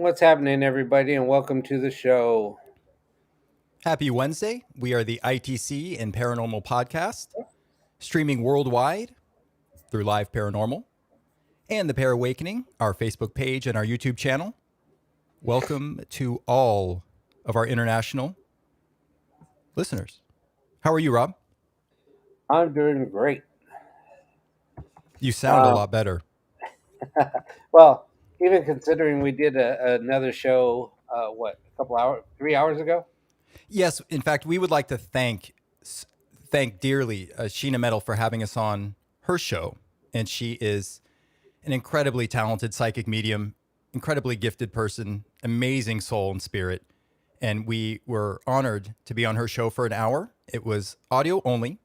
What's happening, everybody, and welcome to the show. Happy Wednesday. We are the ITC and Paranormal Podcast, streaming worldwide through Live Paranormal and the Pair Awakening, our Facebook page and our YouTube channel. Welcome to all of our international listeners. How are you, Rob? I'm doing great. You sound a Um, lot better. well, even considering we did another show, a couple hours, 3 hours ago? Yes, in fact, we would like to thank dearly Sheena Metal for having us on her show. And she is an incredibly talented psychic medium, incredibly gifted person, amazing soul and spirit. And we were honored to be on her show for an hour. It was audio only.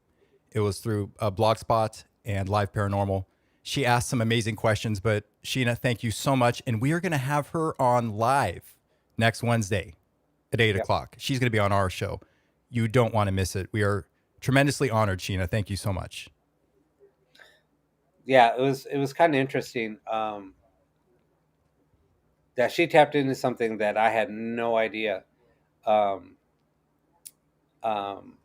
It was through Blogspot and Live Paranormal. She asked some amazing questions, but Sheena, thank you so much. And we are going to have her on live next Wednesday at 8 Yep. o'clock. She's going to be on our show. You don't want to miss it. We are tremendously honored, Sheena. Thank you so much. Yeah, it was kind of interesting that she tapped into something that I had no idea. Um, um,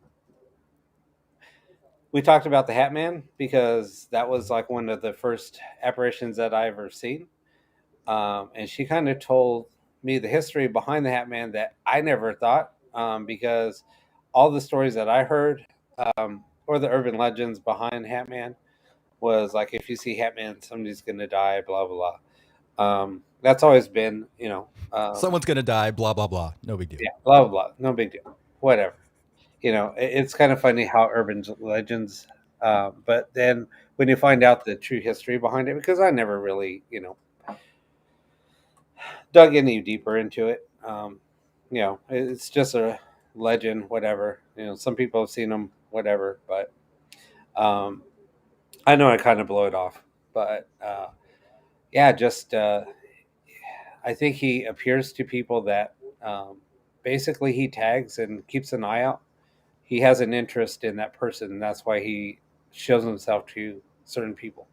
we talked about the Hat Man because that was like one of the first apparitions that I ever seen. And she kind of told me the history behind the Hat Man that I never thought, because all the stories that I heard, or the urban legends behind Hat Man, was like if you see Hat Man, somebody's gonna die, blah blah blah. That's always been, Someone's going to die, blah, blah, blah. No big deal. yeah, blah blah blah, no big deal, whatever. It's kind of funny how urban legends, but then when you find out the true history behind it, because I never really, dug any deeper into it. It's just a legend, whatever. Some people have seen them, whatever. But um, I know I kind of blow it off. But yeah, just I think he appears to people that basically he tags and keeps an eye out. He has an interest in that person, and that's why he shows himself to certain people.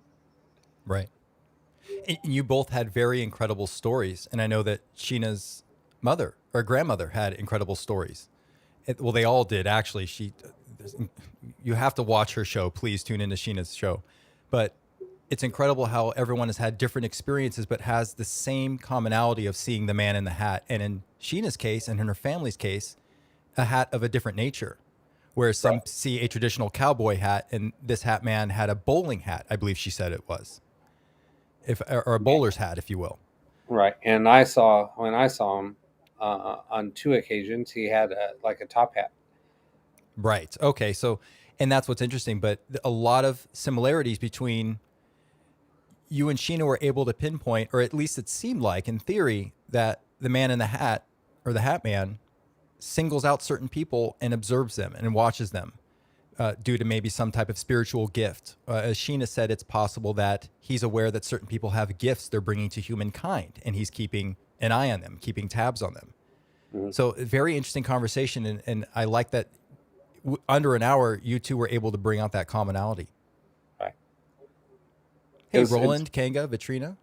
Right. And you both had very incredible stories. And I know that Sheena's mother or grandmother had incredible stories. Well, they all did, actually. You have to watch her show. Please tune into Sheena's show. But it's incredible how everyone has had different experiences, but has the same commonality of seeing the man in the hat. And in Sheena's case and in her family's case, a hat of a different nature. Whereas some Right. see a traditional cowboy hat, and this hat man had a bowling hat, I believe she said it was, if or a bowler's hat, if you will. Right. And when I saw him on two occasions, he had like a top hat. Right. Okay. So, and that's what's interesting. But a lot of similarities between you and Sheena were able to pinpoint, or at least it seemed like, in theory, that the man in the hat or the hat man singles out certain people and observes them and watches them. Due to maybe some type of spiritual gift. As Sheena said, it's possible that he's aware that certain people have gifts they're bringing to humankind, and he's keeping an eye on them, keeping tabs on them. Mhm. So, a very interesting conversation, and I like that under an hour, you two were able to bring out that commonality. Right. Hey, It's, Roland, Kanga, Vitrina.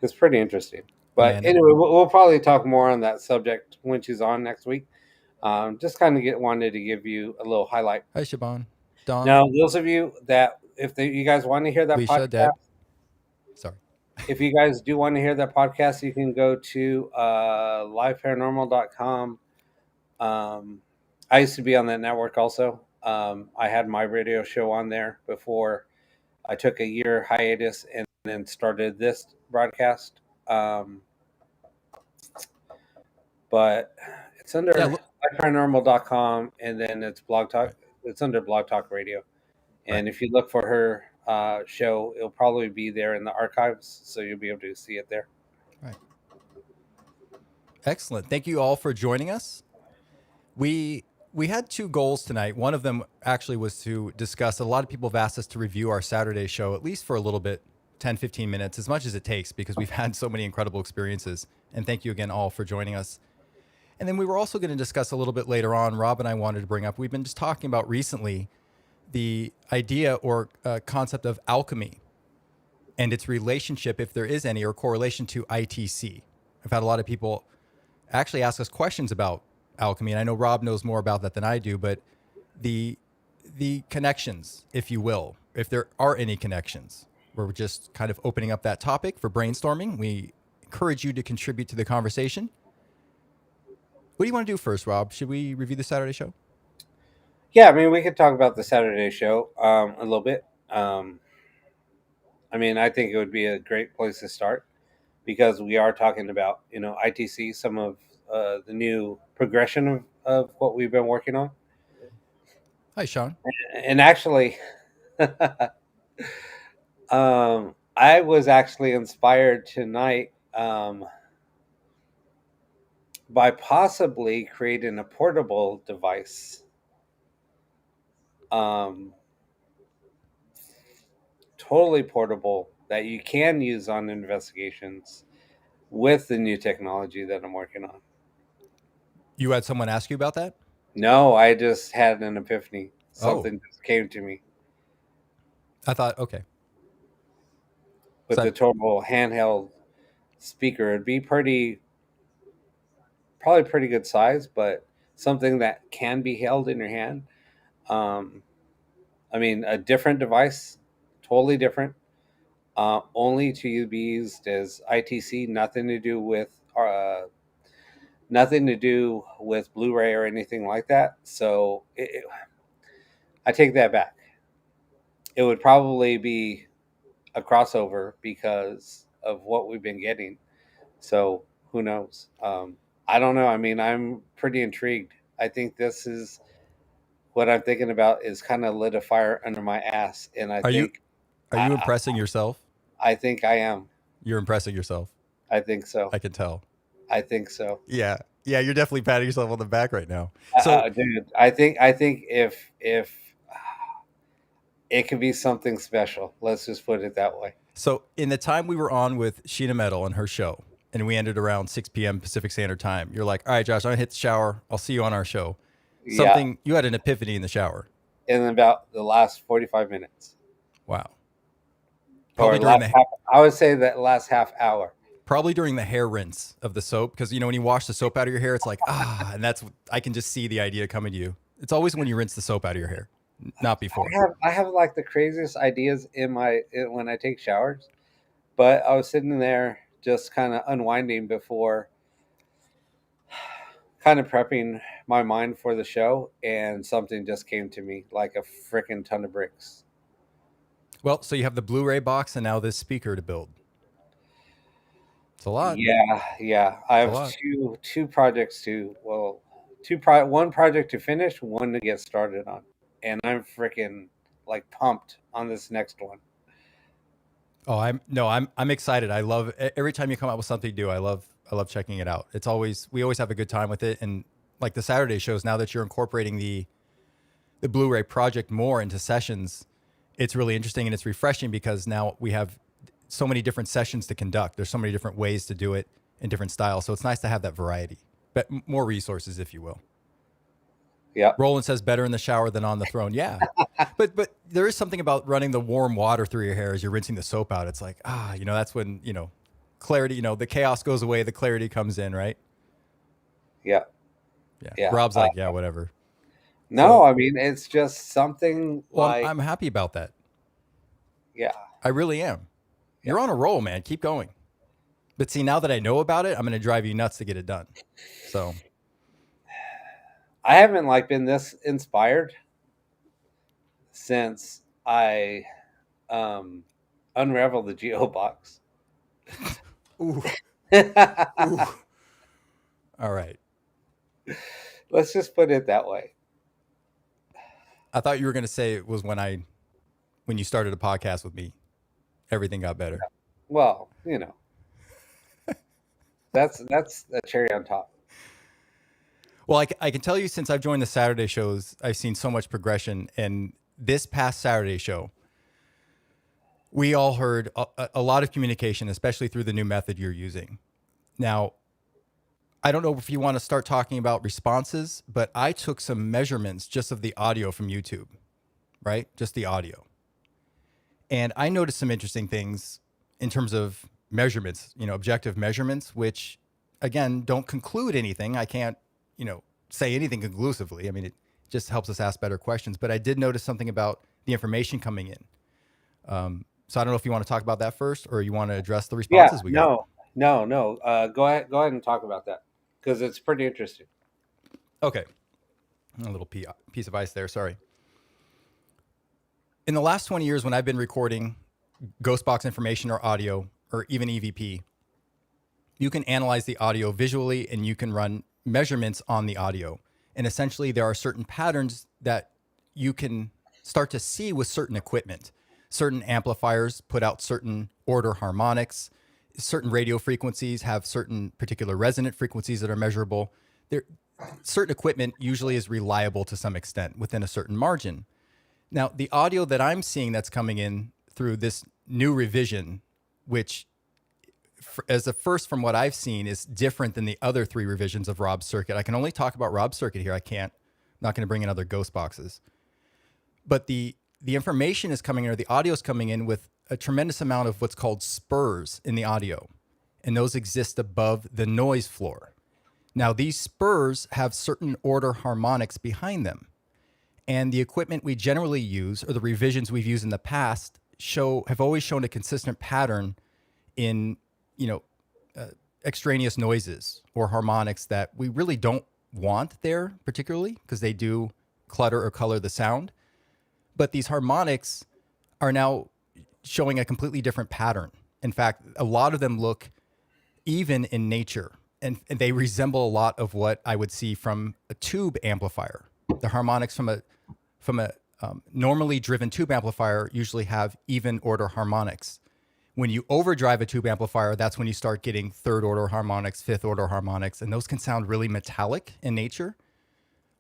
it's pretty interesting. But And anyway, we'll probably talk more on that subject when she's on next week. Just kind of wanted to give you a little highlight. hi, Shaban, Don, Now, those of you that, you guys want to hear that Leisha, podcast, Deb. Sorry. if you guys do want to hear that podcast, you can go to liveparanormal.com. I used to be on that network also. I had my radio show on there before I took a year hiatus and then started this broadcast. But it's under Yeah. liveparanormal.com, and then it's Blog Talk. Right. It's under Blog Talk Radio. And Right. if you look for her show, it'll probably be there in the archives, so you'll be able to see it there. Right. Excellent. Thank you all for joining us. We had two goals tonight. One of them actually was to discuss. A lot of people have asked us to review our Saturday show, at least for a little bit, 10, 15 minutes, as much as it takes, because we've had so many incredible experiences. And thank you again all for joining us. And then we were also going to discuss a little bit later on, Rob and I wanted to bring up, we've been just talking about recently the idea or concept of alchemy and its relationship, if there is any, or correlation to ITC. I've had a lot of people actually ask us questions about alchemy, and I know Rob knows more about that than I do, but the connections, if you will, if there are any connections, we're just kind of opening up that topic for brainstorming. We encourage you to contribute to the conversation. What do you want to do first, Rob? Should we review the Saturday show? Yeah, I mean, we could talk about the Saturday show a little bit. I mean, I think it would be a great place to start because we are talking about, ITC, some of the new progression of what we've been working on. Hi, Sean. And actually, I was actually inspired tonight by possibly creating a portable device. Totally portable that you can use on investigations with the new technology that I'm working on. You had someone ask you about that? No, I just had an epiphany. Oh, Something just came to me I thought, okay. with the total handheld speaker. It'd be probably pretty good size, but something that can be held in your hand. Um, I mean, a different device, totally different. Only to be used as ITC, nothing to do with Blu-ray or anything like that. So I take that back. It would probably be a crossover because of what we've been getting. So who knows? I don't know. I mean, I'm pretty intrigued. I think this is what I'm thinking about is kind of lit a fire under my ass, and Are you are you I, impressing yourself? I think I am. You're impressing yourself. I think so. I can tell. I think so. Yeah. Yeah, you're definitely patting yourself on the back right now. So, Dude, I think if it could be something special, let's just put it that way. so in the time we were on with Sheena Metal and her show, and we ended around 6 p.m. Pacific Standard Time, you're like, all right, Josh, I'm going to hit the shower. I'll see you on our show. Yeah, You had an epiphany in the shower. in about the last 45 minutes, Wow. or Probably during last half. I would say that last half hour. the hair rinse of the soap, because when you wash the soap out of your hair, it's like and I can just see the idea coming to you. It's always when you rinse the soap out of your hair, not before. I have like the craziest ideas when I take showers, but I was sitting there just kind of unwinding before, kind of prepping my mind for the show, and something just came to me like a freaking ton of bricks. Well, so you have the Blu-ray box and now this speaker to build. It's a lot. Yeah. I It's a have lot. two projects one project to finish, one to get started on, and I'm freaking like pumped on this next one. Oh, I'm excited. I love every time you come out with something new. I love checking it out. We always have a good time with it, and like the Saturday shows, now that you're incorporating the Blu-ray project more into sessions, it's really interesting and it's refreshing because now we have so many different sessions to conduct. There's so many different ways to do it in different styles. So it's nice to have that variety, but more resources, if you will. Yeah, Roland says better in the shower than on the throne. Yeah. But there is something about running the warm water through your hair as you're rinsing the soap out. It's like, that's when, clarity, the chaos goes away, the clarity comes in, right? yeah, Yeah. yeah. Rob's like, yeah, whatever. No, So, I mean it's just something well, like I'm happy about that. yeah, I really am. yeah. You're on a roll, man. Keep going. But see, now that I know about it, I'm going to drive you nuts to get it done. So I haven't like been this inspired since I unraveled the Geo box. ooh, ooh. All right. Let's just put it that way. I thought you were going to say it was when you started a podcast with me, everything got better. Well, that's a cherry on top. Well, I can tell you since I've joined the Saturday shows, I've seen so much progression. And this past Saturday show, we all heard a lot of communication, especially through the new method you're using. Now, I don't know if you want to start talking about responses, but I took some measurements just of the audio from YouTube, right? Just the audio. And I noticed some interesting things in terms of measurements, objective measurements, which again, don't conclude anything. I can't, say anything conclusively. I mean, it just helps us ask better questions. But I did notice something about the information coming in. So I don't know if you want to talk about that first, or you want to address the Yeah, responses we got. no. Go ahead and talk about that because it's pretty interesting. Okay, a little piece of ice there. Sorry. In the last 20 years, when I've been recording ghost box information or audio or even EVP, you can analyze the audio visually and you can run measurements on the audio. And essentially, there are certain patterns that you can start to see with certain equipment. Certain amplifiers put out certain order harmonics. Certain radio frequencies have certain particular resonant frequencies that are measurable. Certain equipment usually is reliable to some extent within a certain margin. Now, the audio that I'm seeing that's coming in through this new revision, which as a first from what I've seen is different than the other 3 revisions of Rob's circuit. I can only talk about Rob's circuit here. I'm not going to bring in other ghost boxes. But the information is coming in, or the audio is coming in with a tremendous amount of what's called spurs in the audio. And those exist above the noise floor. Now, these spurs have certain order harmonics behind them. And the equipment we generally use, or the revisions we've used in the past, have always shown a consistent pattern in, extraneous noises or harmonics that we really don't want there particularly because they do clutter or color the sound. But these harmonics are now showing a completely different pattern. In fact, a lot of them look even in nature, and they resemble a lot of what I would see from a tube amplifier. The harmonics from a normally driven tube amplifier usually have even order harmonics. When you overdrive a tube amplifier, that's when you start getting 3rd order harmonics, 5th order harmonics, and those can sound really metallic in nature.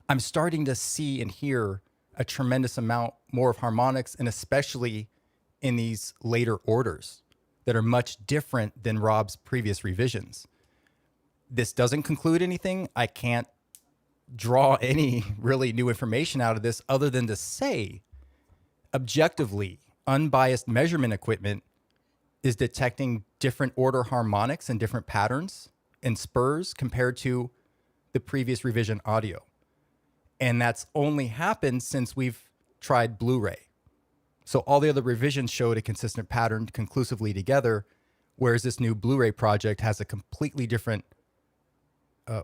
I'm starting to see and hear a tremendous amount more of harmonics, and especially in these later orders that are much different than Rob's previous revisions. This doesn't conclude anything. I can't draw any really new information out of this other than to say, objectively, unbiased measurement equipment is detecting different order harmonics and different patterns and spurs compared to the previous revision audio. And that's only happened since we've tried Blu-ray. So all the other revisions showed a consistent pattern conclusively together, whereas this new Blu-ray project has a completely different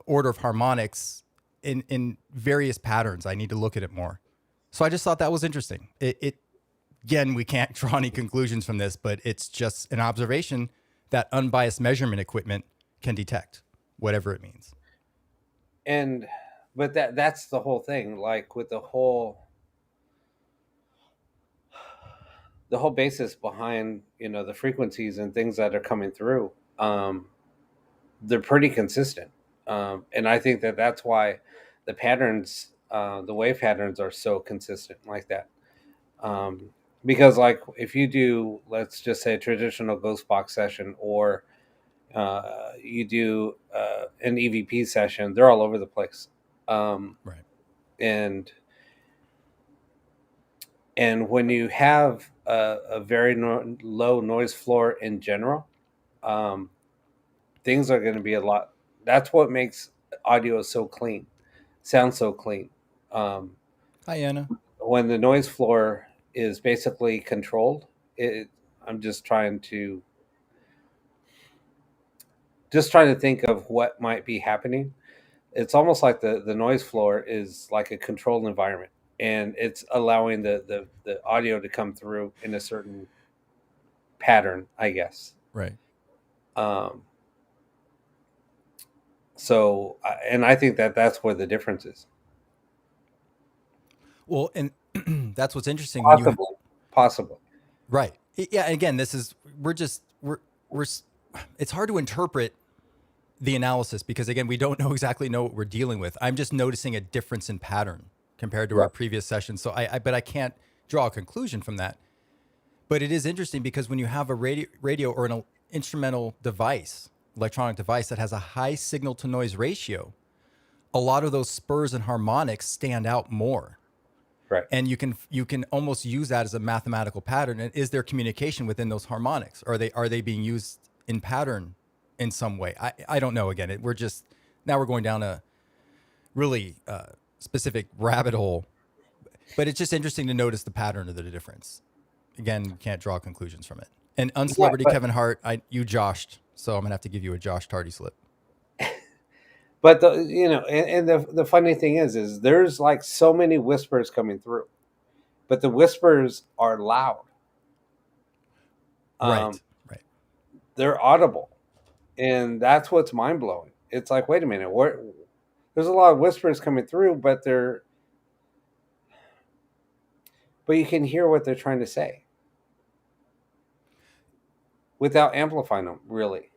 order of harmonics in various patterns. I need to look at it more. So I just thought that was interesting. Again, we can't draw any conclusions from this, but it's just an observation that unbiased measurement equipment can detect, whatever it means. But that's the whole thing. Like with the whole basis behind the frequencies and things that are coming through, they're pretty consistent, and I think that's why the patterns, the wave patterns, are so consistent like that. Because like if you do, let's just say, a traditional ghost box session, or you do an EVP session, they're all over the place. Right. And when you have a very low noise floor in general, things are going to be a lot. That's what makes audio so clean, sound so clean. Hi, Anna. When the noise floor is basically controlled, I'm just trying to think of what might be happening. It's almost like the noise floor is like a controlled environment, and it's allowing the audio to come through in a certain pattern, I guess. Right. So, and I think that's where the difference is. Well, and that's what's interesting. Possibly. Right. Yeah. Again, it's hard to interpret the analysis because, again, we don't exactly know what we're dealing with. I'm just noticing a difference in pattern compared to our previous session. So but I can't draw a conclusion from that. But it is interesting because when you have a radio or an instrumental device, electronic device that has a high signal to noise ratio, a lot of those spurs and harmonics stand out more. Right. And you can almost use that as a mathematical pattern. And is there communication within those harmonics? Are they being used in pattern in some way. I don't know. Again, we're going down a really specific rabbit hole, but it's just interesting to notice the pattern of the difference. Again, you can't draw conclusions from it. And Yeah, Uncelebrity Kevin Hart, you joshed, so I'm gonna have to give you a Josh Tardy slip. but the funny thing is there's like so many whispers coming through, but the whispers are loud. Right. They're audible, and that's what's mind blowing. It's like, wait a minute, there's a lot of whispers coming through, but you can hear what they're trying to say without amplifying them, really.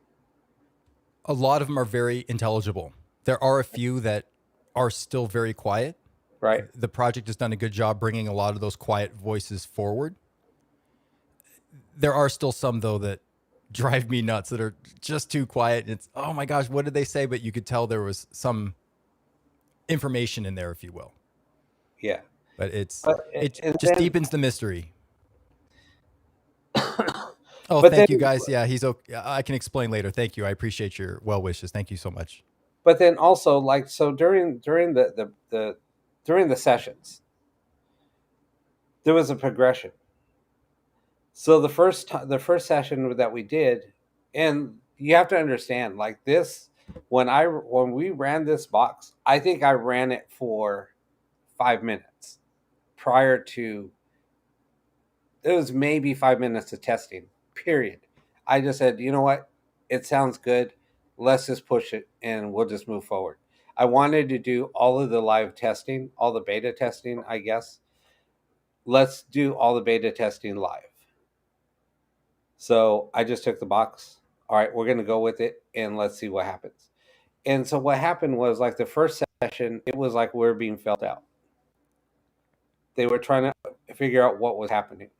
A lot of them are very intelligible. There are a few that are still very quiet. Right. The project has done a good job bringing a lot of those quiet voices forward. There are still some, though, that drive me nuts, that are just too quiet. It's, oh my gosh, what did they say? But you could tell there was some information in there, if you will. Yeah. But it just deepens the mystery. Oh, thank you guys. Yeah, he's okay. I can explain later. Thank you. I appreciate your well wishes. Thank you so much. But then also, like, so during the sessions, there was a progression. So the first session that we did, and you have to understand, like this, when we ran this box, I think I ran it for 5 minutes prior to. It was maybe 5 minutes of testing. Period. I just said, you know what, it sounds good. Let's just push it, and we'll just move forward. I wanted to do all of the live testing, all the beta testing, I guess. Let's do all the beta testing live. So I just took the box. All right, we're going to go with it, and let's see what happens. And so what happened was, like, the first session, it was like we were being felt out. They were trying to figure out what was happening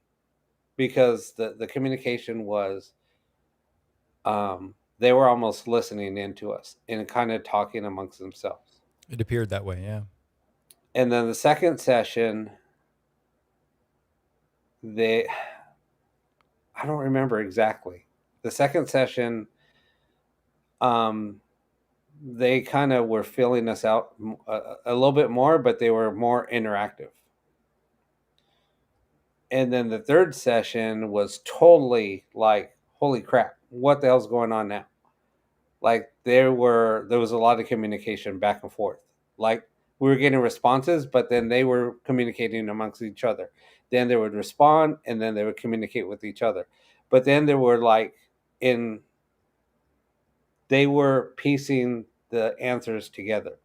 because the communication was, they were almost listening into us and kind of talking amongst themselves. It appeared that way, yeah. And then the second session, I don't remember exactly. The second session, they kind of were filling us out a little bit more, but they were more interactive. And then the third session was totally like, holy crap, what the hell's going on now? Like there was a lot of communication back and forth. Like we were getting responses, but then they were communicating amongst each other. Then they would respond, and then they would communicate with each other. But then they were they were piecing the answers together.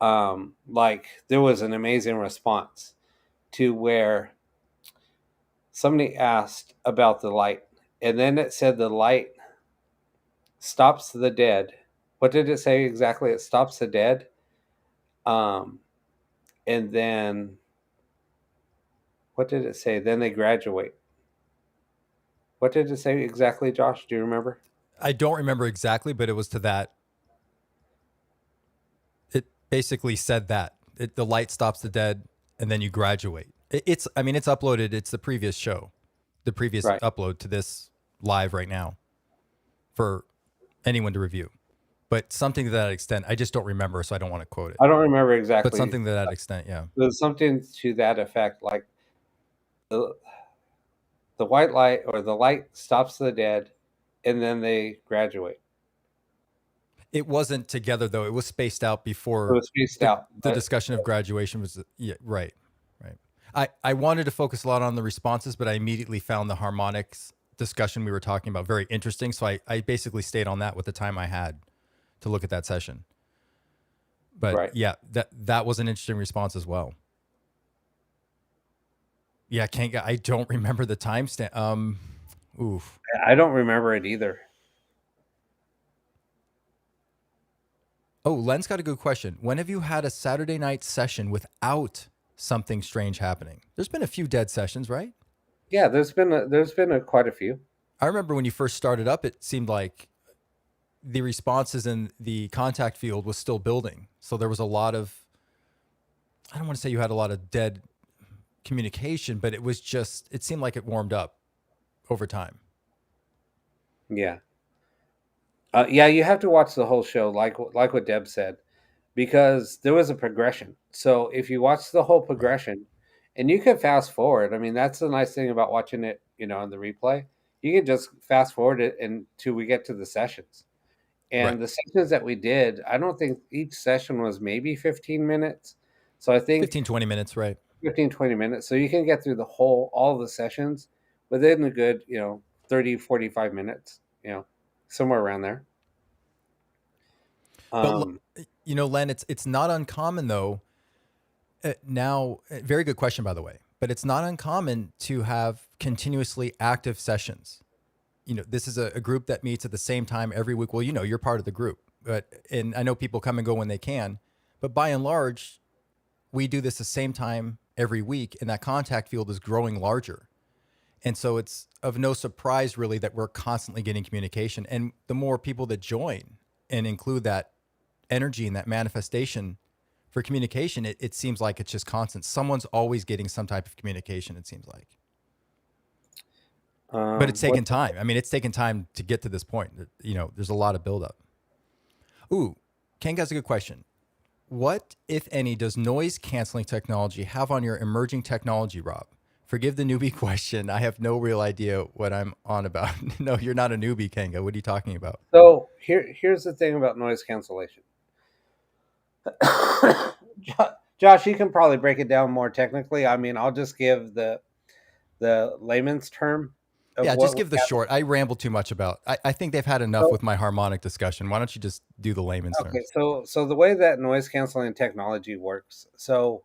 Like there was an amazing response to where somebody asked about the light, and then it said the light stops the dead. What did it say exactly? It stops the dead. And then what did it say? Then they graduate. What did it say exactly, Josh? Do you remember? I don't remember exactly, but it was to that. It basically said that the light stops the dead, and then you graduate. It's uploaded. It's the previous show, the previous upload to this live right now for anyone to review. But something to that extent, I just don't remember, so I don't want to quote it. I don't remember exactly. But something to that extent, yeah. There's something to that effect, like the white light or the light stops the dead, and then they graduate. It wasn't together, though. It was spaced out before. It was spaced out. The discussion of graduation was, right. I wanted to focus a lot on the responses, but I immediately found the harmonics discussion we were talking about very interesting. So I basically stayed on that with the time I had to look at that session. But yeah, that was an interesting response as well. Yeah, I don't remember the timestamp. Oof. I don't remember it either. Oh, Len's got a good question. When have you had a Saturday night session without something strange happening? There's been a few dead sessions, right? Yeah, there's been quite a few. I remember when you first started up, it seemed like the responses in the contact field was still building. So there was a lot of, I don't want to say you had a lot of dead communication, but it seemed like it warmed up over time. Yeah. Yeah, you have to watch the whole show, like what Deb said, because there was a progression. So if you watch the whole Right. progression, and you can fast forward. I mean, that's the nice thing about watching it, on the replay. You can just fast forward it until we get to the sessions. Right. And the sessions that we did, I don't think each session was maybe 15 minutes. So I think 15, 20 minutes. Right. 15, 20 minutes. So you can get through all the sessions within a good, 30, 45 minutes, somewhere around there. But Um, Len, it's not uncommon though. Now, very good question, by the way. But it's not uncommon to have continuously active sessions. This is a group that meets at the same time every week. Well, you're part of the group, and I know people come and go when they can, but by and large, we do this the same time every week, and that contact field is growing larger. And so it's of no surprise really that we're constantly getting communication. And the more people that join and include that energy and that manifestation for communication, it seems like it's just constant. Someone's always getting some type of communication, it seems like. But it's what taken time. I mean, it's taken time to get to this point. There's a lot of buildup. Ooh, Ken has a good question. What, if any, does noise canceling technology have on your emerging technology, Rob? Forgive the newbie question. I have no real idea what I'm on about. No, you're not a newbie, Kanga. What are you talking about? So here's the thing about noise cancellation. Josh, you can probably break it down more technically. I mean, I'll just give the layman's term of Yeah, what just we give the have. short. I ramble too much about. I think they've had enough So, with my harmonic discussion. Why don't you just do the layman's okay, terms? so the way that noise canceling technology works, so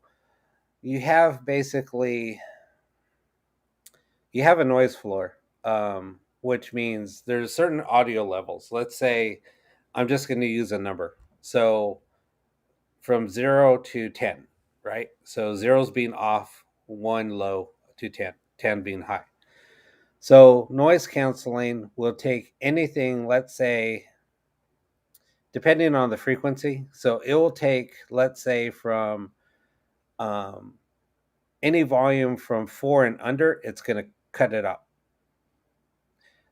you have basically you have a noise floor, which means there's certain audio levels. Let's say I'm just going to use a number. So from 0 to 10, right? So zero's being off, one low to 10, 10 being high. So noise canceling will take anything, let's say, depending on the frequency. So it will take, let's say, from um, any volume from 4 and under, it's going to cut it up.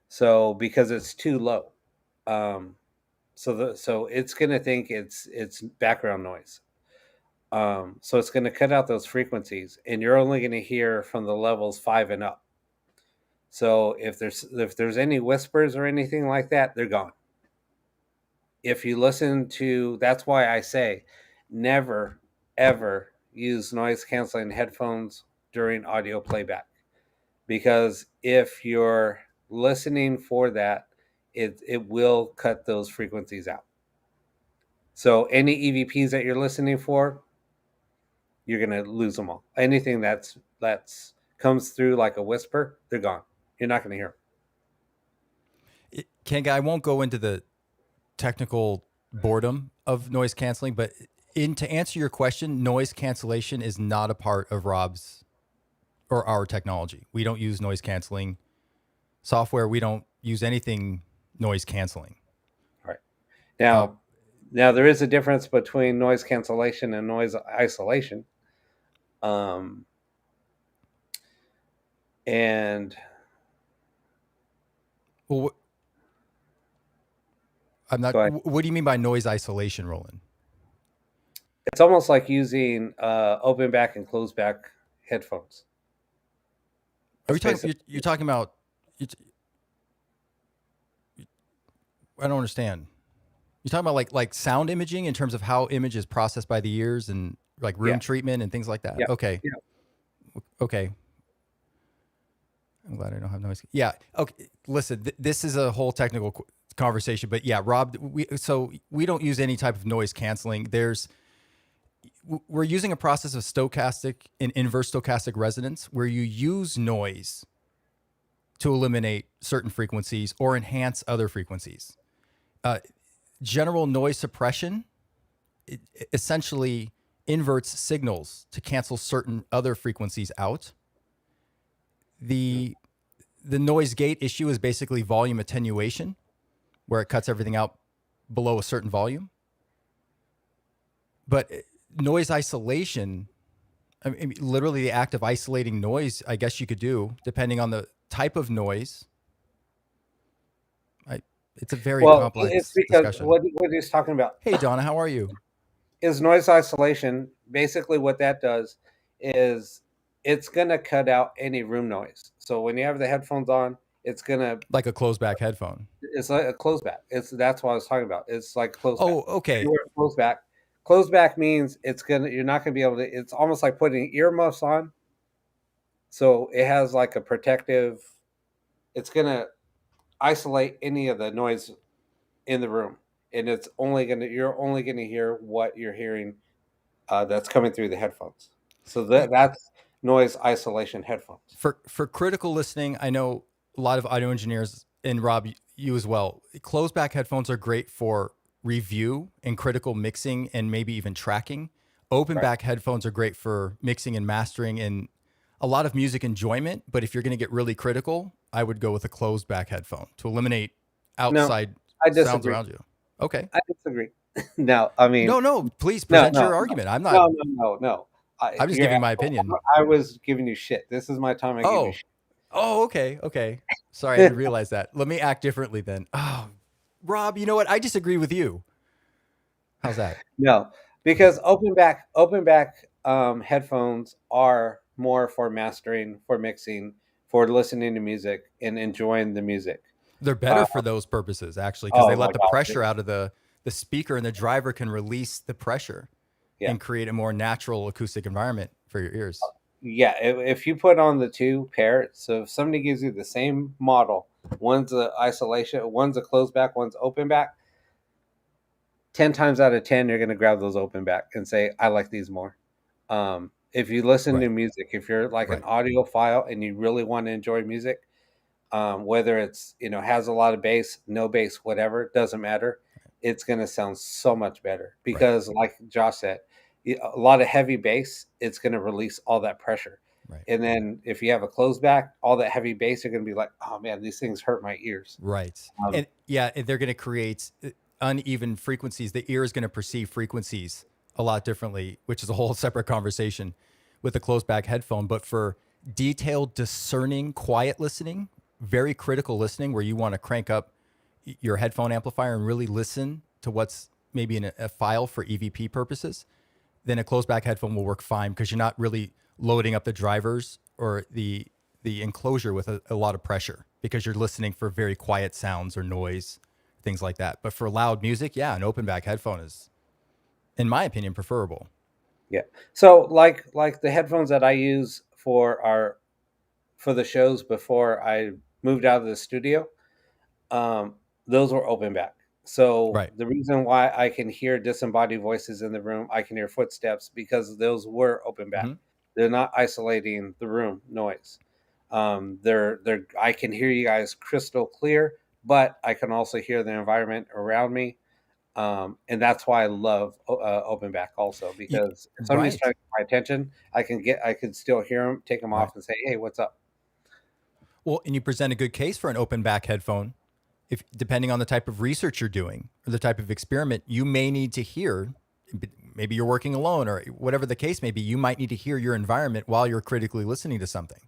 So because it's too low, um, so it's going to think it's background noise. So it's going to cut out those frequencies, and you're only going to hear from the levels 5 and up. So if there's any whispers or anything like that, they're gone. If you listen to, that's why I say never ever use noise canceling headphones during audio playback, because if you're listening for that, it will cut those frequencies out. So any EVPs that you're listening for, you're gonna lose them all. Anything that's comes through like a whisper, they're gone. You're not gonna hear Kanga, I won't go into the technical boredom of noise canceling, but to answer your question, noise cancellation is not a part of Rob's or our technology. We don't use noise canceling software. We don't use anything noise canceling. them. All right. Uh, Now there is a difference between noise cancellation and noise isolation. Um, and well, I'm not. go ahead. What do you mean by noise isolation, Roland? It's almost like using open back and closed back headphones. Are That's we talking? basically You're talking about? I don't understand. You're talking about like sound imaging in terms of how image is processed by the ears and like room yeah, treatment and things like that. yeah, Okay. yeah. Okay. I'm glad I don't have noise. Yeah. Okay. Listen, this is a whole technical conversation, but yeah, Rob, we don't use any type of noise canceling. We're using a process of stochastic and inverse stochastic resonance where you use noise to eliminate certain frequencies or enhance other frequencies. General noise suppression essentially inverts signals to cancel certain other frequencies out. The noise gate issue is basically volume attenuation, where it cuts everything out below a certain volume. But noise isolation, I mean, literally the act of isolating noise, I guess you could do, depending on the type of noise. It's a very Well, it's complex because discussion. what he's talking about Hey, Donna, how are you? is noise isolation. Basically, what that does is it's gonna cut out any room noise. So when you have the headphones on, Like a closed back headphone. it's like a close back. That's what I was talking about. It's like close back. Oh, If you okay. wear a close back, close back means you're not gonna be able to. It's almost like putting earmuffs on. So it has like a protective. It's gonna isolate any of the noise in the room, and you're only gonna hear what you're hearing that's coming through the headphones. So that's noise isolation headphones. For critical listening, I know a lot of audio engineers, and Rob, you as well. Closed back headphones are great for review and critical mixing and maybe even tracking. Open Right. back headphones are great for mixing and mastering and a lot of music enjoyment. But if you're going to get really critical, I would go with a closed back headphone to eliminate No, outside I sounds disagree. around you. Okay. I disagree. No, I mean, No, please no, present no, your no, argument. I'm not, no, no, no, no. I'm just You're giving my opinion. I was giving you shit. This is my time. I give you Oh, shit. oh, okay. Sorry, I didn't realize that. Let me act differently then. Oh, Rob, you know what? I disagree with you. How's that? No, because open back headphones are more for mastering, for mixing, for listening to music and enjoying the music. They're Uh, better for those purposes, actually, because they oh my let the god, pressure out of the speaker, and the driver can release the pressure yeah. and create a more natural acoustic environment for your ears. Yeah, if you put on the two pair, so if somebody gives you the same model, one's a isolation, one's a closed back, one's open back, 10 times out of 10, you're going to grab those open back and say, I like these more. If you listen to Right, music, if you're like an right, audiophile and you really want to enjoy music, whether it's, has a lot of bass, no bass, whatever, doesn't matter. It's going to sound so much better right, because, like Josh said, a lot of heavy bass, it's going to release all that pressure. right, And then if you have a closed back, all that heavy bass, you're going to be like, oh man, these things hurt my ears. right. Um, And yeah, they're going to create uneven frequencies. The ear is going to perceive frequencies a lot differently, which is a whole separate conversation with a closed back headphone. But for detailed, discerning, quiet listening, very critical listening, where you want to crank up your headphone amplifier and really listen to what's maybe in a file for EVP purposes, then a closed back headphone will work fine because you're not really loading up the drivers or the enclosure with a lot of pressure because you're listening for very quiet sounds or noise, things like that. But for loud music, yeah, an open back headphone is, in my opinion, preferable. yeah. So like the headphones that I use for the shows before I moved out of the studio, um, those were open back. So Right. the reason why I can hear disembodied voices in the room, I can hear footsteps because those were open back. Hmm. They're not isolating the room noise. They're I can hear you guys crystal clear, but I can also hear the environment around me. And that's why I love open back also because if somebody's Right. trying to get my attention, I can still hear them, take them Right. off, and say, "Hey, what's up?" Well, and you present a good case for an open back headphone. If depending on the type of research you're doing or the type of experiment, you may need to hear. Maybe you're working alone or whatever the case may be. You might need to hear your environment while you're critically listening to something.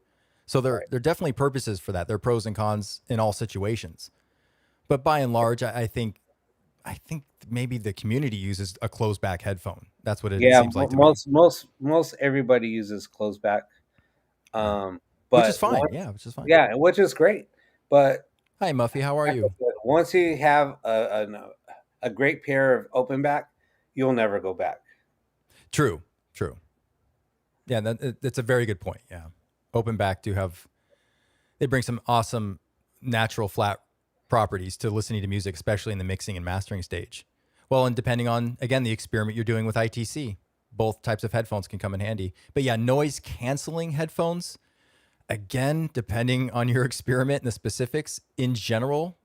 So Right. there are definitely purposes for that. There are pros and cons in all situations. But by and large, I think maybe the community uses a closed back headphone. That's what it Yeah, seems like to me, most everybody uses closed back, right? um, Which is but fine. Yeah, which is fine. yeah, which is great. But Hi, Muffy. How are like I you? said, once you have a great pair of open back, you'll never go back. True. True. Yeah, that's a very good point. Yeah, open back do have they bring some awesome natural flat properties to listening to music, especially in the mixing and mastering stage. Well, and depending on again the experiment you're doing with ITC, both types of headphones can come in handy. But yeah, noise canceling headphones, again, depending on your experiment and the specifics, in general,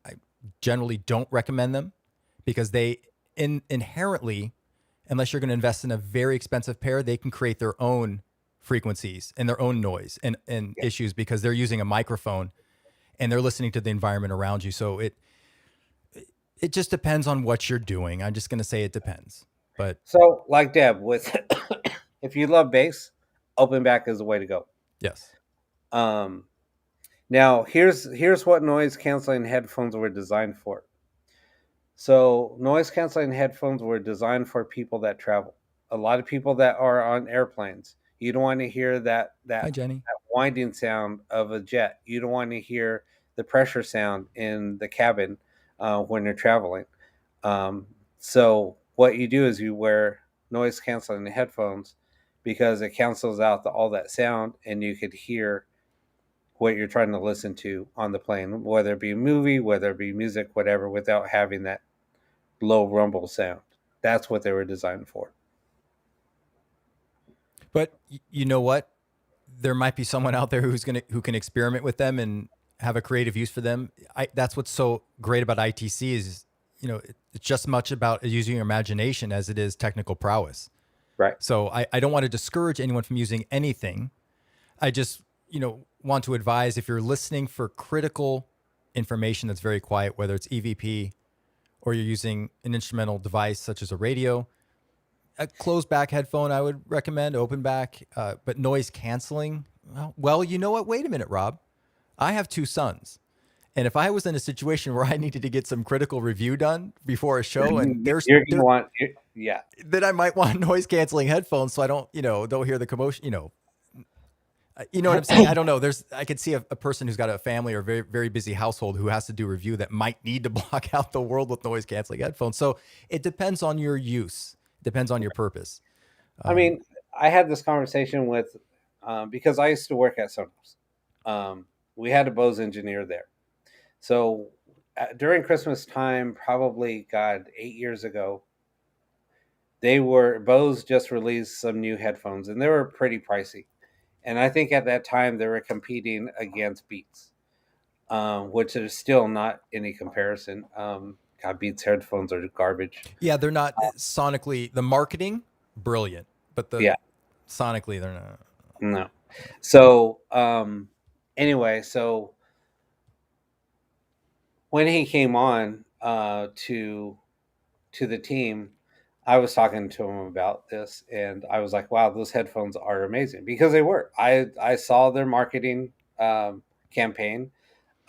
I generally don't recommend them because they inherently, unless you're going to invest in a very expensive pair, they can create their own frequencies and their own noise and Yeah. issues because they're using a microphone and they're listening to the environment around you. So it just depends on what you're doing. I'm just going to say it depends. But So, like Deb, with if you love bass, open back is the way to go. yes. Um, Now, here's what noise canceling headphones were designed for. So, noise canceling headphones were designed for people that travel. A lot of people that are on airplanes. You don't want to hear Hi, Jenny. that winding sound of a jet. You don't want to hear the pressure sound in the cabin when you're traveling. Um, so, what you do is you wear noise canceling headphones because it cancels out all that sound, and you could hear what you're trying to listen to on the plane, whether it be a movie, whether it be music, whatever, without having that low rumble sound. That's what they were designed for. But you know what? There might be someone out there who can experiment with them and have a creative use for them. That's what's so great about ITC is, it's just much about using your imagination as it is technical prowess. Right. So I don't want to discourage anyone from using anything. I just, want to advise if you're listening for critical information that's very quiet, whether it's EVP or you're using an instrumental device such as a radio, a closed back headphone I would recommend, open back, but noise canceling. Well, you know what? Wait a minute, Rob. I have 2 sons. And if I was in a situation where I needed to get some critical review done before a show and You're going to want, yeah. then I might want noise canceling headphones so I don't, don't hear the commotion, You know what I'm saying? I don't know. I could see a person who's got a family or a very, very busy household who has to do review that might need to block out the world with noise canceling headphones. So it depends on your use, depends on your purpose. I mean, I had this conversation with, because I used to work at Sonos. We had a Bose engineer there. So during Christmas time, probably, God, 8 years ago, Bose just released some new headphones and they were pretty pricey. And I think at that time they were competing against Beats, which is still not any comparison. God, Beats headphones are garbage. Yeah, they're not sonically, the marketing, brilliant, but sonically they're not. No. So anyway, so when he came on to the team, I was talking to him about this, and I was like, "Wow, those headphones are amazing," because they were. I saw their marketing campaign.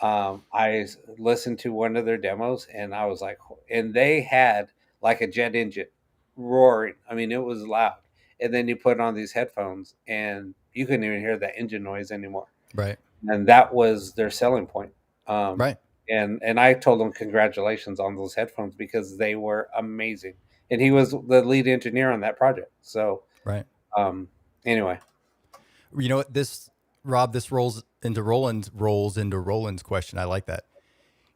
I listened to one of their demos, and I was like, and they had like a jet engine roaring. I mean, it was loud. And then you put on these headphones, and you couldn't even hear that engine noise anymore. Right. And that was their selling point. Right. And I told him congratulations on those headphones because they were amazing. And he was the lead engineer on that project. So, right. Anyway, you know what, Rob, this rolls into Roland's question. I like that.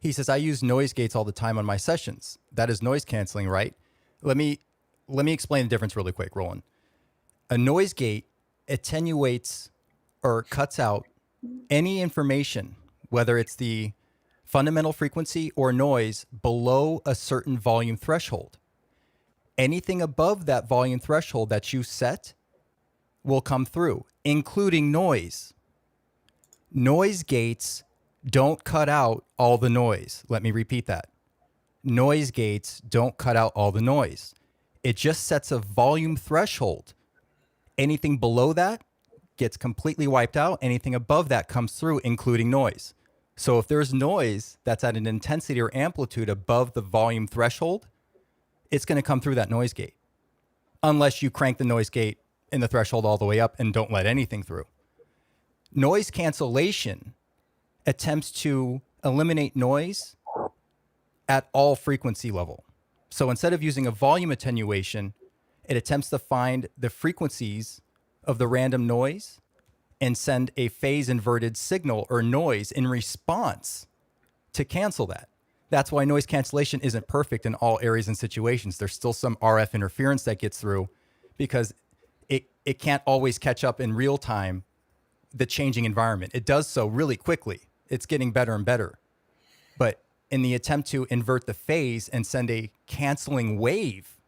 He says, I use noise gates all the time on my sessions. That is noise canceling, right? Let me explain the difference really quick, Roland. A noise gate attenuates or cuts out any information, whether it's the fundamental frequency or noise, below a certain volume threshold. Anything above that volume threshold that you set will come through, including noise. Noise gates don't cut out all the noise. Let me repeat that. Noise gates don't cut out all the noise. It just sets a volume threshold. Anything below that gets completely wiped out. Anything above that comes through, including noise. So if there's noise that's at an intensity or amplitude above the volume threshold, it's going to come through that noise gate, unless you crank the noise gate in the threshold all the way up and don't let anything through. Noise cancellation attempts to eliminate noise at all frequency level. So instead of using a volume attenuation, it attempts to find the frequencies of the random noise and send a phase inverted signal or noise in response to cancel that. That's why noise cancellation isn't perfect in all areas and situations. There's still some RF interference that gets through because it can't always catch up in real time the changing environment. It does so really quickly. It's getting better and better. But in the attempt to invert the phase and send a canceling wave,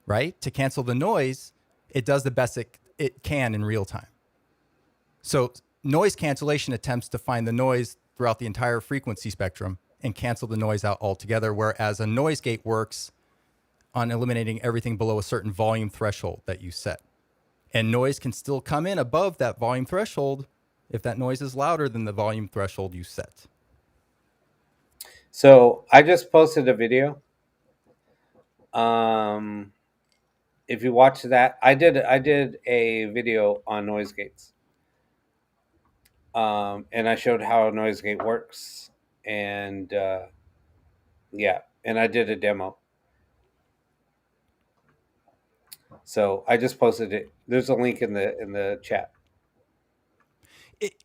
right, to cancel the noise, it does the best it can in real time. So noise cancellation attempts to find the noise throughout the entire frequency spectrum and cancel the noise out altogether, whereas a noise gate works on eliminating everything below a certain volume threshold that you set. And noise can still come in above that volume threshold if that noise is louder than the volume threshold you set. So I just posted a video. Um, if you watch that, I did a video on noise gates, and I showed how a noise gate works, and yeah, and I did a demo. So I just posted it. There's a link in the chat.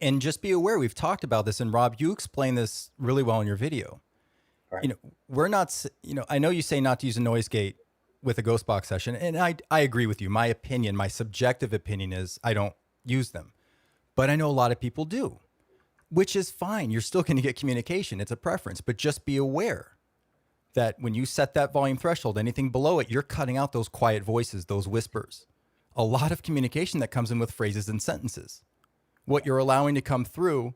And just be aware, we've talked about this, and Rob, you explain this really well in your video. Right. You know, we're not, I know you say not to use a noise gate with a ghost box session, and I agree with you. My opinion, my subjective opinion is I don't use them, but I know a lot of people do, which is fine. You're still going to get communication. It's a preference, but just be aware that when you set that volume threshold, anything below it, you're cutting out those quiet voices, those whispers. A lot of communication that comes in with phrases and sentences. What you're allowing to come through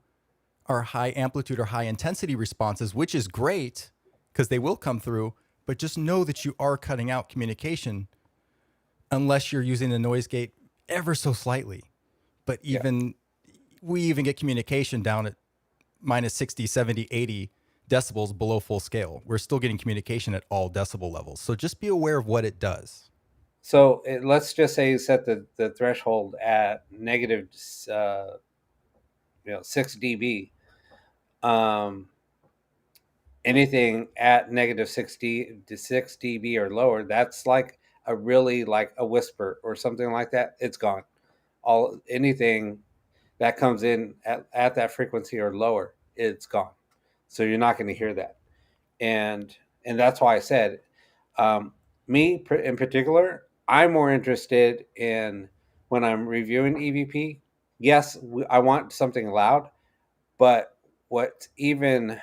are high amplitude or high intensity responses, which is great because they will come through, but just know that you are cutting out communication unless you're using the noise gate ever so slightly. But Yeah. we even get communication down at minus 60, 70, 80 decibels below full scale. We're still getting communication at all decibel levels. So just be aware of what it does. So let's just say you set the threshold at negative, 6 dB. Um, anything at negative 6 dB or lower, that's like a really like a whisper or something like that. It's gone. All anything that comes in at that frequency or lower, it's gone. So you're not going to hear that. And that's why I said, um, me in particular, I'm more interested in when I'm reviewing EVP. Yes, I want something loud, but what even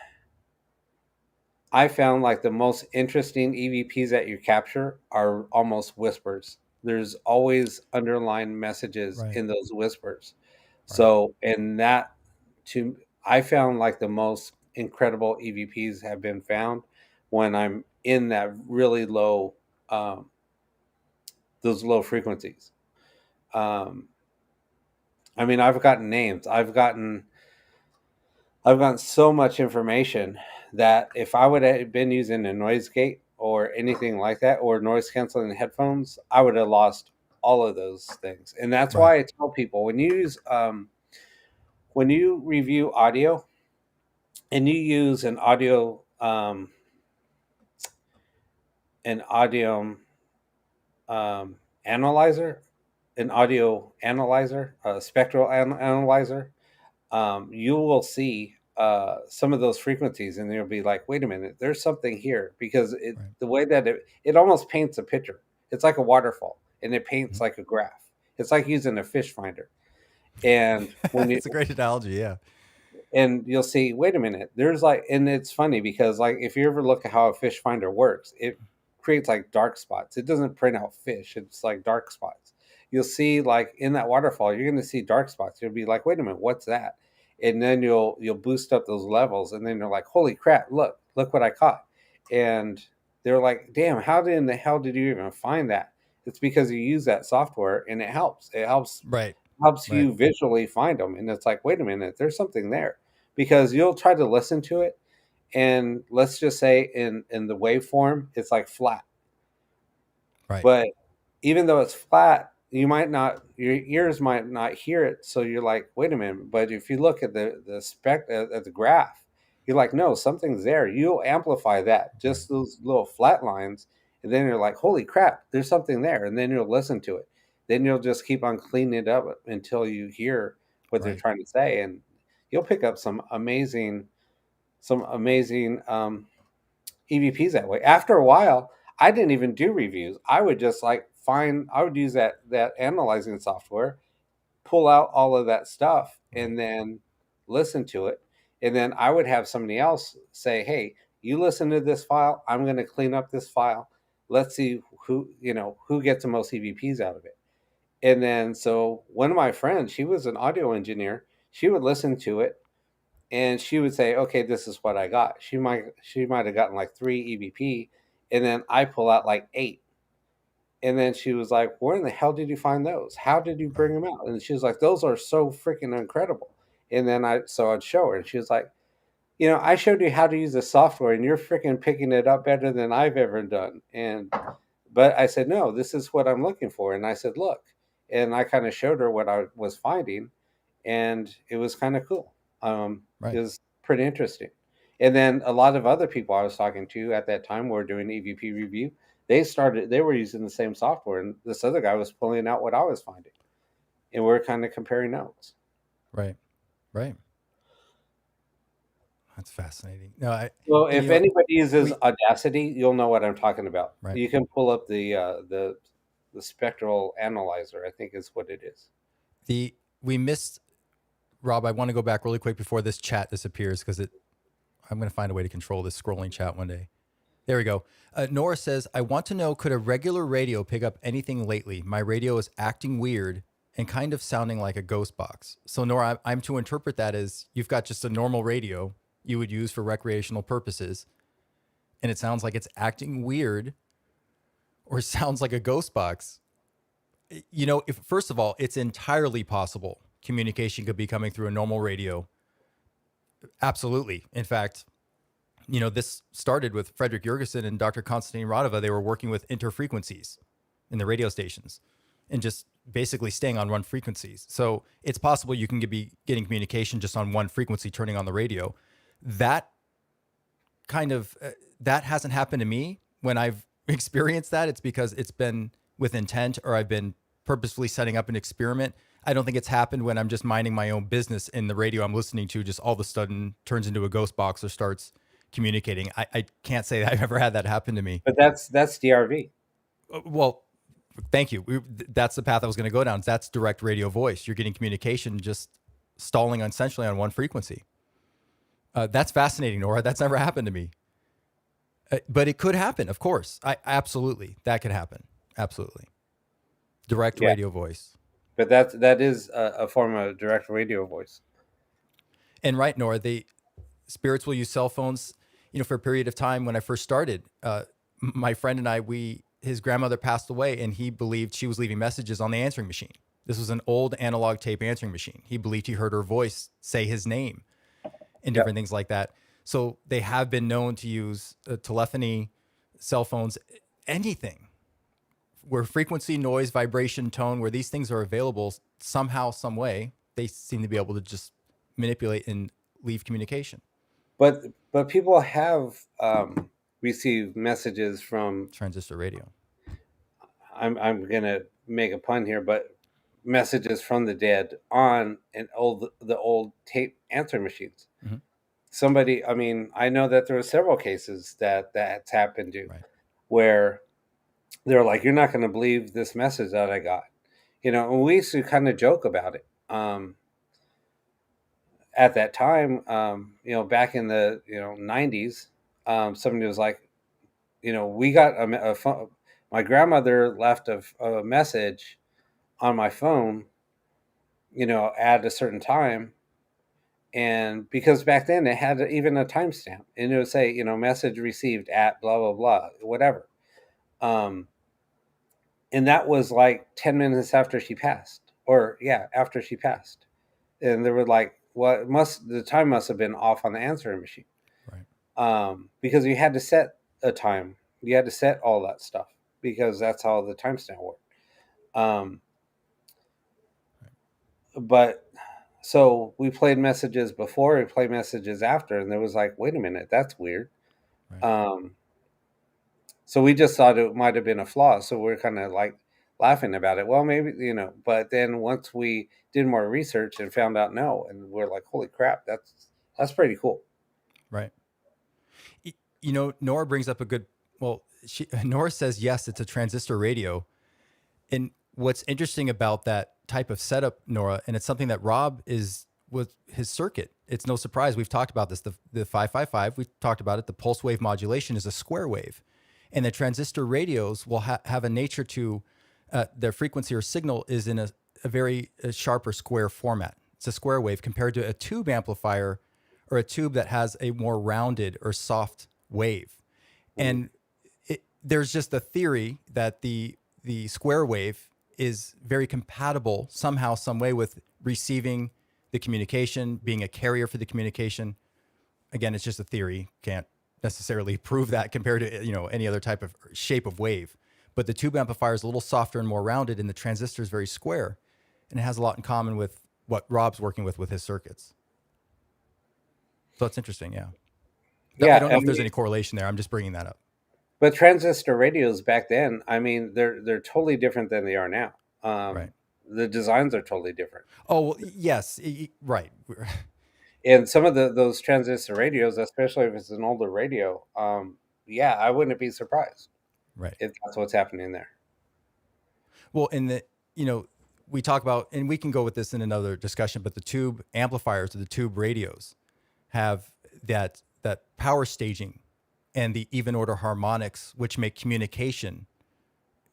I found like the most interesting EVPs that you capture are almost whispers. There's always underlying messages Right. in those whispers. Right. So, and that to I found like the most incredible EVPs have been found when I'm in that really low, um, those low frequencies. Um, I mean, I've gotten names. I've gotten so much information that if I would have been using a noise gate or anything like that, or noise canceling headphones, I would have lost all of those things. And that's Right. why I tell people when you review audio and you use an audio um, analyzer, an audio analyzer, a spectral analyzer, you will see some of those frequencies, and you'll be like, "Wait a minute, there's something here," because Right. the way that it almost paints a picture. It's like a waterfall, and it paints Mhm. like a graph. It's like using a fish finder, and when you It's a great analogy. Yeah. and you'll see, wait a minute, there's like, and it's funny because like if you ever look at how a fish finder works, it creates like dark spots. It doesn't print out fish, it's like dark spots. You'll see like in that waterfall, you're going to see dark spots. You'll be like, wait a minute, what's that? And then you'll boost up those levels, and then you're like, holy crap, look what I caught. And they're like, damn, how in the hell did you even find that? It's because you use that software, and Right. helps Right. you visually find them. And it's like, wait a minute, there's something there, because you'll try to listen to it, and let's just say in the waveform it's like flat, Right. but even though it's flat, your ears might not hear it. So you're like, wait a minute. But if you look at the spec at the graph, you're like, no, something's there. You'll amplify that, Right. just those little flat lines, and then you're like, holy crap, there's something there. And then you'll listen to it. Then you'll just keep on cleaning it up until you hear what they're Right. trying to say, and you'll pick up some amazing EVPs that way. After a while, I didn't even do reviews. I would just like I would use that analyzing software, pull out all of that stuff, Right. and then listen to it. And then I would have somebody else say, "Hey, you listen to this file. I'm going to clean up this file. Let's see who gets the most EVPs out of it." And then so one of my friends, she was an audio engineer. She would listen to it, and she would say, "Okay, this is what I got." She might have gotten like 3 EVP, and then I pull out like 8. And then she was like, "Where in the hell did you find those? How did you Right. bring them out?" And she was like, "Those are so freaking incredible." And then I'd show her, and she was like, I showed you how to use the software, and you're freaking picking it up better than I've ever done. But I said, no, this is what I'm looking for. And I said, look, and I kind of showed her what I was finding, and it was kind of cool. It Right. was pretty interesting. And then a lot of other people I was talking to at that time were doing EVP review. They were using the same software, and this other guy was pulling out what I was finding, and we're kind of comparing notes. Right. Right. That's fascinating. No, Well, if anybody uses we Audacity, you'll know what I'm talking about. right. You can pull up the spectral analyzer, I think is what it is. We missed Rob. I want to go back really quick before this chat disappears because I'm going to find a way to control this scrolling chat one day. There we go. Nora says, I want to know, could a regular radio pick up anything lately? My radio is acting weird and kind of sounding like a ghost box. So Nora, I'm to interpret that as you've got just a normal radio you would use for recreational purposes, and it sounds like it's acting weird or sounds like a ghost box. If first of all, it's entirely possible communication could be coming through a normal radio. Absolutely. In fact, this started with Frederick Jurgensen and Dr. Konstantin Radova. They were working with interfrequencies in the radio stations and just basically staying on one frequencies. So it's possible you can be getting communication just on one frequency turning on the radio. That that hasn't happened to me. When I've experienced that, it's because it's been with intent, or I've been purposefully setting up an experiment. I don't think it's happened when I'm just minding my own business and the radio I'm listening to just all of a sudden turns into a ghost box or starts communicating. I can't say that I've ever had that happen to me. But that's DRV. Well, thank you. That's the path I was going to go down. That's direct radio voice. You're getting communication just stalling essentially on one frequency. That's fascinating, Nora. That's never happened to me. But it could happen, of course. Absolutely. That could happen. Absolutely. Direct radio voice. But that is a form of direct radio voice. And right, Nora, the spirits will use cell phones, for a period of time. When I first started, my friend and I, his grandmother passed away, and he believed she was leaving messages on the answering machine. This was an old analog tape answering machine. He believed he heard her voice say his name and different things like that. So they have been known to use telephony, cell phones, anything where frequency, noise, vibration, tone, where these things are available somehow, some way, they seem to be able to just manipulate and leave communication. But people have received messages from transistor radio. I'm gonna make a pun here, but messages from the dead on the old tape answer machines. Mm-hmm. Somebody, I know that there are several cases that's happened to, right, where they're like, you're not going to believe this message that I got, and we used to kind of joke about it. At that time, back in the 90s, somebody was like, we got a phone. My grandmother left a message on my phone, at a certain time. And because back then it had even a timestamp, and it would say, message received at blah, blah, blah, whatever. And that was like 10 minutes after she passed, after she passed. And they were like, well, the time must have been off on the answering machine. Right. Because you had to set a time. You had to set all that stuff because that's how the timestamp worked. But so we played messages before, we played messages after, and there was like, wait a minute, that's weird. Right. So we just thought it might have been a flaw. So we're kind of like laughing about it. Well, maybe, but then once we did more research and found out no, and we're like, holy crap, that's pretty cool. Right. Nora brings up Nora says, yes, it's a transistor radio. And what's interesting about that type of setup, Nora, and it's something that Rob is with his circuit. It's no surprise. We've talked about this. The 555, we've talked about it. The pulse wave modulation is a square wave. And the transistor radios will have a nature to their frequency or signal is in a very sharper square format. It's a square wave compared to a tube amplifier or a tube that has a more rounded or soft wave. And there's just a theory that the square wave is very compatible somehow, some way with receiving the communication, being a carrier for the communication. Again, it's just a theory. Can't necessarily prove that compared to, any other type of shape of wave. But the tube amplifier is a little softer and more rounded, and the transistor is very square, and it has a lot in common with what Rob's working with his circuits. So that's interesting. Yeah. Yeah, I don't know if there's any correlation there. I'm just bringing that up. but transistor radios back then, I mean, they're totally different than they are now. Right. The designs are totally different. Oh, well, yes. Right. And some of those transistor radios, especially if it's an older radio, yeah, I wouldn't be surprised Right. if that's what's happening there. Well, we talk about, and we can go with this in another discussion, but the tube amplifiers or the tube radios have that power staging and the even order harmonics, which make communication,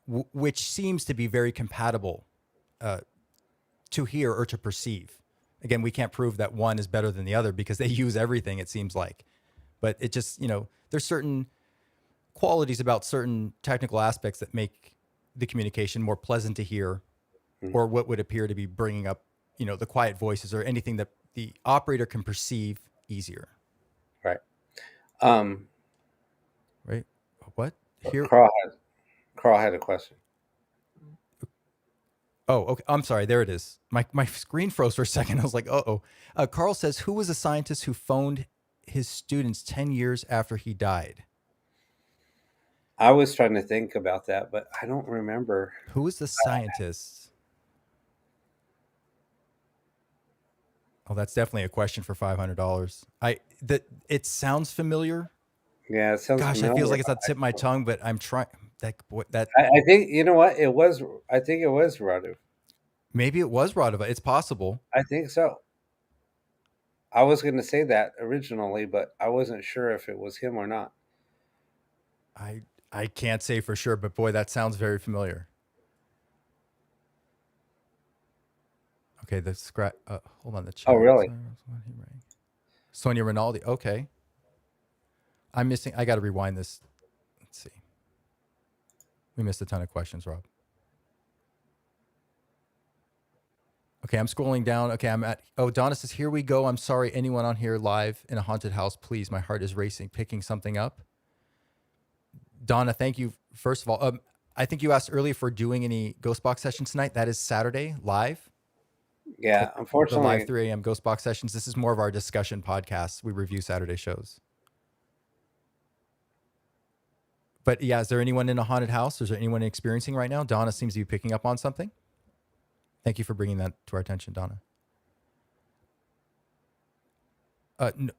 which seems to be very compatible to hear or to perceive. Again, we can't prove that one is better than the other because they use everything, it seems like. But it just, there's certain qualities about certain technical aspects that make the communication more pleasant to hear, or what would appear to be bringing up, the quiet voices or anything that the operator can perceive easier. Right. Right. What? Here. Carl had a question. Oh, okay. I'm sorry. There it is. My screen froze for a second. I was like, uh-oh. Carl says, who was a scientist who phoned his students 10 years after he died? I was trying to think about that, but I don't remember. Who was the scientist? Oh, that's definitely a question for $500. It sounds familiar. Yeah, it sounds Gosh, familiar. it feels like it's at the tip of my tongue, but I'm trying. I think, you know what? I think it was Radu. Maybe it was Radova. It's possible. I think so. I was going to say that originally, but I wasn't sure if it was him or not. I can't say for sure, but boy, that sounds very familiar. Okay, the scratch. Hold on, the chat. Oh, really? Sonia Rinaldi. Okay. I'm missing. I got to rewind this. Let's see. We missed a ton of questions, Rob. Okay, I'm scrolling down. Okay, I'm at. Oh, Donna says, "Here we go. I'm sorry. Anyone on here live in a haunted house, please. My heart is racing. Picking something up." Donna, thank you. First of all, I think you asked earlier if we're doing any Ghost Box sessions tonight. That is Saturday live. Yeah, unfortunately, the live 3 a.m. Ghost Box sessions. This is more of our discussion podcast. We review Saturday shows. But yeah, is there anyone in a haunted house? Is there anyone experiencing right now? Donna seems to be picking up on something. Thank you for bringing that to our attention, Donna.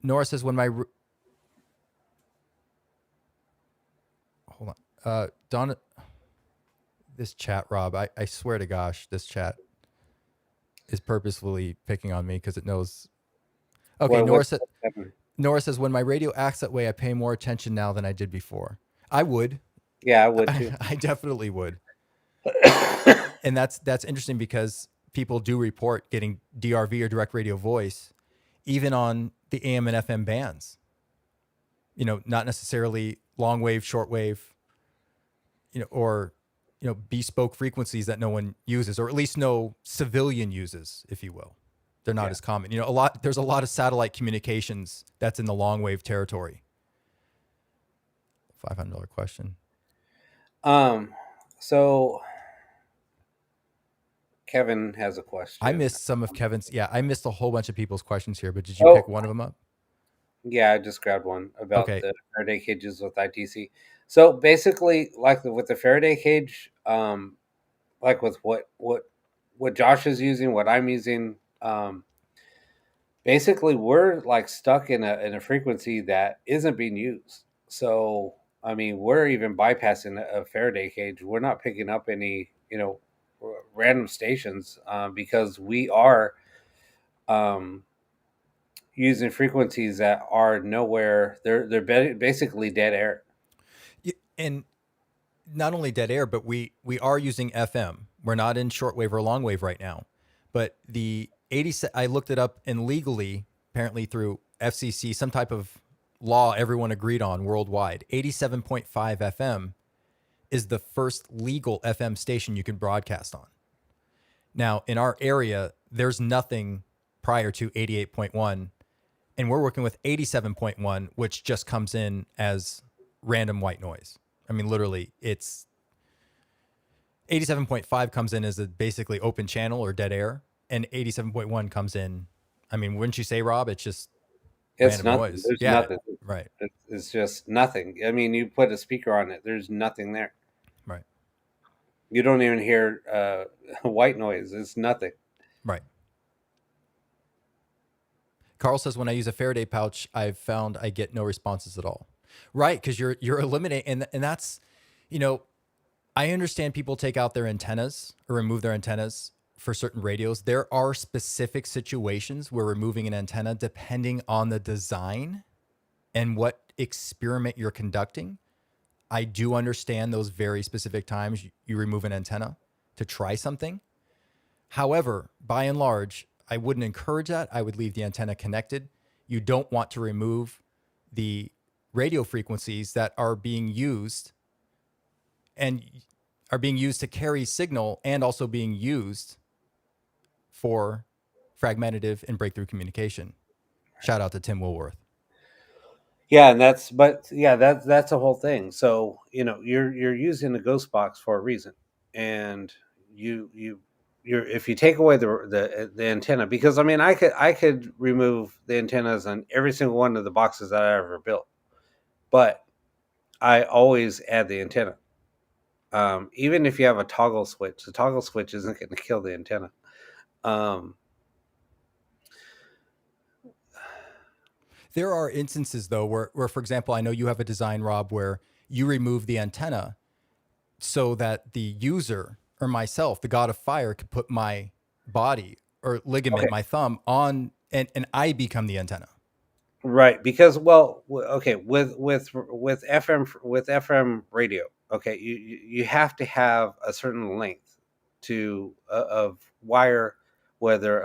Nora says, when my... Hold on. Donna... This chat, Rob, I swear to gosh, this chat is purposefully picking on me because it knows... Okay, Nora says, when my radio acts that way, I pay more attention now than I did before. I would. Yeah, I would too. I definitely would. And that's interesting because people do report getting DRV or direct radio voice, even on the AM and FM bands. Not necessarily long wave, short wave, or bespoke frequencies that no one uses, or at least no civilian uses, if you will. They're not as common. There's a lot of satellite communications that's in the long wave territory. $500 question. So Kevin has a question. I missed some of Kevin's. Yeah, I missed a whole bunch of people's questions here, but did you pick one of them up? Yeah, I just grabbed one about the Faraday cages with ITC. So basically, like with the Faraday cage, like with what Josh is using, what I'm using, basically we're like stuck in a frequency that isn't being used. So I mean, we're even bypassing a Faraday cage. We're not picking up any, random stations because we are using frequencies that are nowhere. They're basically dead air. And not only dead air, but we are using FM. We're not in shortwave or long wave right now. But the 80, I looked it up, and legally, apparently through FCC, some type of law everyone agreed on worldwide, 87.5 FM is the first legal FM station you can broadcast on. Now, in our area, there's nothing prior to 88.1, and we're working with 87.1, which just comes in as random white noise. I mean, literally, it's 87.5 comes in as a basically open channel or dead air, and 87.1 comes in. I mean, wouldn't you say, Rob? It's just It's random nothing. noise. There's Yeah, nothing. right, It's just nothing. I mean, you put a speaker on it. There's nothing there. right, You don't even hear white noise. It's nothing. right. Carl says when I use a Faraday pouch, I've found I get no responses at all. Right, because you're eliminating, and that's, you know, I understand people take out their antennas or remove their antennas for certain radios. There are specific situations where removing an antenna, depending on the design and what experiment you're conducting. I do understand those very specific times you remove an antenna to try something. However, by and large, I wouldn't encourage that. I would leave the antenna connected. You don't want to remove the radio frequencies that are being used and are being used to carry signal and also being used for fragmentative and breakthrough communication. Shout out to Tim Woolworth. Yeah, and that's a whole thing. So you're using the ghost box for a reason, and you're if you take away the antenna, because I mean I could remove the antennas on every single one of the boxes that I ever built, but I always add the antenna. Even if you have a toggle switch, the toggle switch isn't going to kill the antenna. Um, There are instances though where, for example, I know you have a design, Rob, where you remove the antenna so that the user or myself, the god of fire, could put my body or ligament, okay, my thumb on, and I become the antenna. right, because well, okay, with FM radio, okay, you have to have a certain length to of wire, whether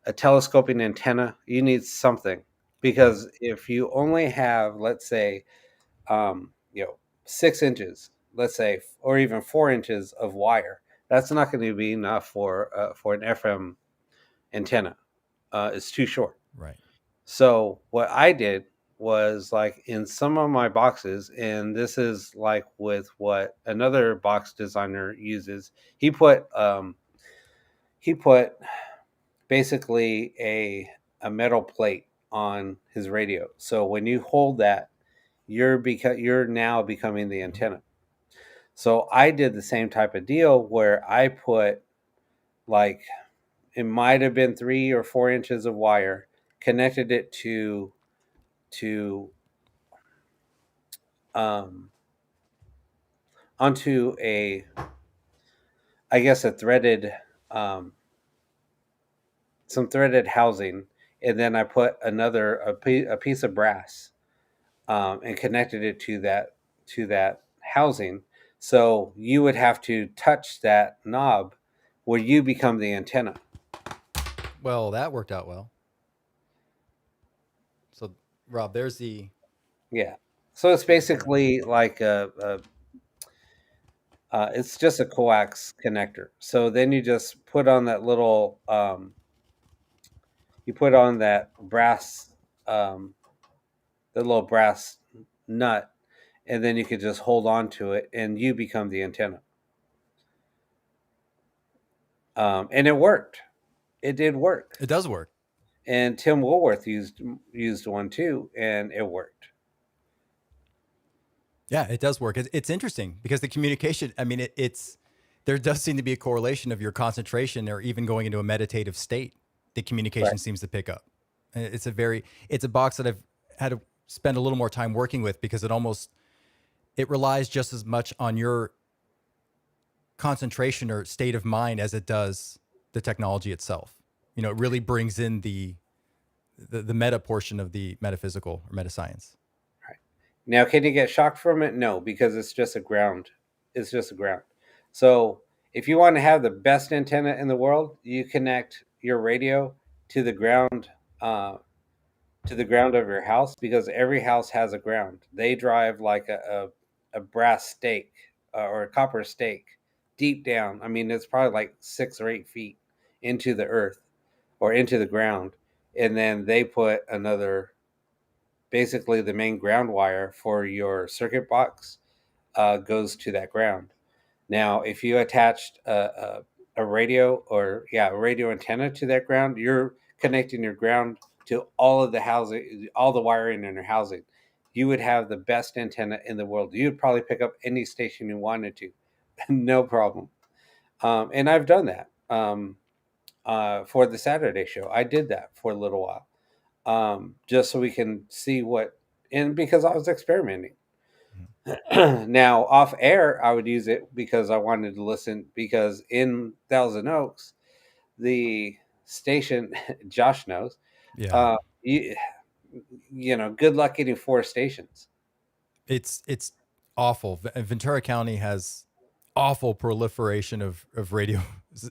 a telescoping antenna, you need something, Right. because if you only have, let's say, um, you know 6 inches, let's say, or even 4 inches of wire, that's not going to be enough for an FM antenna. It's too short. Right. So what I did was, like, in some of my boxes, and this is like with what another box designer uses. He put basically a metal plate on his radio. So when you hold that, you're now becoming the Mhm. antenna. So I did the same type of deal where I put, like, it might have been 3 or 4 inches of wire, connected it to um, onto a, I guess, a threaded, um, some threaded housing, and then I put a piece of brass, and connected it to that housing. So you would have to touch that knob where you become the antenna. Well, that worked out well. So, Rob, there's the Yeah. So it's antenna. basically like it's just a coax connector. So then you just put on that little, you put on that brass, um, the little brass nut, and then you could just hold on to it, and you become the antenna. And it worked. It did work. It does work. And Tim Woolworth used one too, and it worked. Yeah, it does work. It's interesting because the communication, I mean, it's, there does seem to be a correlation of your concentration or even going into a meditative state. The Right. communication seems to pick up. It's a box that I've had to spend a little more time working with because it relies just as much on your concentration or state of mind as it does the technology itself. You know, it really brings in the meta portion of the metaphysical or meta science. Right. Now, can you get shocked from it? No, because it's just a ground. It's just a ground. So if you want to have the best antenna in the world, you connect your radio to the ground, uh, to the ground of your house, because every house has a ground. They drive like a brass stake, or a copper stake deep down. I mean, it's probably like 6 or 8 feet into the earth. or into the ground, and then they put another, basically the main ground wire for your circuit box goes to that ground. Now, if you attached a radio, or a radio antenna to that ground, you're connecting your ground to all of the housing, all the wiring in your housing. You would have the best antenna in the world. You'd probably pick up any station you wanted to, no problem. And I've done that for the Saturday show. I did that for a little while, just so we can see what, and because I was experimenting. Now, off air, I would use it because I wanted to listen. Because in Thousand Oaks, the station, Josh knows, Yeah. uh, you, good luck getting four stations. It's awful. Ventura County has awful proliferation of radio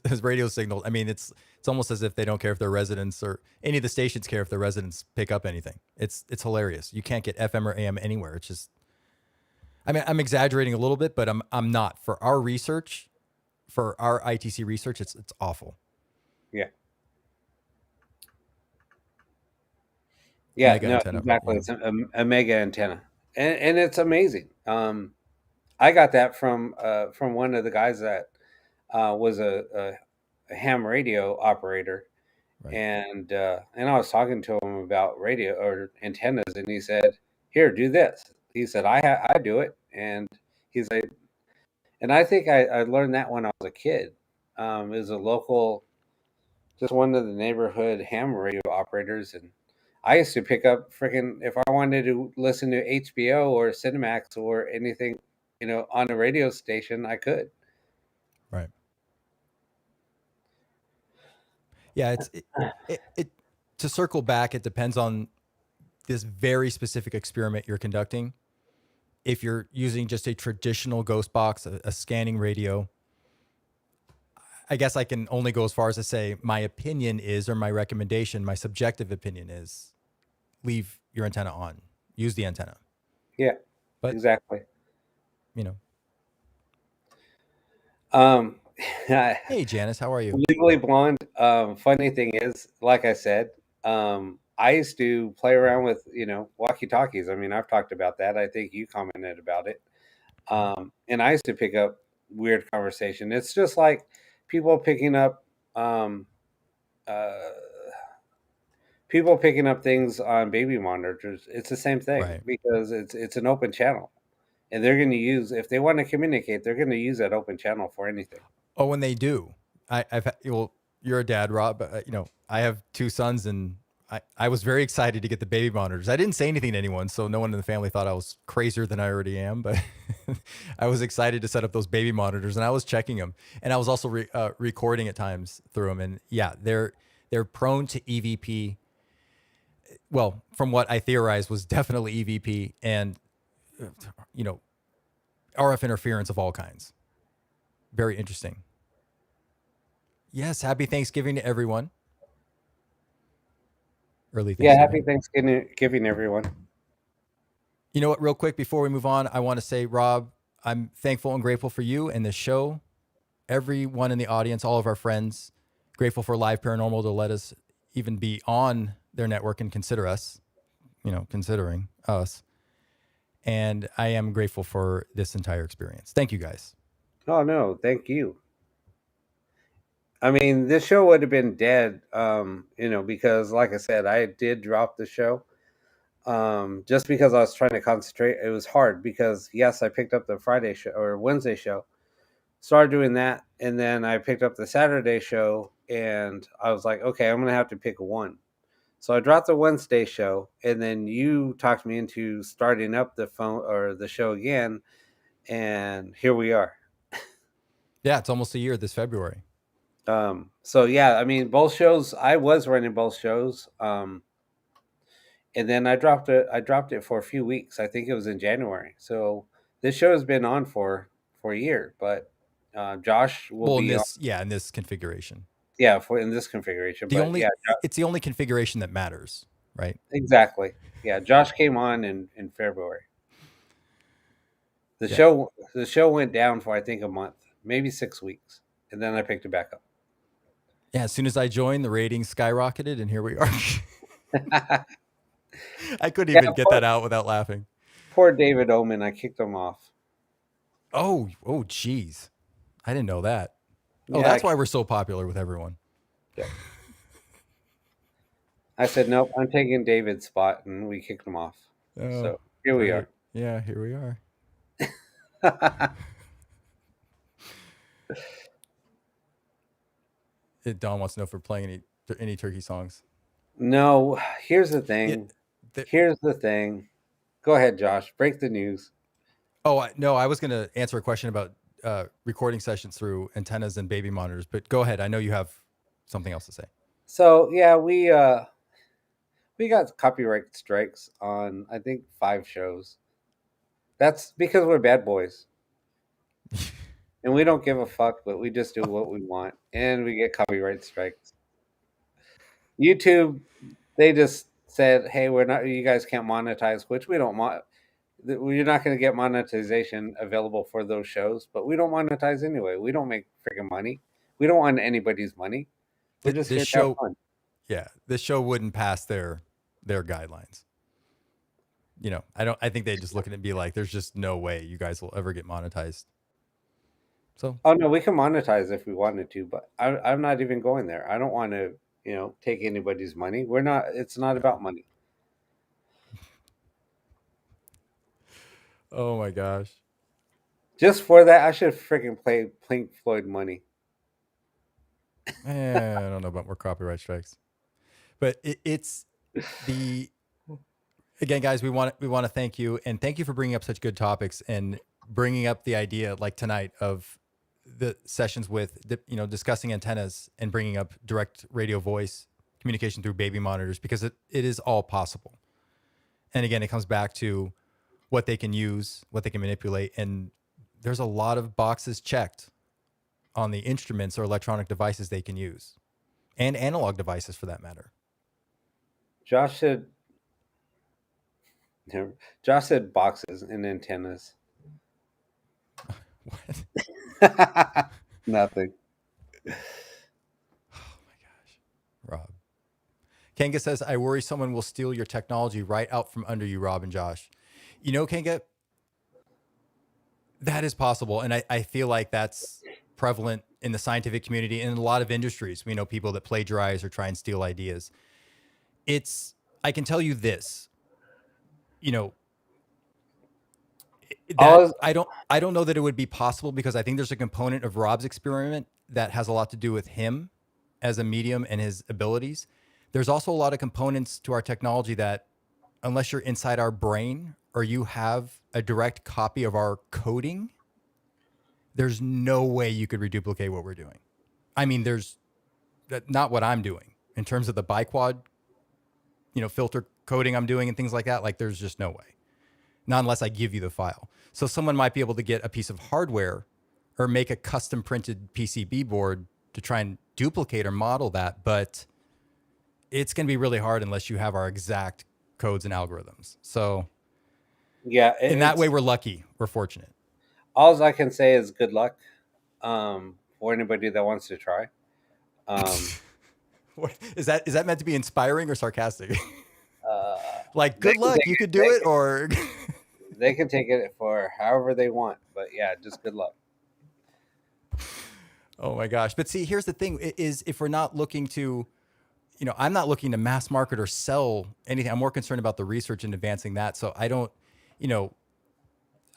as radio signals. I mean, it's almost as if they don't care if their residents or any of the stations care if their residents pick up anything. It's hilarious. You can't get FM or AM anywhere. It's just, I mean, I'm exaggerating a little bit, but I'm not. For our research, for our ITC research, it's awful. Yeah. Yeah, Mega no, antenna, but exactly. It's a mega antenna, and it's amazing. I got that from one of the guys that was a ham radio operator, right. and I was talking to him about radio or antennas, and he said, "Here, do this." He said, I do it," and he's like, and I think I learned that when I was a kid. It was a local, just one of the neighborhood ham radio operators, and I used to pick up freaking, if I wanted to listen to HBO or Cinemax or anything, on a radio station, I could. Right. Yeah, it to circle back, it depends on this very specific experiment you're conducting. If you're using just a traditional ghost box, a scanning radio, I guess I can only go as far as to say my opinion is, or my recommendation, my subjective opinion is, leave your antenna on, use the antenna. Yeah, But, exactly. you know, Um, hey, Janice, how are you? Legally Blonde. Funny thing is, like I said, I used to play around with walkie talkies. I mean, I've talked about that. I think you commented about it. And I used to pick up weird conversation. It's just like people picking up uh, things on baby monitors. It's the same thing Right. because it's an open channel, and they're going to use, if they want to communicate, they're going to use that open channel for anything. Oh, when they do, well, you're a dad, Rob. But, I have two sons, and I was very excited to get the baby monitors. I didn't say anything to anyone, so no one in the family thought I was crazier than I already am. But I was excited to set up those baby monitors, and I was checking them, and I was also recording at times through them. And yeah, they're prone to EVP. Well, from what I theorized, was definitely EVP and you know RF interference of all kinds. Very interesting. Yes, happy Thanksgiving to everyone. Early Yeah, happy Thanksgiving. Thanksgiving, everyone. You know what, real quick before we move on, I want to say, Rob, I'm thankful and grateful for you and the show, everyone in the audience, all of our friends. Grateful for Live Paranormal to let us even be on their network and consider us, considering us. And I am grateful for this entire experience. Thank you guys. Oh no, thank you. I mean, this show would have been dead, because like I said, I did drop the show. Just because I was trying to concentrate. It was hard because yes, I picked up the Friday show or Wednesday show, started doing that, and then I picked up the Saturday show, and I was like, okay, I'm gonna have to pick one. So I dropped the Wednesday show, and then you talked me into starting up the phone or the show again, and here we are. Yeah, it's almost a year this February. So yeah, I mean, both shows. I was running both shows, and then I dropped it. I dropped it for a few weeks. I think it was in January. So this show has been on for a year, but Josh will Well, be on. in this configuration. Yeah, for in this configuration. The But yeah, only it's the only configuration that matters, right? exactly. Yeah, Josh came on in February. The Yeah. show went down for I think a month, maybe 6 weeks, and then I picked it back up. Yeah, as soon as I joined, the ratings skyrocketed, and here we are. I couldn't Yeah, even get that out without laughing. poor David Omen. I kicked him off. Oh, geez. I didn't know that. Oh, Yeah, that's why we're so popular with everyone. yep. I said, nope, I'm taking David's spot, and we kicked him off. Oh, So here we great. are. Yeah, here we are. Don wants to know if we're playing any turkey songs. No, here's the Yeah, thing. the, Here's the thing. Go ahead, Josh. Break the news. no, I was going to answer a question about recording sessions through antennas and baby monitors, but go ahead. I know you have something else to say. So yeah, we got copyright strikes on I think 5 shows. That's because we're bad boys. And we don't give a fuck, but we just do what we want, and we get copyright strikes. YouTube, they just said, "Hey, we're not. You guys can't monetize," which we don't want. We're not going to get monetization available for those shows, but we don't monetize anyway. We don't make freaking money. We don't want anybody's money. We're just This here to have show, fun. yeah, this show wouldn't pass their guidelines. You know, I think they just look at it and be like, there's just no way you guys will ever get monetized. So, Oh no, we can monetize if we wanted to, but I'm not even going there. I don't want to, take anybody's money. We're not. It's not yeah. about money. Oh my gosh. Just for that, I should freaking play Pink Floyd money. I don't know about more copyright strikes, but it's the again, guys. We want to thank you and thank you for bringing up such good topics and bringing up the idea like tonight of the sessions with discussing antennas and bringing up direct radio voice communication through baby monitors because it is all possible. And again, it comes back to what they can use, what they can manipulate, and there's a lot of boxes checked on the instruments or electronic devices they can use, and analog devices for that matter. Josh said, Josh said boxes and antennas. What? Nothing. Oh my gosh, Rob. Kanga says, I worry someone will steal your technology right out from under you, Rob and Josh. You know, Kanga, that is possible. And I feel like that's prevalent in the scientific community and in a lot of industries. We know people that plagiarize or try and steal ideas. I can tell you this, you know, that I don't know that it would be possible because I think there's a component of Rob's experiment that has a lot to do with him as a medium and his abilities. There's also a lot of components to our technology that unless you're inside our brain or you have a direct copy of our coding, there's no way you could reduplicate what we're doing. I mean, there's not what I'm doing in terms of the biquad, filter coding I'm doing and things like that. Like there's just no way. Not unless I give you the file. So someone might be able to get a piece of hardware or make a custom printed PCB board to try and duplicate or model that, but it's going to be really hard unless you have our exact codes and algorithms. So Yeah, in that way, we're lucky. We're fortunate. all I can say is good luck for anybody that wants to try. What, is that meant to be inspiring or sarcastic? Uh, Like, good luck. You could do it, or they can take it for however they want. But yeah, just good luck. oh my gosh. But see, here's the thing: is if we're not looking to, I'm not looking to mass market or sell anything. I'm more concerned about the research and advancing that. So I don't,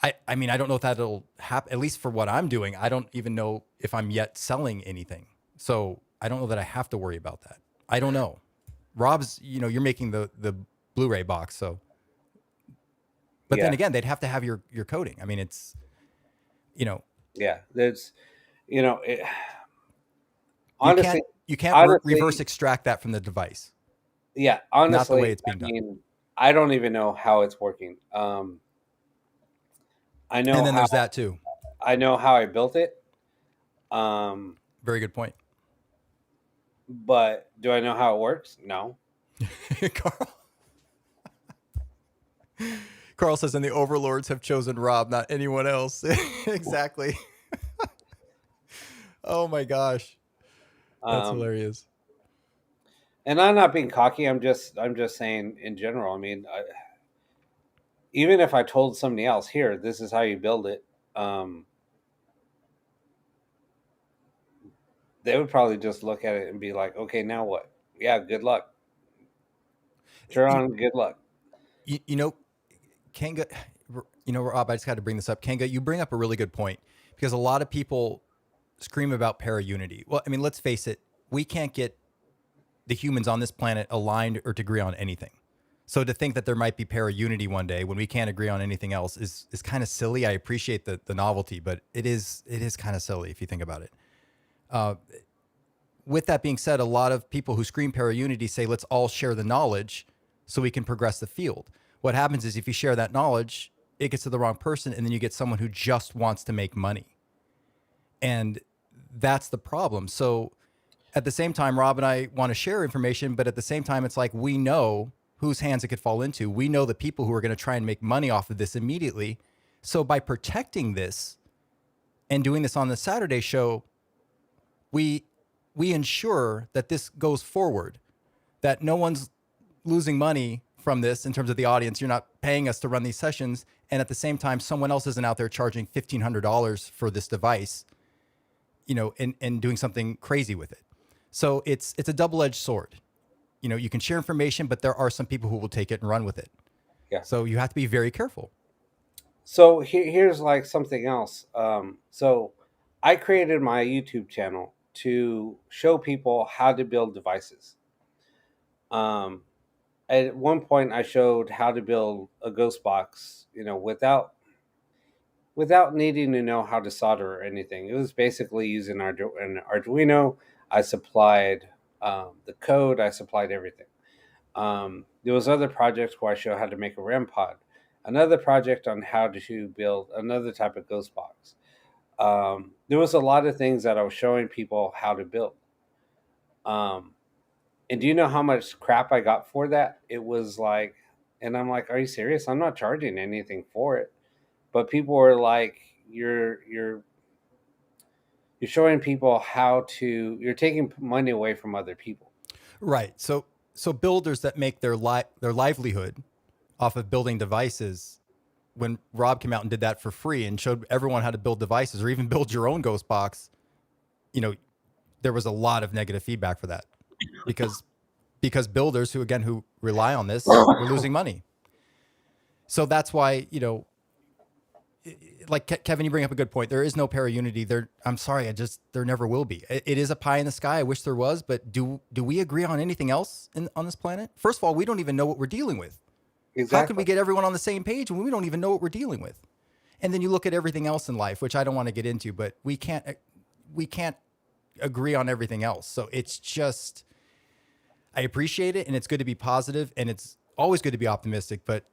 I mean, I don't know if that'll happen. At least for what I'm doing, I don't even know if I'm yet selling anything. So I don't know that I have to worry about that. I don't know. Rob's, you're making the Blu-ray box, so. But then again, they'd have to have your coding. I mean, it's, Yeah, there's, honestly, you can't reverse extract that from the device. Yeah, honestly, not the way it's being done. I don't even know how it's working. I know, and then there's that too. I know how I built it. Very good point. But do I know how it works? No. Carl says, and the overlords have chosen Rob, not anyone else. Exactly. Oh my gosh. That's Um, hilarious. and I'm not being cocky. I'm just saying in general. I mean, even if I told somebody else, here, this is how you build it, um, they would probably just look at it and be like, okay, now what? Yeah, good luck. Turn You, on, good luck. you know, Kanga, Rob, I just got to bring this up. Kanga, you bring up a really good point because a lot of people scream about para unity. Well, I mean, let's face it, we can't get the humans on this planet aligned or to agree on anything. So to think that there might be para unity one day when we can't agree on anything else is kind of silly. I appreciate the novelty, but it is kind of silly if you think about it. Uh, with that being said, a lot of people who scream para unity say let's all share the knowledge so we can progress the field. What happens is if you share that knowledge, it gets to the wrong person, and then you get someone who just wants to make money, and that's the problem. So at the same time, Rob and I want to share information, but at the same time, it's like we know whose hands it could fall into. We know the people who are going to try and make money off of this immediately. So by protecting this and doing this on the Saturday show, we we ensure that this goes forward, that no one's losing money from this in terms of the audience. You're not paying us to run these sessions, and at the same time, someone else isn't out there charging $1,500 for this device, and doing something crazy with it. So it's a double-edged sword. You can share information, but there are some people who will take it and run with it. Yeah. So you have to be very careful. So here's like something else. So I created my YouTube channel to show people how to build devices. Um, at one point, I showed how to build a ghost box, without needing to know how to solder or anything. It was basically using an Arduino. I supplied the code. I supplied everything. There was other projects where I show how to make a REM pod. Another project on how to build another type of ghost box. There was a lot of things that I was showing people how to build. Um, and do you know how much crap I got for that? It was like, and I'm like, are you serious? I'm not charging anything for it. But people were like, you're showing people you're taking money away from other people. Right. So builders that make their livelihood off of building devices, when Rob came out and did that for free and showed everyone how to build devices or even build your own ghost box, you know, there was a lot of negative feedback for that because builders who rely on this were losing money. So that's why, like Kevin, you bring up a good point. There is no para unity. I'm sorry, there never will be. It is a pie in the sky. I wish there was, but do we agree on anything else on this planet? First of all, we don't even know what we're dealing with. How can we Exactly. get everyone on the same page when we don't even know what we're dealing with? And then you look at everything else in life, which I don't want to get into, but we can't agree on everything else. So it's just, I appreciate it, and it's good to be positive, and it's always good to be optimistic. But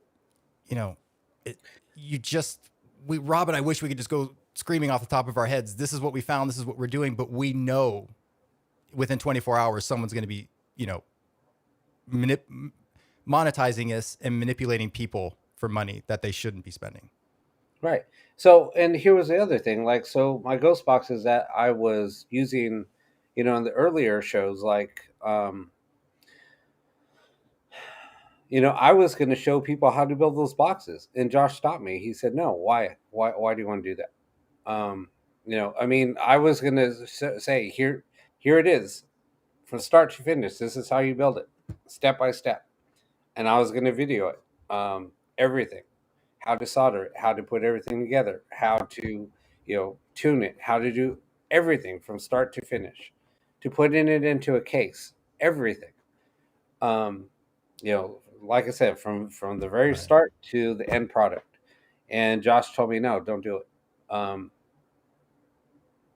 you know, it, you just Rob and I wish we could just go screaming off the top of our heads. This is what we found. This is what we're doing. But we know within 24 hours, someone's going to be, monetizing us and manipulating people for money that they shouldn't be spending. Right. So, and here was the other thing. Like, so my ghost boxes that I was using, in the earlier shows, like, I was going to show people how to build those boxes, and Josh stopped me. He said, "No, why? Why do you want to do that?" I mean, I was going to say, here it is, from start to finish. This is how you build it, step by step, and I was going to video it, everything, how to solder it, how to put everything together, how to, tune it, how to do everything from start to finish, to putting it into a case, everything. Um, like I said, from the very Right. start to the end product. And Josh told me, no, don't do it.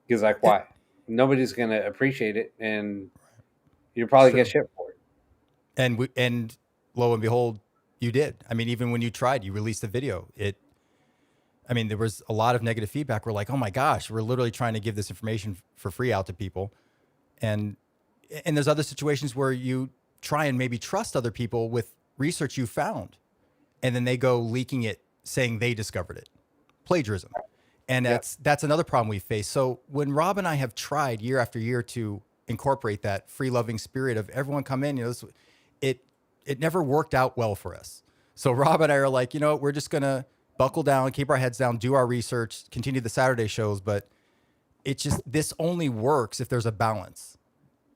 He's like, And, why? Nobody's going to appreciate it, and you'll it's probably get true. shit for it. And lo and behold, you did. I mean, even when you tried, you released the video. I mean, there was a lot of negative feedback. We're like, oh my gosh, we're literally trying to give this information for free out to people. And there's other situations where you try and maybe trust other people with research you found, and then they go leaking it, saying they discovered it. Plagiarism. And Yeah. that's another problem we face. So when Rob and I have tried year after year to incorporate that free loving spirit of everyone come in. It it never worked out well for us. So Rob and I are like, we're just gonna buckle down, keep our heads down, do our research, continue the Saturday shows, but this only works if there's a balance.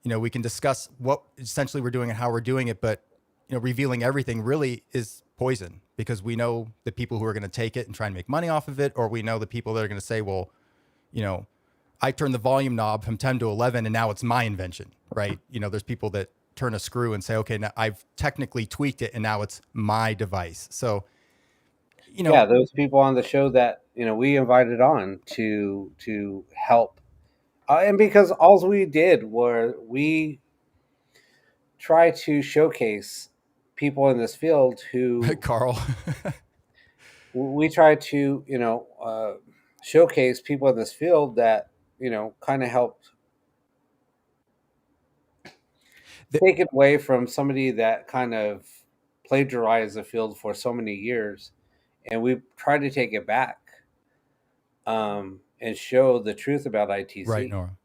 We can discuss what essentially we're doing and how we're doing it, but revealing everything really is poison, because we know the people who are going to take it and try and make money off of it, or we know the people that are going to say, well, I turned the volume knob from 10 to 11 and now it's my invention, right? There's people that turn a screw and say, okay, now I've technically tweaked it and now it's my device. So, Yeah, those people on the show that we invited on to help, and because all we did were we try to showcase people in this field who Carl, we try to showcase people in this field that kind of helped take it away from somebody that kind of plagiarized the field for so many years, and we try to take it back, and show the truth about ITC. right, Nora.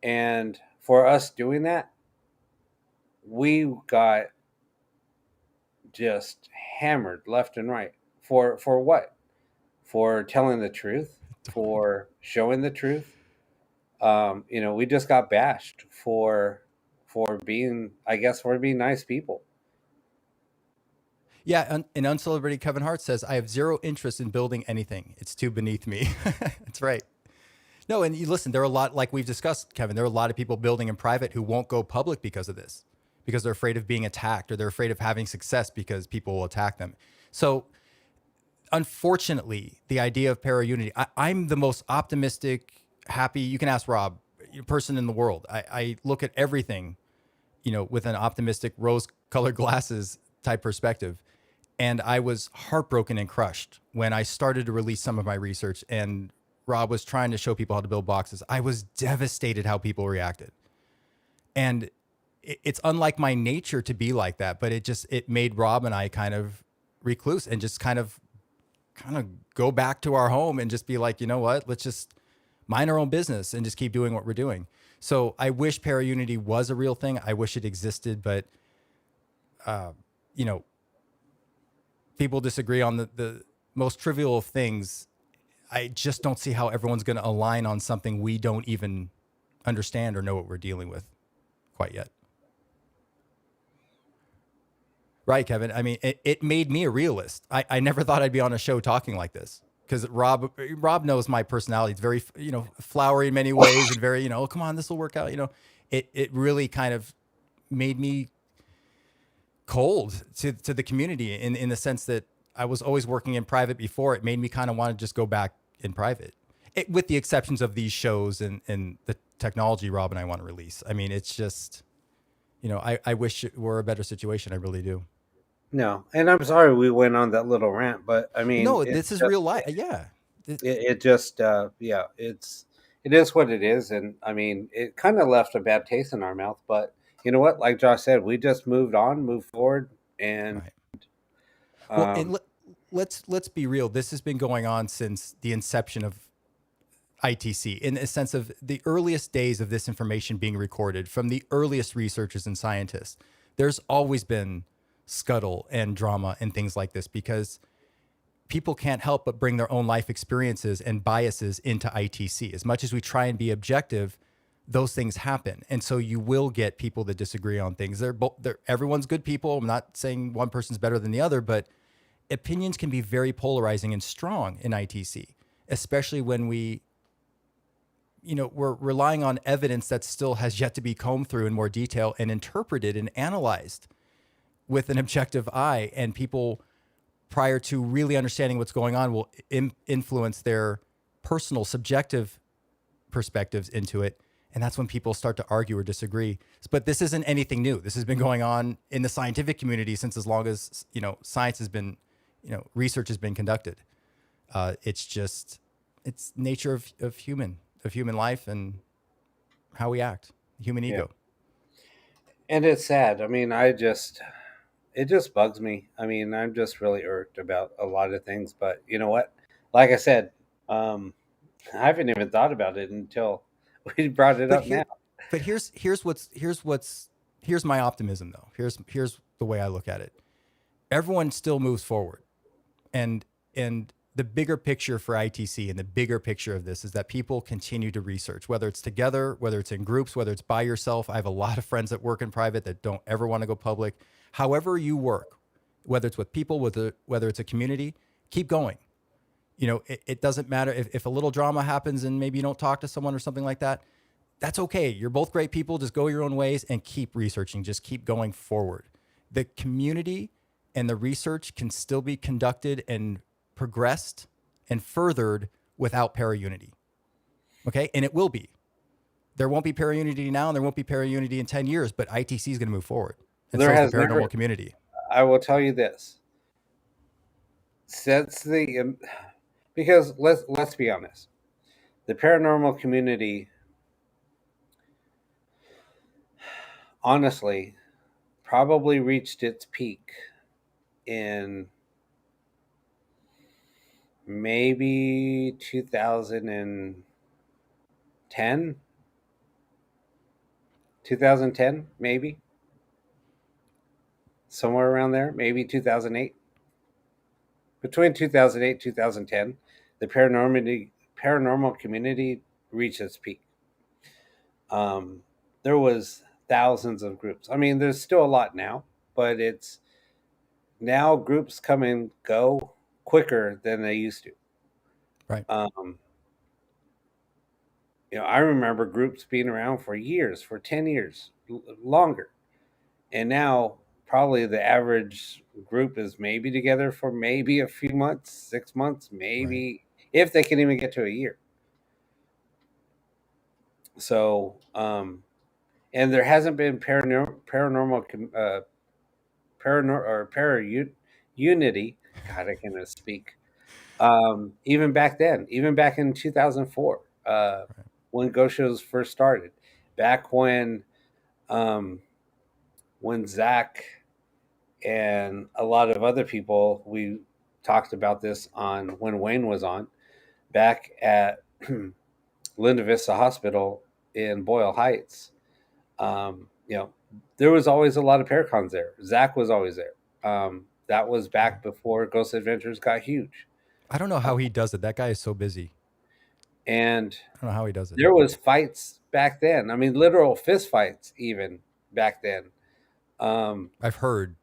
And for us doing that, we got just hammered left and right. For what? For telling the truth, for showing the truth. We just got bashed for being, I guess, for being nice people. Yeah, and Uncelebrated Kevin Hart says, I have zero interest in building anything. It's too beneath me. That's right. No, and you listen, there are a lot, like we've discussed, Kevin, there are a lot of people building in private who won't go public because of this, because they're afraid of being attacked, or they're afraid of having success because people will attack them. So unfortunately, the idea of para unity, I'm the most optimistic, happy, you can ask Rob, person in the world. I look at everything, with an optimistic rose colored glasses type perspective. And I was heartbroken and crushed when I started to release some of my research and Rob was trying to show people how to build boxes. I was devastated how people reacted. And it's unlike my nature to be like that, but it made Rob and I kind of recluse and just kind of go back to our home and just be like, you know what, let's just mind our own business and just keep doing what we're doing. So I wish para unity was a real thing. I wish it existed, but people disagree on the most trivial of things. I just don't see how everyone's going to align on something we don't even understand or know what we're dealing with quite yet. Right, Kevin? I mean, it made me a realist. I never thought I'd be on a show talking like this, because Rob knows my personality. It's very, flowery in many ways and very, oh, come on, this will work out. It really kind of made me cold to the community in the sense that I was always working in private before. It made me kind of want to just go back in private, with the exceptions of these shows and the technology Rob and I want to release. I mean, it's just, I wish it were a better situation. I really do. No, and I'm sorry we went on that little rant, but I mean, No, this is real life. Yeah. It just, it is what it is, and I mean, it kind of left a bad taste in our mouth. But you know what? Like Josh said, we just moved forward, and Right. Well, and let's be real. This has been going on since the inception of ITC, in a sense of the earliest days of this information being recorded from the earliest researchers and scientists. There's always been scuttle and drama and things like this, because people can't help but bring their own life experiences and biases into ITC. As much as we try and be objective, those things happen. And so you will get people that disagree on things. Everyone's good people. I'm not saying one person's better than the other, but opinions can be very polarizing and strong in ITC, especially when we're relying on evidence that still has yet to be combed through in more detail and interpreted and analyzed with an objective eye. And people, prior to really understanding what's going on, will influence their personal subjective perspectives into it. And that's when people start to argue or disagree. But this isn't anything new. This has been going on in the scientific community since as long as, science has been, research has been conducted. It's nature of human life and how we act, human ego. And it's sad. I mean, it just bugs me. I mean, I'm just really irked about a lot of things. But you know what? Like I said, I haven't even thought about it until we brought it up now. But here's my optimism though. Here's the way I look at it. Everyone still moves forward, and the bigger picture for ITC and the bigger picture of this is that people continue to research, whether it's together, whether it's in groups, whether it's by yourself. I have a lot of friends that work in private that don't ever want to go public. However you work, whether it's with people, whether it's a community, keep going. It doesn't matter if a little drama happens and maybe you don't talk to someone or something like that. That's okay. You're both great people. Just go your own ways and keep researching. Just keep going forward. The community and the research can still be conducted and progressed and furthered without para-unity. Okay? And it will be. There won't be para-unity now and there won't be para-unity in 10 years, but ITC is going to move forward. And so is the paranormal community. I will tell you this. Because let's be honest. The paranormal community, honestly, probably reached its peak in maybe 2010, maybe. Somewhere around there, maybe 2008. Between 2008 2010, the paranormal community reached its peak. There was thousands of groups. I mean, there's still a lot now, but it's now groups come and go quicker than they used to. Right. I remember groups being around for years, for 10 years, longer. And now probably the average group is maybe together for maybe a few months, 6 months, maybe, if they can even get to a year. So, and there hasn't been unity. God, I cannot speak. Even back then, even back in 2004, when ghost shows first started, back when Zach and a lot of other people, we talked about this on when Wayne was on, back at Linda Vista Hospital in Boyle Heights. There was always a lot of Paracons there. Zach was always there. That was back before Ghost Adventures got huge. I don't know how he does it. That guy is so busy. And I don't know how he does it. There was fights back then. I mean, literal fist fights even back then. I've heard.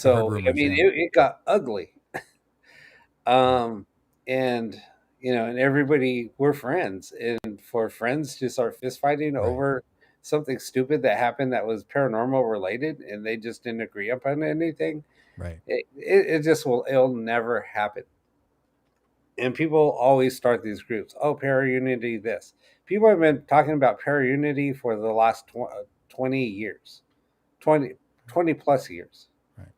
Rumors, I mean, it got ugly. And and everybody were friends, and for friends to start fist fighting over something stupid that happened that was paranormal related, and they just didn't agree upon anything. Right. It'll never happen. And people always start these groups. Oh, para-unity this. People have been talking about para-unity for the last 20 years. 20 plus years. Right.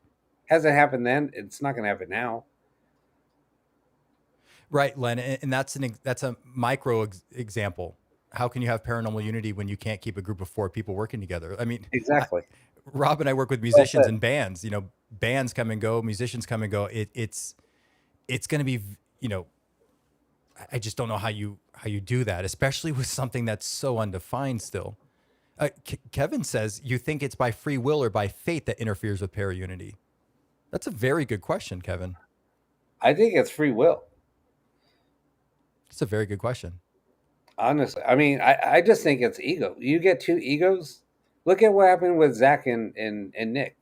Hasn't happened then. It's not going to happen now. Right, Len. And that's a micro example. How can you have paranormal unity when you can't keep a group of 4 people working together? I mean, exactly. Rob and I work with musicians and bands. Bands come and go, musicians come and go. It's going to be, I just don't know how you do that, especially with something that's so undefined still. Kevin says, you think it's by free will or by fate that interferes with para-unity? That's a very good question, Kevin. I think it's free will. It's a very good question. Honestly, I mean, I just think it's ego. You get 2 egos. Look at what happened with Zach and Nick.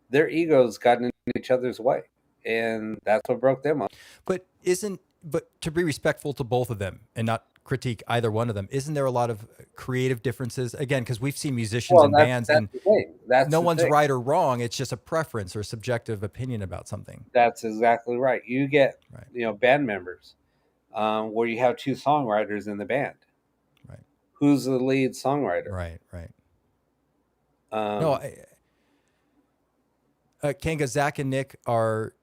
Their egos got in each other's way, and that's what broke them up. But to be respectful to both of them and not critique either one of them, isn't there a lot of creative differences? Again, because we've seen musicians and bands, and no one's right or wrong. It's just a preference or subjective opinion about something. That's exactly right. You get band members where you have 2 songwriters in the band. Right. Who's the lead songwriter? Right. No, Kanga, Zach and Nick are.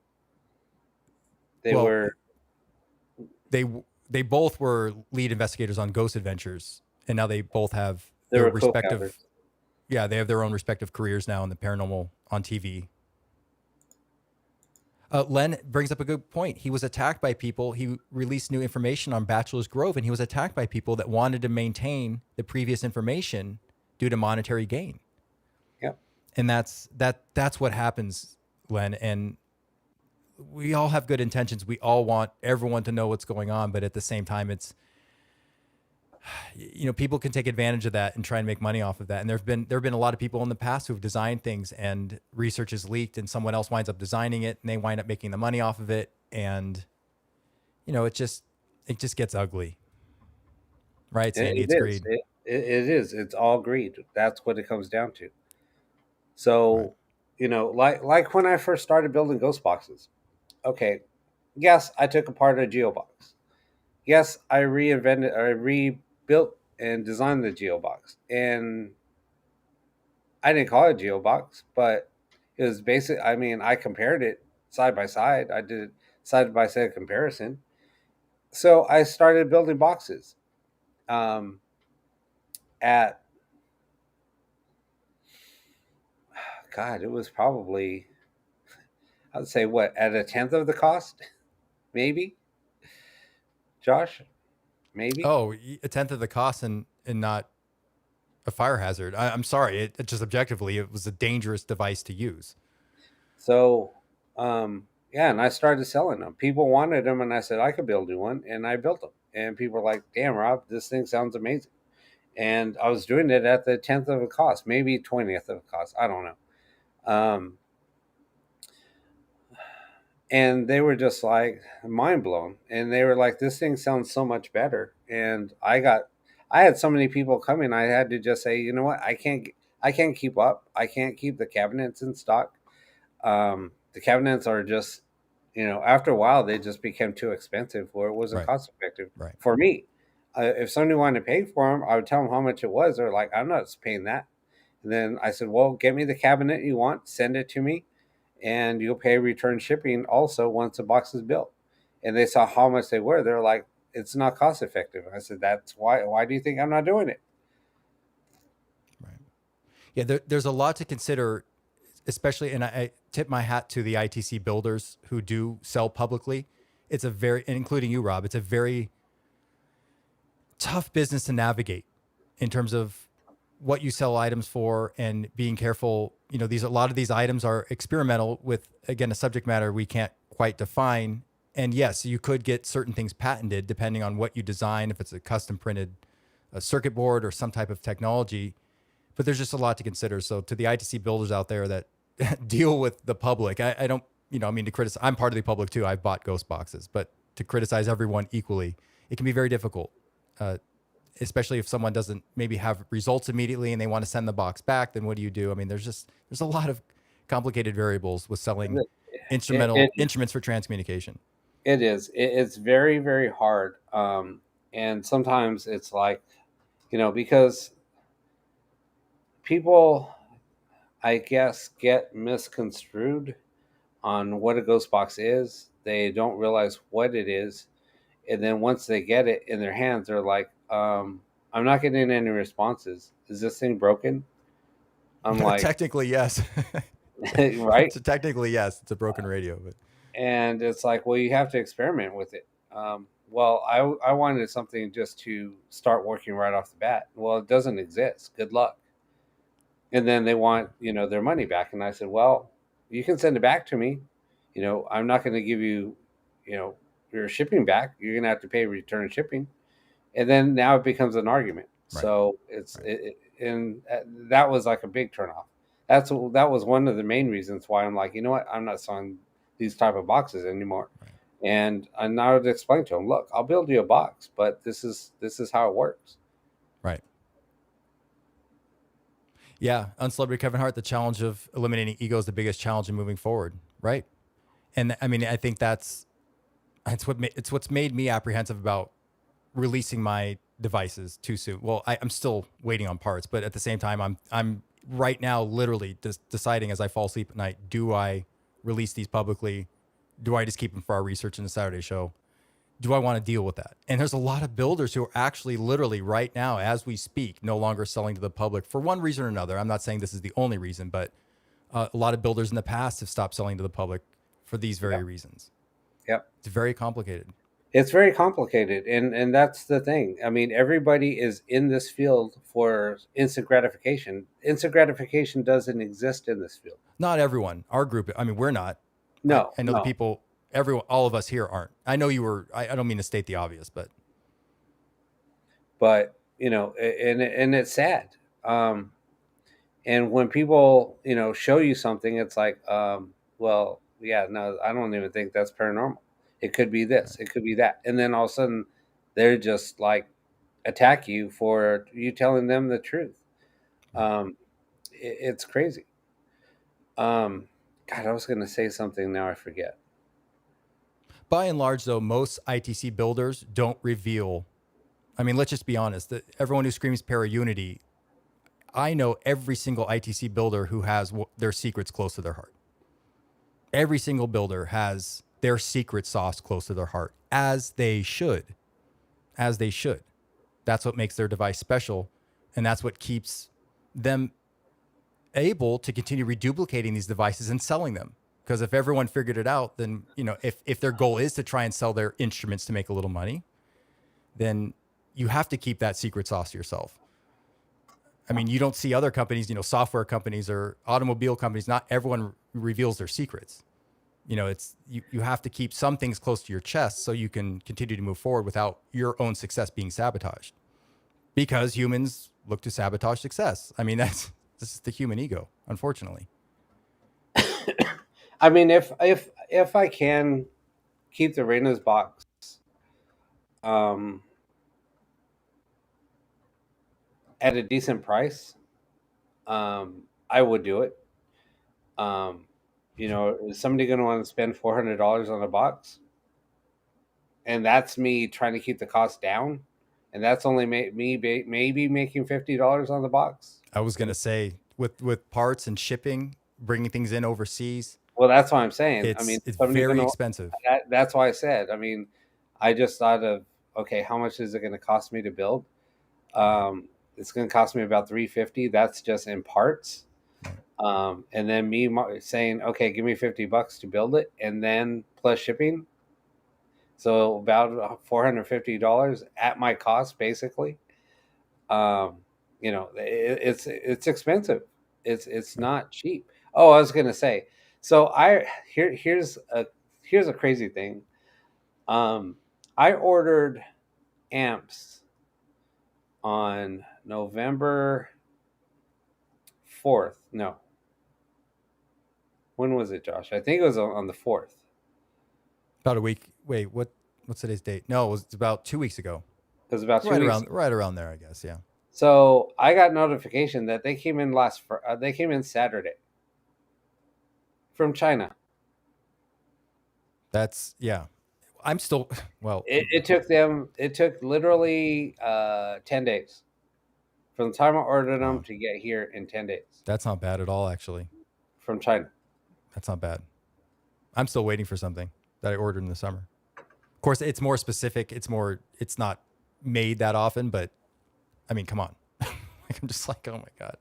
They both were lead investigators on Ghost Adventures, and now they both have their respective. Yeah, they have their own respective careers now in the paranormal on TV. Len brings up a good point. He was attacked by people. He released new information on Bachelor's Grove, and he was attacked by people that wanted to maintain the previous information due to monetary gain. Yep. And that's what happens, Len. And we all have good intentions. We all want everyone to know what's going on, but at the same time, it's, people can take advantage of that and try and make money off of that. And there have been a lot of people in the past who've designed things and research is leaked and someone else winds up designing it and they wind up making the money off of it. And, it just gets ugly. Right, Sandy? It's greed. It is. It's all greed. That's what it comes down to. So, right. like when I first started building ghost boxes, okay, yes, I took apart a geobox. Yes, I rebuilt and designed the geobox. And I didn't call it a geobox, but it was basic. I mean, I compared it side by side. I did side by side comparison. So I started building boxes. At God, it was probably, I'd say, what, at a tenth of the cost, maybe. Josh, maybe. Oh, a tenth of the cost and not a fire hazard. I'm sorry. It just objectively, it was a dangerous device to use. So, yeah, and I started selling them. People wanted them, and I said I could build you one, and I built them. And people were like, "Damn, Rob, this thing sounds amazing." And I was doing it at the tenth of the cost, maybe 20th of the cost. I don't know. And they were just like mind blown, and they were like, "This thing sounds so much better." And I had so many people coming, I had to just say, you know what, I can't keep up. I can't keep the cabinets in stock. The cabinets are just, after a while, they just became too expensive, where it wasn't Right. cost effective Right. for me. If somebody wanted to pay for them, I would tell them how much it was. They're like, "I'm not paying that." And then I said, "Well, get me the cabinet you want, send it to me, and you'll pay return shipping also once the box is built." And they saw how much they were. They're like, "It's not cost effective." I said, "That's why. Why do you think I'm not doing it?" Right. Yeah, there's a lot to consider, especially, and I tip my hat to the ITC builders who do sell publicly. It's a very, and including you, Rob, it's a very tough business to navigate in terms of what you sell items for and being careful. A lot of these items are experimental with, again, a subject matter we can't quite define. And yes, you could get certain things patented depending on what you design, if it's a custom printed circuit board or some type of technology. But there's just a lot to consider. So to the ITC builders out there that deal with the public, I don't, to criticize, I'm part of the public too. I've bought ghost boxes, but to criticize everyone equally, it can be very difficult. Especially if someone doesn't maybe have results immediately and they want to send the box back, then what do you do? I mean, there's a lot of complicated variables with selling instruments for transcommunication. It is. It's very, very hard. And sometimes it's like, because people, I guess, get misconstrued on what a ghost box is. They don't realize what it is. And then once they get it in their hands, they're like, I'm not getting any responses. Is this thing broken? I'm like, technically, yes. right? So technically, yes, it's a broken radio. But And it's like, well, you have to experiment with it. Well, I wanted something just to start working right off the bat. Well, it doesn't exist. Good luck. And then they want, their money back. And I said, well, you can send it back to me. I'm not going to give you, your shipping back. You're going to have to pay return shipping. And then now it becomes an argument. Right. So it's, and that was like a big turnoff. That was one of the main reasons why I'm like, you know what? I'm not selling these type of boxes anymore. Right. And I would explain to them, look, I'll build you a box, but this is how it works. Right. Yeah. Uncelebrity Kevin Hart, the challenge of eliminating ego is the biggest challenge in moving forward. Right. And I mean, I think it's what's made me apprehensive about releasing my devices too soon. Well, I'm still waiting on parts, but at the same time, I'm right now literally just deciding as I fall asleep at night, do I release these publicly? Do I just keep them for our research in the Saturday show? Do I want to deal with that? And there's a lot of builders who are actually literally right now, as we speak, no longer selling to the public for one reason or another. I'm not saying this is the only reason, but a lot of builders in the past have stopped selling to the public for these very reasons. Yep. It's very complicated. It's very complicated, and that's the thing. I mean, everybody is in this field for instant gratification. Instant gratification doesn't exist in this field. Not everyone. Our group, I mean, we're not. No, I know the no. people, everyone, all of us here aren't. I know you were, I don't mean to state the obvious, but And it's sad. And when people, show you something, it's like, well, yeah, no, I don't even think that's paranormal. It could be this, it could be that. And then all of a sudden they're just like attack you for you telling them the truth. It's crazy. God, I was going to say something. Now I forget. by and large, though, most ITC builders don't reveal. I mean, let's just be honest. That everyone who screams para-unity, I know every single ITC builder who has their secrets close to their heart. Every single builder has their secret sauce close to their heart, as they should. As they should. That's what makes their device special, and that's what keeps them able to continue reduplicating these devices and selling them. Because if everyone figured it out, then, if their goal is to try and sell their instruments to make a little money, then you have to keep that secret sauce to yourself. I mean, you don't see other companies, software companies or automobile companies, not everyone reveals their secrets. It's you have to keep some things close to your chest so you can continue to move forward without your own success being sabotaged. Because humans look to sabotage success. I mean, this is the human ego, unfortunately. I mean, if I can keep the Reina's box, at a decent price, I would do it. Is somebody going to want to spend $400 on a box? And that's me trying to keep the cost down, and that's only me maybe making $50 on the box. I was going to say, with parts and shipping, bringing things in overseas. Well, that's what I'm saying. It's very expensive. That's why I said. I mean, I just thought of, okay, how much is it going to cost me to build? It's going to cost me about $350. That's just in parts. And then me saying, okay, give me $50 to build it, and then plus shipping. So about $450 at my cost, basically. It's expensive. It's not cheap. Oh, I was gonna say. So here's a crazy thing. I ordered amps on November 4th. No. When was it, Josh? I think it was on the 4th. About a week. Wait, what's today's date? No, it was about 2 weeks ago. It was about 2 weeks right around there, I guess. Yeah. So I got notification that they came in they came in Saturday from China. That's I'm still well. It took literally 10 days from the time I ordered them to get here in 10 days. That's not bad at all, actually. From China. That's not bad. I'm still waiting for something that I ordered in the summer. Of course, it's more specific. It's not made that often, but I mean, come on. I'm just like, oh my God.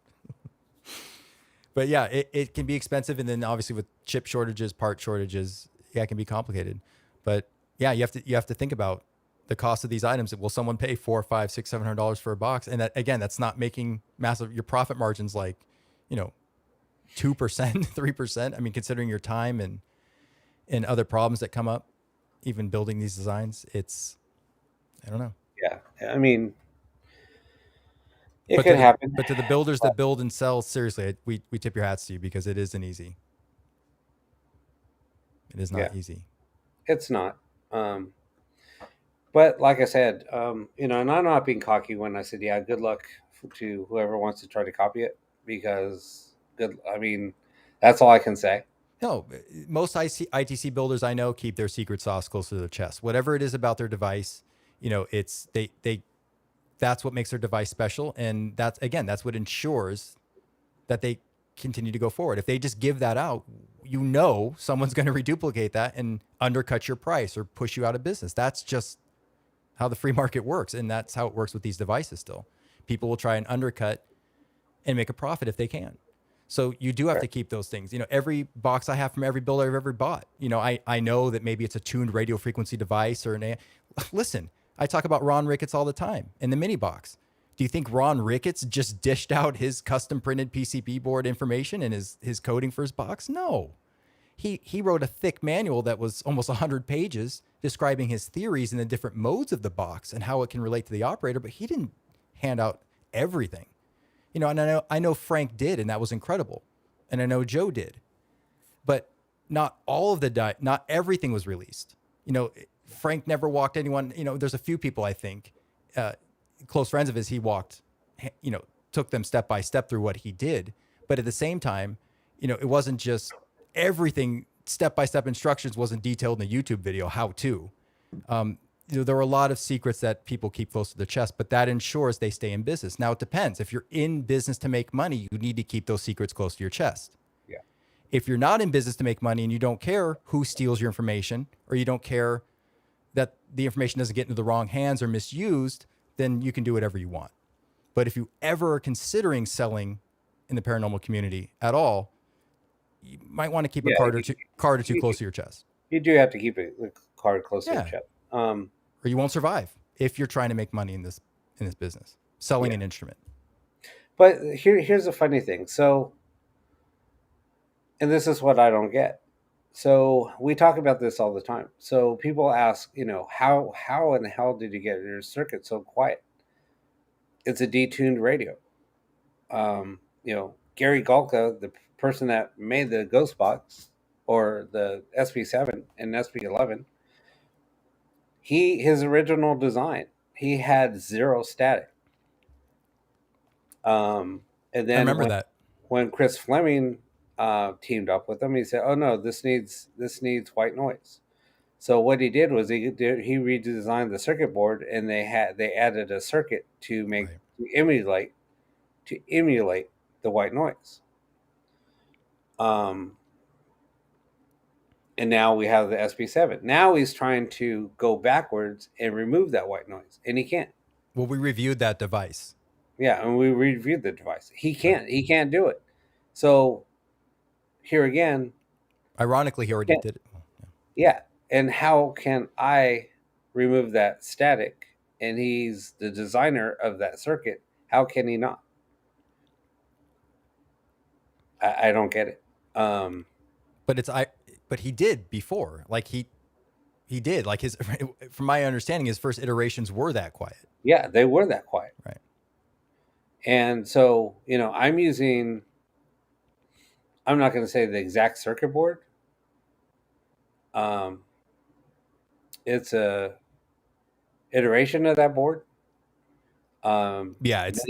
But yeah, it can be expensive. And then obviously with chip shortages, part shortages, it can be complicated. But yeah, you have to think about the cost of these items. Will someone pay $400, $500, $600, $700 for a box? And that, again, that's not making massive, your profit margins like, 2%, 3%. I mean, considering your time and other problems that come up, even building these designs, I don't know. Yeah. I mean, it could happen. But to the builders that build and sell, seriously, we tip your hats to you, because it isn't easy. It is not easy. It's not. But like I said, and I'm not being cocky when I said, yeah, good luck to whoever wants to try to copy it, because that's all I can say. No, most ITC builders I know keep their secret sauce close to their chest. Whatever it is about their device, it's that's what makes their device special, and that's what ensures that they continue to go forward. If they just give that out, someone's going to reduplicate that and undercut your price or push you out of business. That's just how the free market works, and that's how it works with these devices still. People will try and undercut and make a profit if they can. So you do have Right. to keep those things. Every box I have from every builder I've ever bought, I know that maybe it's a tuned radio frequency device or listen, I talk about Ron Ricketts all the time in the mini box. Do you think Ron Ricketts just dished out his custom printed PCB board information and his coding for his box? No. He wrote a thick manual that was almost 100 pages describing his theories and the different modes of the box and how it can relate to the operator, but he didn't hand out everything. And I know Frank did, and that was incredible. And I know Joe did. But not all of not everything was released. Frank never walked anyone, there's a few people I think, close friends of his, he walked, took them step by step through what he did. But at the same time, it wasn't just everything, step by step instructions wasn't detailed in a YouTube video, how to. There are a lot of secrets that people keep close to their chest, but that ensures they stay in business. Now, it depends. If you're in business to make money, you need to keep those secrets close to your chest. Yeah. If you're not in business to make money and you don't care who steals your information, or you don't care that the information doesn't get into the wrong hands or misused, then you can do whatever you want. But if you ever are considering selling in the paranormal community at all, you might want to keep a card or two close to your chest. You do have to keep a card close to your chest. Or you won't survive if you're trying to make money in this business, selling an instrument. But here's the funny thing. So, and this is what I don't get. So we talk about this all the time. So people ask, how in the hell did you get your circuit so quiet? It's a detuned radio. Gary Galka, the person that made the Ghost Box or the SP7 and SP11, his original design, he had zero static. And then I remember that when Chris Fleming teamed up with him, he said, "Oh no, this needs white noise." So what he did was he redesigned the circuit board, and they added a circuit to emulate the white noise. And now we have the SP7. Now he's trying to go backwards and remove that white noise, and he can't. Well, we reviewed that device. Yeah, and we reviewed the device. He can't. He can't do it. So here again, ironically, he already did it. Yeah, and how can I remove that static? And he's the designer of that circuit. How can he not? I don't get it. But he did before. Like he did. Like from my understanding, his first iterations were that quiet. Yeah, they were that quiet. Right. And so, I'm not going to say the exact circuit board. It's a iteration of that board. It's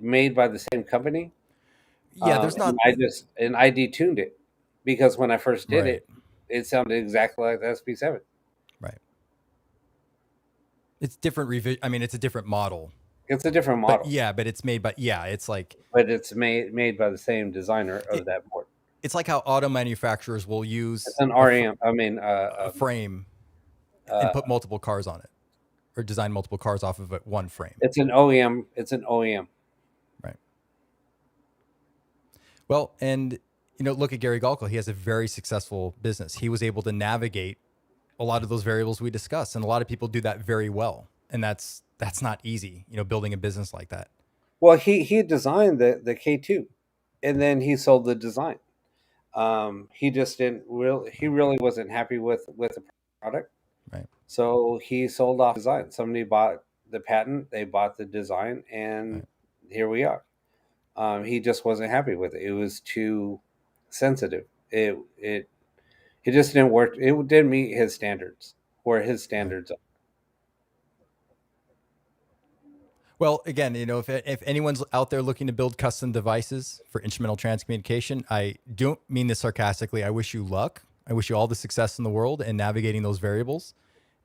made by the same company. Yeah, there's not. I detuned it because when I first did it, it sounded exactly like the SP7. Right. It's different it's a different model. It's a different model. But it's made by it's like. But it's made by the same designer of that board. It's like how auto manufacturers will use an RAM. A frame and put multiple cars on it, or design multiple cars off of one frame. It's an OEM. It's an OEM. Right. Well, and look at Gary Galko. He has a very successful business. He was able to navigate a lot of those variables we discussed, and a lot of people do that very well. And that's not easy, building a business like that. Well, he designed the K2, and then he sold the design. He just didn't he really wasn't happy with the product. Right. So he sold off design. Somebody bought the patent, they bought the design, and here we are. He just wasn't happy with it. It was too sensitive. It just didn't work. It didn't meet his standards, where his standards are. Well, again, if anyone's out there looking to build custom devices for instrumental transcommunication, I don't mean this sarcastically. I wish you luck. I wish you all the success in the world in navigating those variables.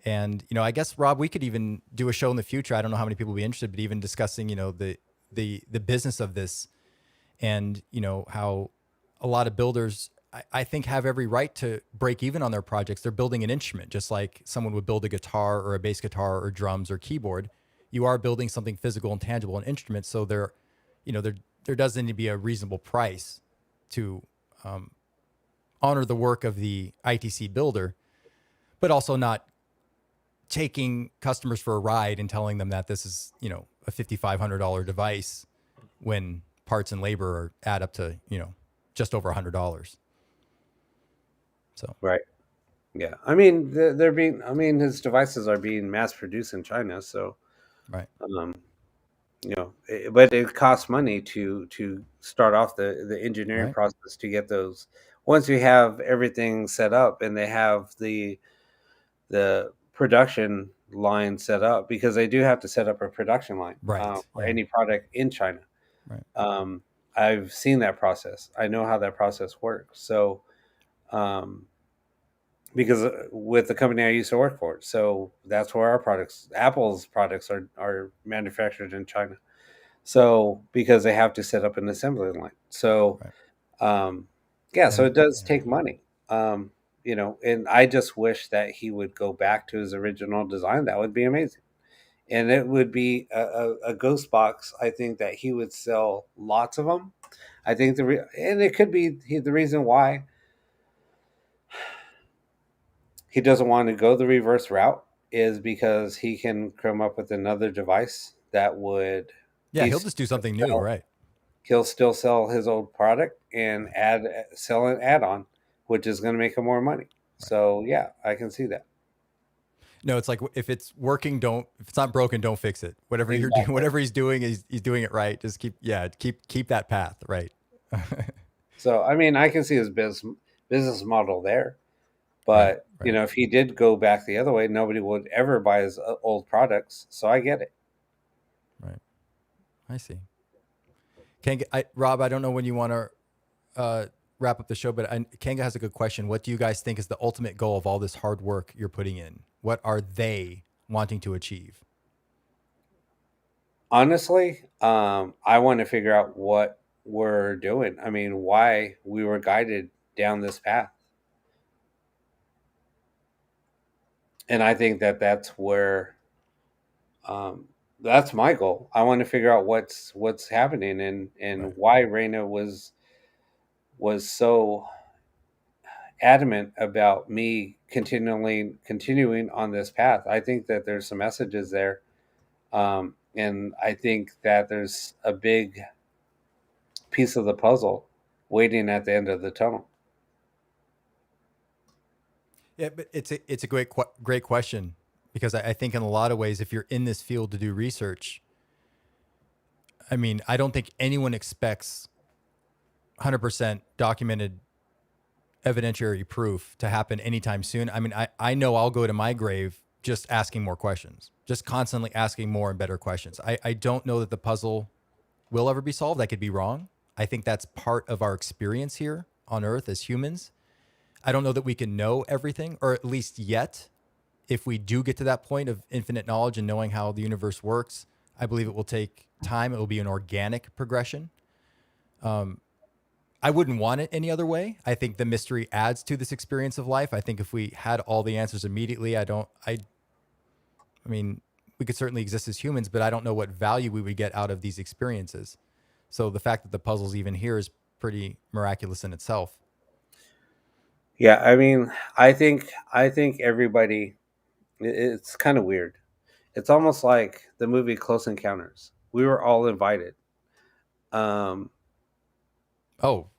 And, I guess, Rob, we could even do a show in the future. I don't know how many people will be interested, but even discussing, the business of this, and, how a lot of builders, I think, have every right to break even on their projects. They're building an instrument, just like someone would build a guitar or a bass guitar or drums or keyboard. You are building something physical and tangible, an instrument. So there does need to be a reasonable price to honor the work of the ITC builder, but also not taking customers for a ride and telling them that this is, a $5,500 device when parts and labor add up to, just over $100. So, Right. Yeah. I mean, they're being. I mean, his devices are being mass produced in China, so right, um, but it costs money to start off the engineering right, process to get those. Once you have everything set up and they have the production line set up, because they do have to set up a production line right. for Yeah, any product in China. right, Um, I've seen that process. I know how that process works. So, um, because with the company I used to work for, so that's where our products, Apple's products, are manufactured in China. So because they have to set up an assembly line. So right. um, yeah, so And it does yeah, take money. And I just wish that he would go back to his original design. That would be amazing. And it would be a ghost box. I think that he would sell lots of them. I think and it could be the reason why he doesn't want to go the reverse route is because he can come up with another device that would yeah, he he'll just do something new, sell. right? He'll still sell his old product and Right, sell an add-on, which is going to make him more money. right. So yeah, I can see that. No, it's like if it's working, don't. If it's not broken, don't fix it. Whatever you're doing, Exactly. whatever he's doing, he's doing it right. Just keep that path right. So I mean, I can see his business model there, Right, but right, if he did go back the other way, nobody would ever buy his old products. So I get it. right. I see. Rob, I don't know when you want to wrap up the show, but Kanga has a good question. What do you guys think is the ultimate goal of all this hard work you're putting in? What are they wanting to achieve? Honestly, I want to figure out what we're doing. I mean, why we were guided down this path. And I think that um, that's my goal. I want to figure out what's happening and Right. why Reina was so adamant about me continuing on this path. I think that there's some messages there, and I think that there's a big piece of the puzzle waiting at the end of the tunnel. Yeah, but it's a great question because I think in a lot of ways, if you're in this field to do research, I mean, I don't think anyone expects 100% documented evidentiary proof to happen anytime soon. I mean, I know I'll go to my grave just asking more questions, just constantly asking more and better questions. I don't know that the puzzle will ever be solved. I could be wrong. I think that's part of our experience here on Earth as humans. I don't know that we can know everything, or at least yet. If we do get to that point of infinite knowledge and knowing how the universe works, I believe it will take time. It will be an organic progression. I wouldn't want it any other way. I think the mystery adds to this experience of life. I think if we had all the answers immediately, I mean, we could certainly exist as humans, but I don't know what value we would get out of these experiences. So the fact that the puzzle's even here is pretty miraculous in itself. Yeah, I mean, I think everybody. It's kind of weird. It's almost like the movie Close Encounters. We were all invited. Um, Oh,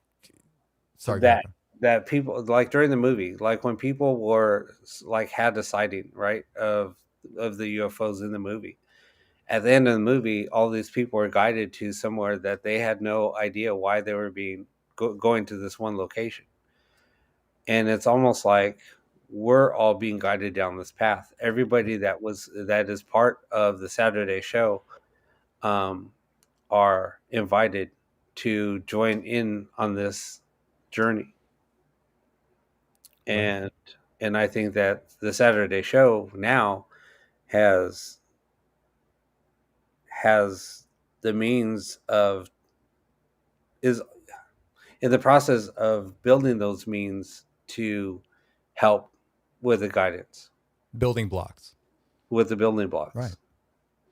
sorry, go ahead. that that people like during the movie, like when people were like had a sighting, right, of the UFOs in the movie. At the end of the movie, all these people were guided to somewhere that they had no idea why they were going to this one location. And it's almost like we're all being guided down this path. Everybody that is part of the Saturday show um, are invited to join in on this journey. Right. And I think that the Saturday show now has has the means of is in the process of building those means to help with the guidance, Building blocks. with the building Right. blocks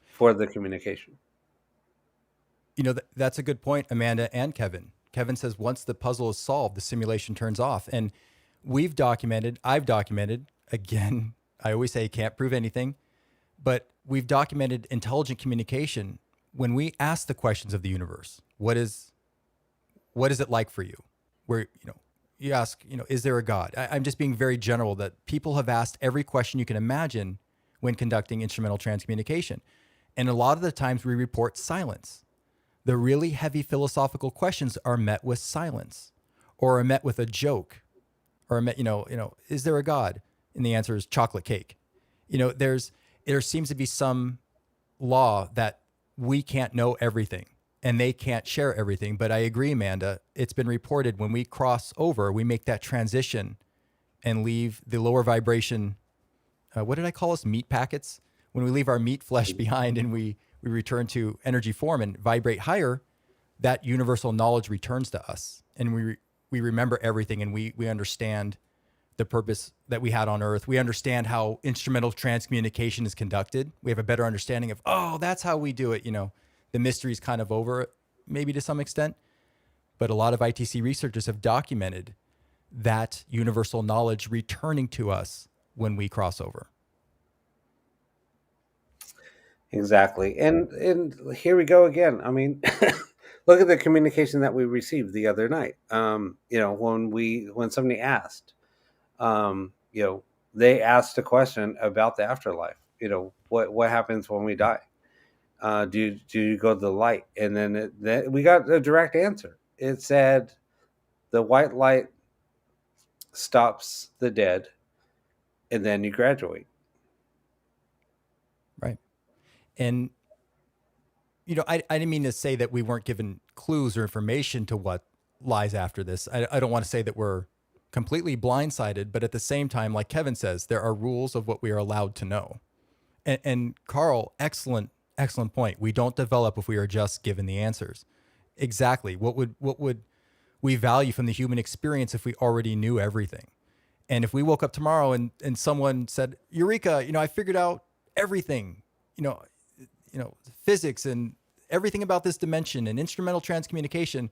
for the communication. That's a good point, Amanda and Kevin. Kevin says once the puzzle is solved, the simulation turns off. And I've documented, again, I always say can't prove anything, but we've documented intelligent communication when we ask the questions of the universe. What is it like for you? Where, you ask, is there a God? I'm just being very general that people have asked every question you can imagine when conducting instrumental transcommunication. And a lot of the times we report silence. The really heavy philosophical questions are met with silence, or are met with a joke, or met, is there a God? And the answer is chocolate cake. There seems to be some law that we can't know everything and they can't share everything. But I agree, Amanda, it's been reported when we cross over, we make that transition and leave the lower vibration. What did I call us? Meat packets. When we leave our meat flesh behind and we return to energy form and vibrate higher, that universal knowledge returns to us. And we remember everything, and we understand the purpose that we had on Earth. We understand how instrumental transcommunication is conducted. We have a better understanding of, that's how we do it. The mystery's kind of over, maybe to some extent. But a lot of ITC researchers have documented that universal knowledge returning to us when we cross over. Exactly. And here we go again. I mean, look at the communication that we received the other night. When somebody asked, they asked a question about the afterlife. What happens when we die? Do you go to the light? And then we got a direct answer. It said the white light stops the dead, and then you graduate. Right. And, I didn't mean to say that we weren't given clues or information to what lies after this. I don't want to say that we're completely blindsided, but at the same time, like Kevin says, there are rules of what we are allowed to know. And Carl, excellent point. We don't develop if we are just given the answers. Exactly. What would we value from the human experience if we already knew everything? And if we woke up tomorrow and someone said, Eureka, I figured out everything, physics and everything about this dimension and instrumental transcommunication,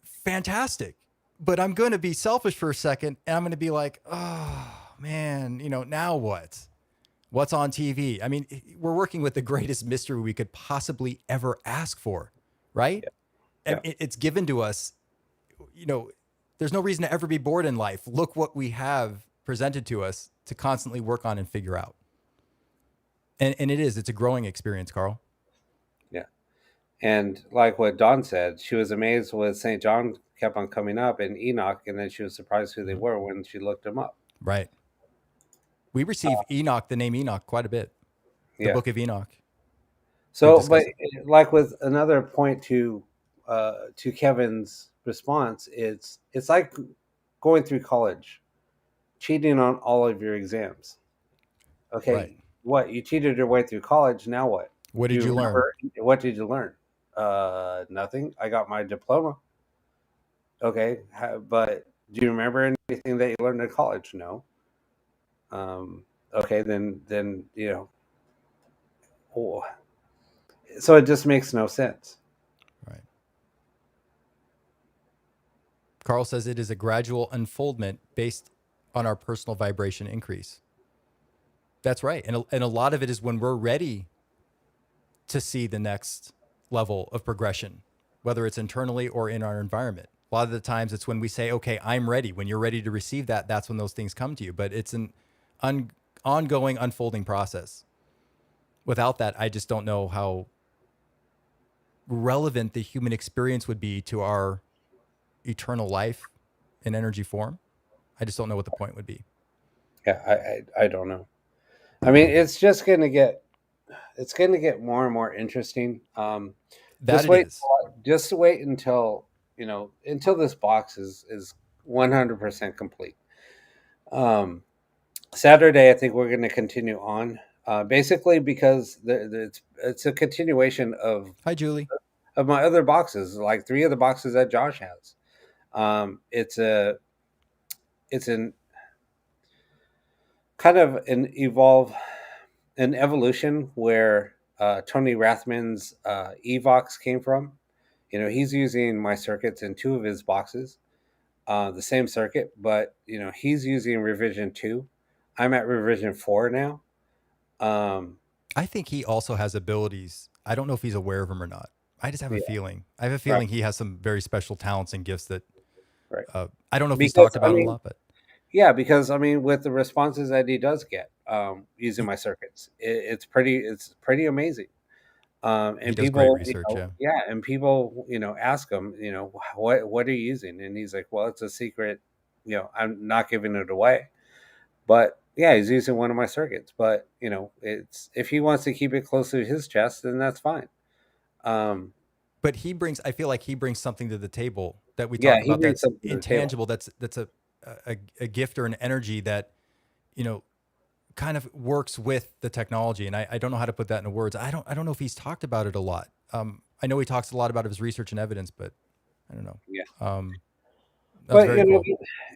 fantastic. But I'm going to be selfish for a second, and I'm going to be like, oh man, now what? What's on TV? I mean, we're working with the greatest mystery we could possibly ever ask for, right? Yeah. And it's given to us. There's no reason to ever be bored in life. Look what we have presented to us to constantly work on and figure out. And it's a growing experience, Carl. Yeah. And like what Dawn said, she was amazed with St. John kept on coming up and Enoch, and then she was surprised who they were when she looked them up. Right. We receive Enoch, the name Enoch, quite a bit. The Book of Enoch. So, but like with another point to Kevin's response, it's like going through college, cheating on all of your exams. Okay, right. What, you cheated your way through college? Now what? What did you learn? What did you learn? Nothing. I got my diploma. Okay, but do you remember anything that you learned in college? No. Okay, then oh, so it just makes no sense. Right. Carl says it is a gradual unfoldment based on our personal vibration increase. That's right. And a lot of it is when we're ready to see the next level of progression, whether it's internally or in our environment. A lot of the times it's when we say, okay, I'm ready. When you're ready to receive that, that's when those things come to you. But it's an ongoing, unfolding process. Without that, I just don't know how relevant the human experience would be to our eternal life in energy form. I just don't know what the point would be. Yeah, I don't know. I mean, it's just going to get more and more interesting. Just wait until this box is 100% complete. Saturday, I think we're going to continue on, basically because it's a continuation of Hi, Julie. Of my other boxes, like 3 of the boxes that Josh has. It's an kind of an evolution where Tony Rathman's Evox came from. He's using my circuits in two of his boxes, the same circuit, but he's using revision 2. I'm at revision 4 now. I think he also has abilities. I don't know if he's aware of them or not. I just have a Yeah, feeling. I have a right, feeling he has some very special talents and gifts that right. I don't know if he's Because talked I about it a mean, lot, but yeah, because I mean, with the responses that he does get using he, my circuits, it's pretty amazing. he And does great people, research. Yeah. yeah, and people, ask him, what are you using? And he's like, well, it's a secret. I'm not giving it away. But yeah, he's using one of my circuits. But it's if he wants to keep it close to his chest, then that's fine. Um, But I feel like he brings something to the table that we yeah, talk he about brings that's something to the table. intangible. That's a gift or an energy that, you know, kind of works with the technology. And I don't know how to put that into words. I don't know if he's talked about it a lot. I know he talks a lot about his research and evidence, but I don't know. Yeah, Um, that was but very cool.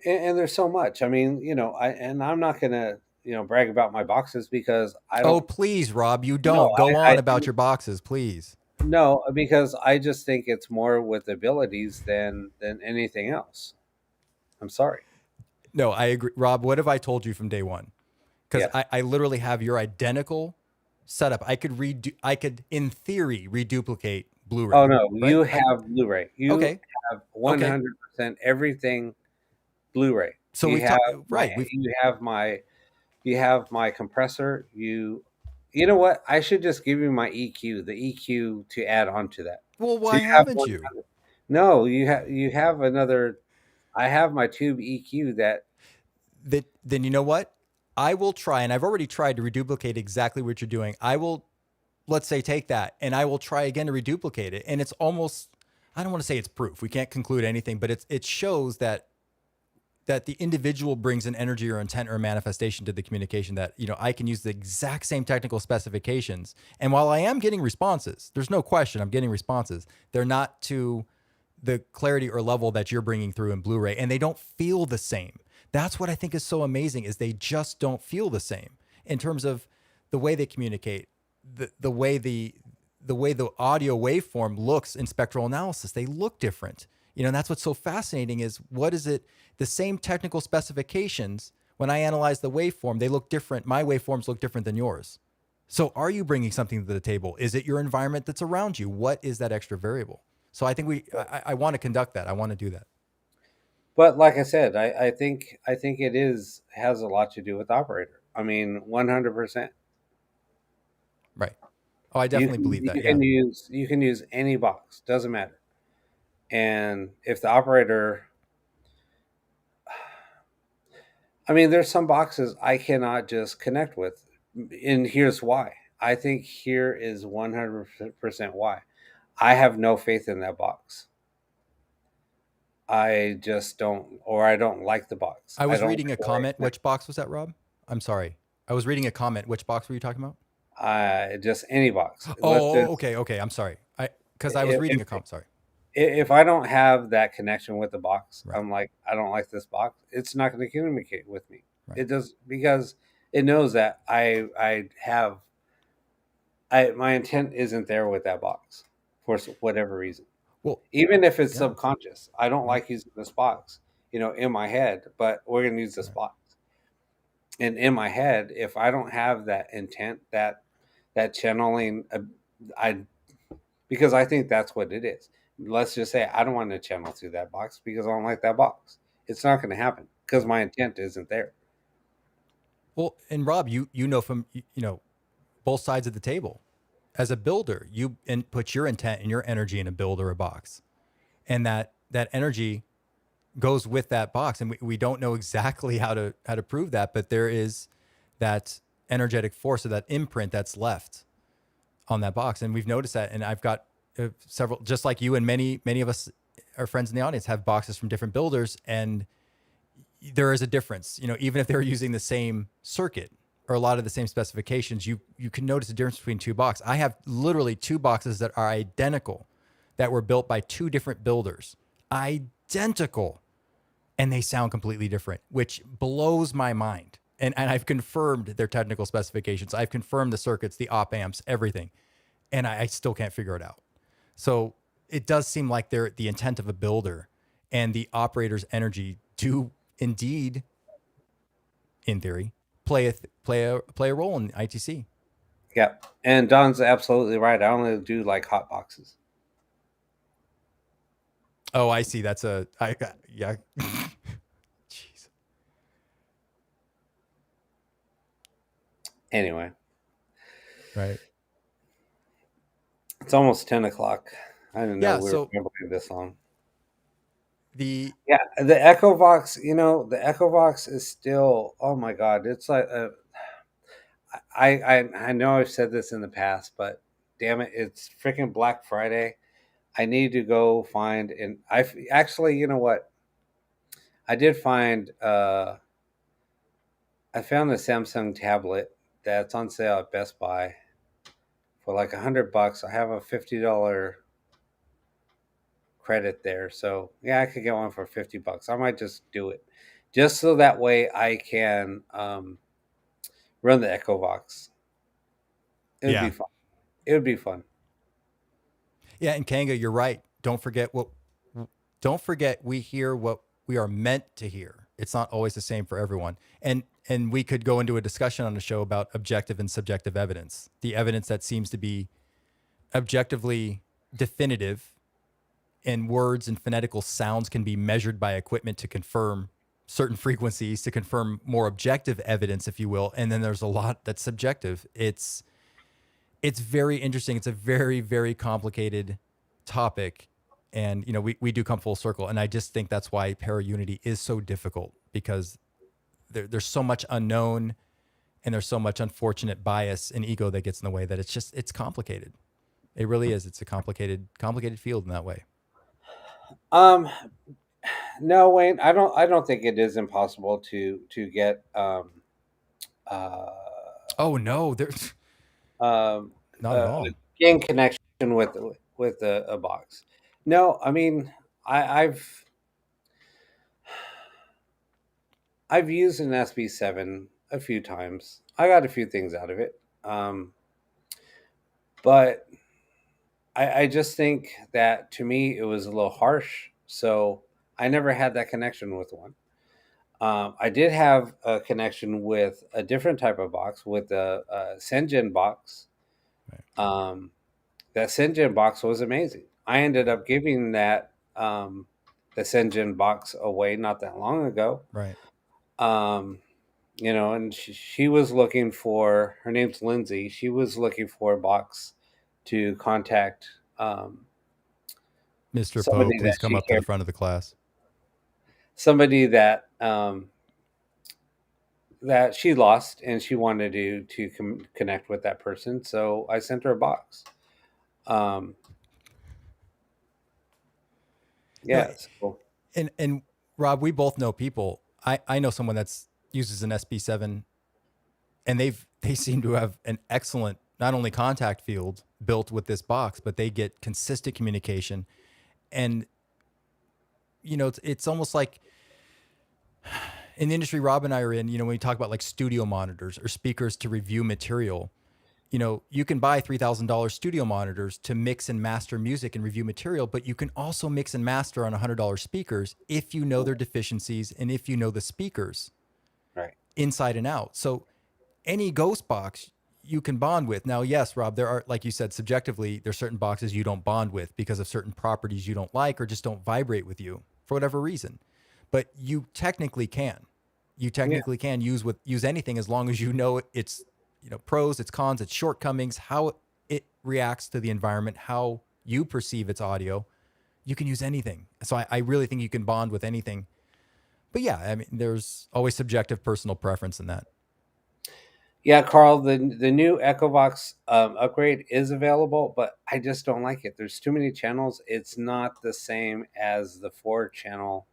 and there's so much. I mean, I'm not gonna brag about my boxes because I Oh, don't. please, Rob, you No, don't go I on about your boxes, please. no, because I just think it's more with abilities than anything else. I'm sorry. No, I agree. Rob, what have I told you from day one? Because Yeah. I literally have your identical setup. I could in theory reduplicate Oh Blu-ray, no, right? you have Blu-ray. You Okay. have Okay. 100% everything Blu-ray. So You we've have talked my right. We've compressor. You know what? I should just give you my EQ, the EQ to add on to that. well, So why you have haven't one. you? No, you have another. I have my tube EQ that. That then you know what? I will try, and I've already tried to reduplicate exactly what you're doing. I will, let's say, take that and I will try again to reduplicate it. And it's almost, I don't want to say it's proof. We can't conclude anything, but it shows that the individual brings an energy or intent or manifestation to the communication that, I can use the exact same technical specifications. And while I am getting responses, there's no question I'm getting responses. They're not to the clarity or level that you're bringing through in Blu-ray, and they don't feel the same. That's what I think is so amazing is they just don't feel the same in terms of the way they communicate, the way the audio waveform looks in spectral analysis. They look different. And that's what's so fascinating is what is it? The same technical specifications, when I analyze the waveform, they look different. My waveforms look different than yours. So are you bringing something to the table? Is it your environment that's around you? What is that extra variable? So I think I want to conduct that. I want to do that. But like I said, I think it has a lot to do with the operator. I mean, 100%. Right. Oh, I You definitely can believe that. you Yeah. can use you can use any box, doesn't matter. And if the operator, I mean, there's some boxes I cannot just connect with, and here's why. I think here is 100% why. I have no faith in that box. I just don't, or I don't like the box. I I was don't reading like a the way it comment. connects. Which box was that, Rob? I'm sorry. I was reading a comment. Which box were you talking about? Just any box. Let's Oh, just okay. Okay. I'm sorry. Because I was reading a if, comment. Sorry. if I don't have that connection with the box, Right. I'm like, I don't like this box. It's not going to communicate with me. Right. It does because it knows that my intent isn't there with that box for whatever reason. Well, Even if it's yeah. subconscious, I don't Right. like using this box, in my head. But we're going to use this Right. box, and in my head, if I don't have that intent, that channeling, I because I think that's what it is. Let's just say I don't want to channel through that box because I don't like that box. It's not going to happen because Right. my intent isn't there. Well, and Rob, you know from both sides of the table. As a builder, you put your intent and your energy in a build or a box, and that energy goes with that box. And we don't know exactly how to prove that, but there is that energetic force or that imprint that's left on that box, and we've noticed that. And I've got several, just like you and many of us, our friends in the audience, have boxes from different builders, and there is a difference. Even if they're using the same circuit or a lot of the same specifications, you can notice a difference between two boxes. I have literally two boxes that are identical, that were built by two different builders, identical, and they sound completely different, which blows my mind. And I've confirmed their technical specifications. I've confirmed the circuits, the op amps, everything, and I still can't figure it out. So it does seem like they're the intent of a builder, and the operator's energy do indeed, in theory, play a role in ITC. Yeah, and Don's absolutely right. I only do like hot boxes. Oh, I see. That's a yeah. Jeez. Anyway, Right. it's almost 10 o'clock. I didn't know Yeah. we were So going to be this long. the Yeah, the Echo Vox. The Echo Vox is still. Oh my God, it's like I know I've said this in the past, but damn it, it's freaking Black Friday. I need to go find, and actually, you know what? I did find. I found a Samsung tablet that's on sale at Best Buy for like $100. I have a $50 credit there, so yeah, I could get one for $50. I might just do it, just so that way I can run the Echo Vox. It would be yeah. fun. It would be fun. Yeah, and Kanga, you're right. Don't forget we hear what we are meant to hear. It's not always the same for everyone. And we could go into a discussion on the show about objective and subjective evidence. The evidence that seems to be objectively definitive, and words and phonetical sounds can be measured by equipment to confirm certain frequencies, to confirm more objective evidence, if you will. And then there's a lot that's subjective. It's very interesting. It's a very, very complicated topic. And, we do come full circle. And I just think that's why para-unity is so difficult, because there's so much unknown, and there's so much unfortunate bias and ego that gets in the way, that it's complicated. It really is. It's a complicated field in that way. Um, no, Wayne, I don't think it is impossible to get uh, Oh no, there's um, not at all. gain connection with a box. No, I mean I've used an SB7 a few times. I got a few things out of it, but I just think that to me it was a little harsh. So I never had that connection with one. I did have a connection with a different type of box, with a Sengen box. Right. Um, that Sengen box was amazing. I ended up giving the Sengen box away not that long ago. Right. Um, and she was looking for, her name's Lindsay. She was looking for a box to contact Mr. Poe, somebody that please come she up to the cared, front of the class. somebody that she lost, and she wanted to connect with that person. So I sent her a box. Um, No, yeah, so and Rob, we both know people. I know someone that's uses an SB7, and they seem to have an excellent, not only contact field built with this box, but they get consistent communication. And it's almost like, in the industry Rob and I are in, when we talk about like studio monitors or speakers to review material, you can buy $3,000 studio monitors to mix and master music and review material, but you can also mix and master on $100 speakers if you know their deficiencies and if you know the speakers right. inside and out. So any ghost box you can bond with. Now, yes, Rob, there are, like you said, subjectively, there's certain boxes you don't bond with because of certain properties you don't like or just don't vibrate with you for whatever reason. But you technically can. You Yeah. technically can use anything, as long as you know its pros, its cons, its shortcomings, how it reacts to the environment, how you perceive its audio. You can use anything. So I really think you can bond with anything. But yeah, I mean, there's always subjective personal preference in that. Yeah, Carl, the new EchoVox upgrade is available, but I just don't like it. There's too many channels. It's not the same as the 4 channel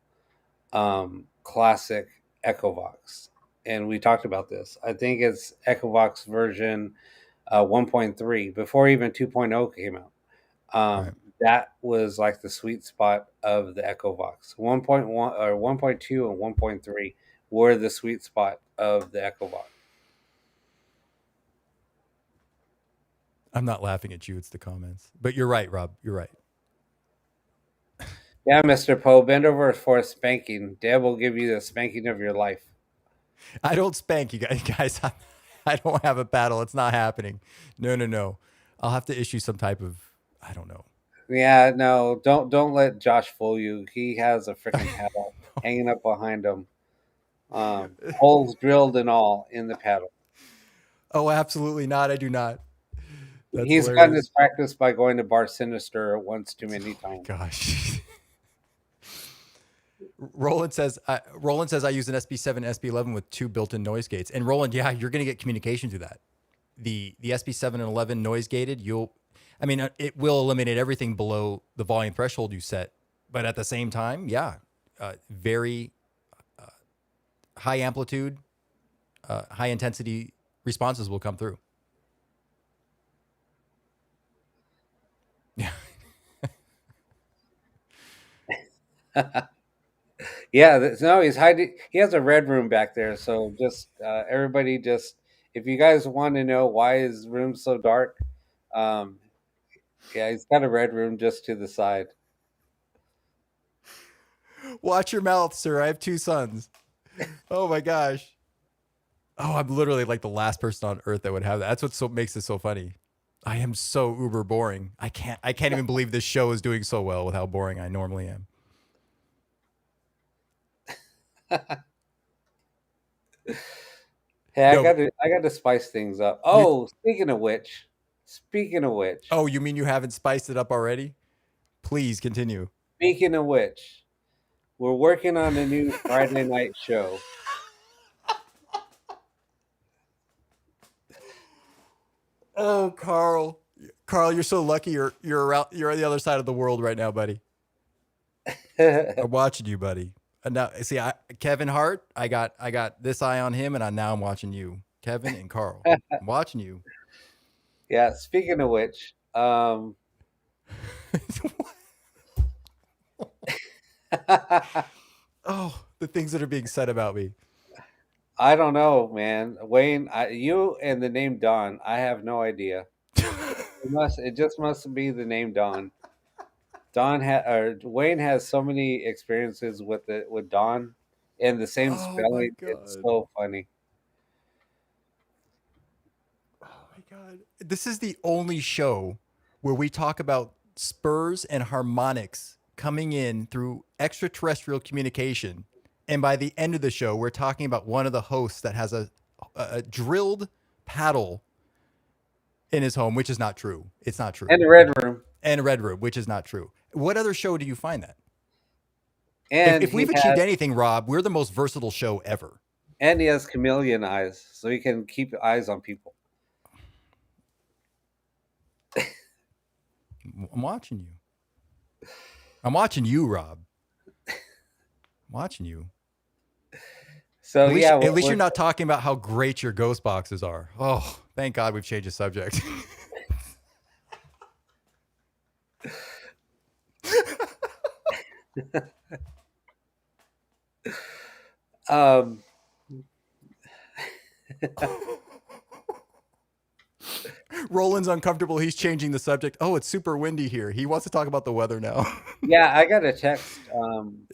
classic EchoVox. And we talked about this. I think it's EchoVox version 1.3, before even 2.0 came out. Right. That was like the sweet spot of the EchoVox. 1.1 or 1.2 and 1.3 were the sweet spot of the EchoVox. I'm not laughing at you. It's the comments. But you're right, Rob. You're right. Yeah, Mr. Poe, bend over for a spanking. Deb will give you the spanking of your life. I don't spank you guys. I don't have a paddle. It's not happening. No, no, no. I'll have to issue some type of, I don't know. Yeah, no, don't let Josh fool you. He has a freaking paddle hanging up behind him. Holes drilled and all in the paddle. Oh, absolutely not. I do not. That's He's gotten his hilarious. practice by going to Bar Sinister once too many Oh my times. gosh. Roland says I use an SB7 SB11 with 2 built-in noise gates. And Roland, yeah, you're going to get communication through that. The SB7 and 11 noise gated, it will eliminate everything below the volume threshold you set, but at the same time, yeah, very high amplitude, high intensity responses will come through. Yeah. Yeah, no, he's hiding. He has a red room back there. So just everybody, just if you guys want to know why his room's so dark, um, yeah, he's got a red room just to the side. Watch your mouth, sir. I have 2 sons. Oh my gosh. Oh, I'm literally like the last person on earth that would have that. That's what makes it so funny. I am so uber boring. I can't even believe this show is doing so well with how boring I normally am. Hey, No, I got to spice things up. Oh, speaking of which, oh, you mean you haven't spiced it up already? Please continue. speaking of which, we're working on a new Friday night show. Oh, Carl. Carl, you're so lucky you're on the other side of the world right now, buddy. I'm watching you, buddy. And now see Kevin Hart, I got this eye on him, and now I'm watching you. Kevin and Carl. I'm watching you. Yeah, speaking of which, Oh, the things that are being said about me. I don't know, man. Wayne, you and the name Don, I have no idea. It just must be the name Don. Or Wayne has so many experiences with it with Don and the same Oh my spelling. It's god. so funny. Oh my god. This is the only show where we talk about spurs and harmonics coming in through extraterrestrial communication. And by the end of the show, we're talking about one of the hosts that has a drilled paddle in his home, which is not true. It's not true. And the Red Room. And a red room, which is not true. What other show do you find that? And If we've achieved anything, Rob, we're the most versatile show ever. he has chameleon eyes, so he can keep eyes on people. I'm watching you. I'm watching you, Rob. I'm watching you. So at least you're not talking about how great your ghost boxes are. Oh, thank God we've changed the subject. um, Roland's uncomfortable. He's changing the subject. Oh, it's super windy here. He wants to talk about the weather now. yeah, I got a text.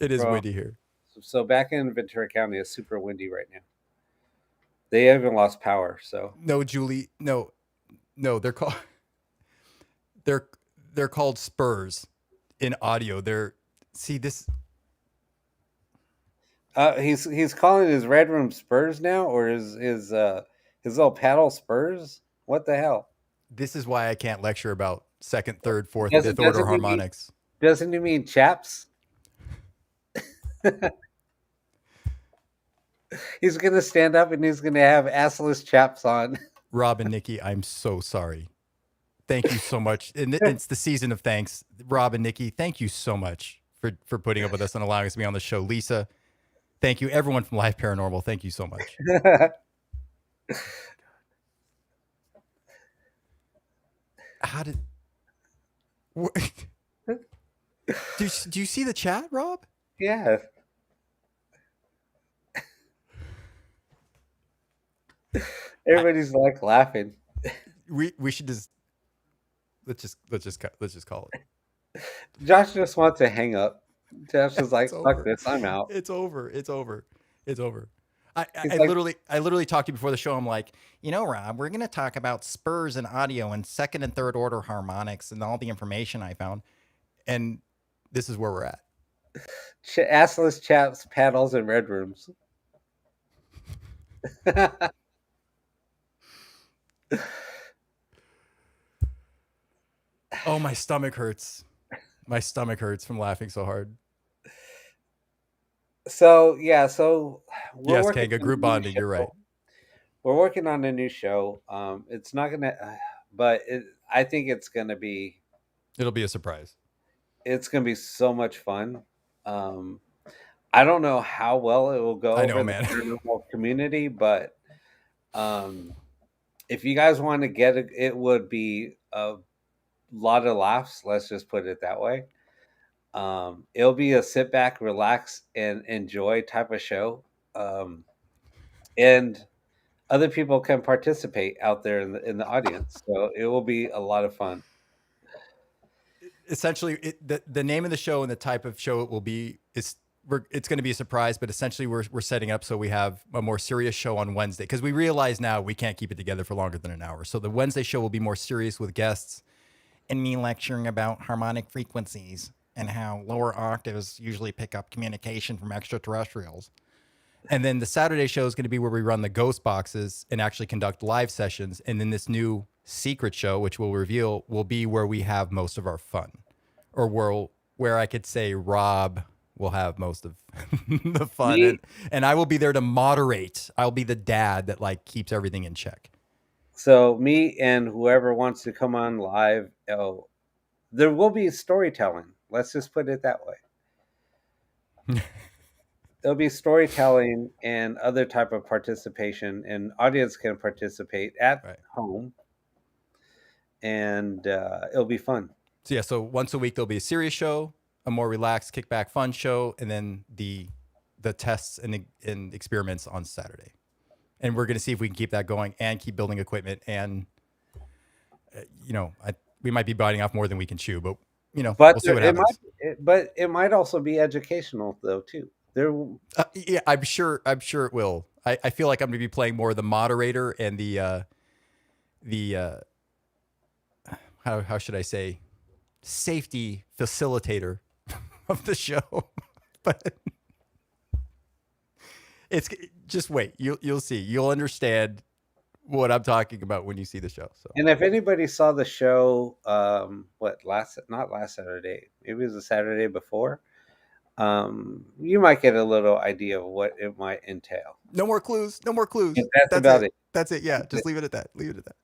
It is windy here. So back in Ventura County, it's super windy right now. They haven't lost power. So no, Julie, no, they're called they're called spurs in audio. This. He's calling his red room Spurs now, or his little paddle Spurs. What the hell? This is why I can't lecture about second, third, fourth, Doesn't fifth order doesn't he mean, harmonics. doesn't he mean chaps? He's gonna stand up and he's gonna have assless chaps on. Rob and Nikki, I'm so sorry. Thank you so much. And it's the season of thanks. Rob and Nikki, thank you so much for putting up with us and allowing us to be on the show. Lisa, thank you. Everyone from Live Paranormal, thank you so much. How did... Do you see the chat, Rob? Yeah. Everybody's like laughing. We should let's just call it. Josh just wants to hang up. Josh is like, It's fuck over. this, I'm out. It's over. It's over. It's over. I, He's I like, literally I literally talked to you before the show. I'm like, Rob, we're gonna talk about spurs and audio and second and third order harmonics and all the information I found. And this is where we're at. assless chaps, paddles, and red rooms. Oh, my stomach hurts. My stomach hurts from laughing so hard. So we're Yes, working Kanga, on a group new bonding. You're right. show. We're working on a new show. It's not gonna, but I think It'll be a surprise. it's gonna be so much fun. Um, I don't know how well it will go I know, over the man. paranormal community, but um, if you guys want to get it, it would be a lot of laughs. Let's just put it that way. It'll be a sit back, relax, and enjoy type of show. Um, and other people can participate out there in the audience. So it will be a lot of fun. Essentially, the name of the show and the type of show it will be is it's going to be a surprise. But essentially, we're setting up so we have a more serious show on Wednesday because we realize now we can't keep it together for longer than an hour. So the Wednesday show will be more serious with guests and me lecturing about harmonic frequencies and how lower octaves usually pick up communication from extraterrestrials. And then the Saturday show is going to be where we run the ghost boxes and actually conduct live sessions. And then this new secret show, which we'll reveal, will be where we have most of our fun, or where I could say Rob will have most of the fun, Me, and I will be there to moderate. I'll be the dad that like keeps everything in check. so me and whoever wants to come on live, there will be storytelling. Let's just put it that way. There'll be storytelling and other type of participation, and audience can participate at Right. home, and it'll be fun. So yeah, so once a week there'll be a serious show, a more relaxed, kickback, fun show, and then the tests and experiments on Saturday. And we're going to see if we can keep that going and keep building equipment. And we might be biting off more than we can chew, but But we'll see what happens. it might also be educational though too. There, Yeah, I'm sure it will. I feel like I'm going to be playing more of the moderator and the how should I say, safety facilitator of the show. But it's just wait. You'll see. You'll understand what I'm talking about when you see the show. So, and if anybody saw the show, not last Saturday, maybe it was the Saturday before, you might get a little idea of what it might entail. no more clues. No more clues. And that's about it. That's it. Yeah, just leave it at that. Leave it at that.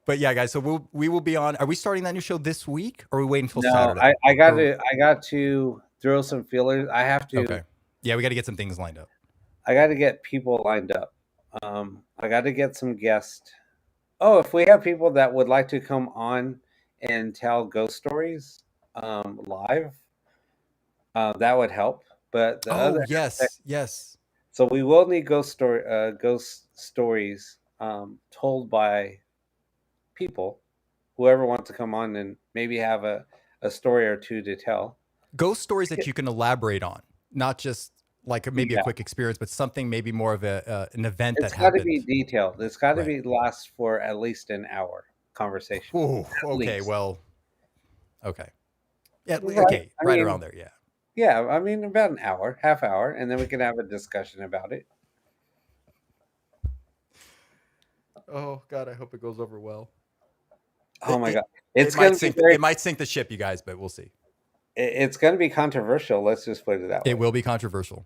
But yeah, guys. So we will be on. Are we starting that new show this week, or are we waiting until No, Saturday? I got to throw some feelers. I have to. Okay. Yeah, we got to get some things lined up. I got to get people lined up. I got to get some guests. Oh, if we have people that would like to come on and tell ghost stories live, that would help. But the other aspect, yes. so we will need ghost stories told by people, whoever wants to come on and maybe have a story or two to tell. Ghost stories that you can elaborate on, not just like maybe a Yeah. quick experience, but something maybe more of an event It's that got to be happened. detailed. It's got to Right. be last for at least an hour conversation. Oh, At okay. least. Well, okay. Yeah. Right. Okay. I Right mean, around there. Yeah. yeah, I mean about an hour, half hour, and then we can have a discussion about it. Oh God, I hope it goes over well. Oh my It, god, it it's might gonna be sink. very. It might sink the ship, you guys, but we'll see. It's gonna be controversial. Let's just put it that way. It will be controversial.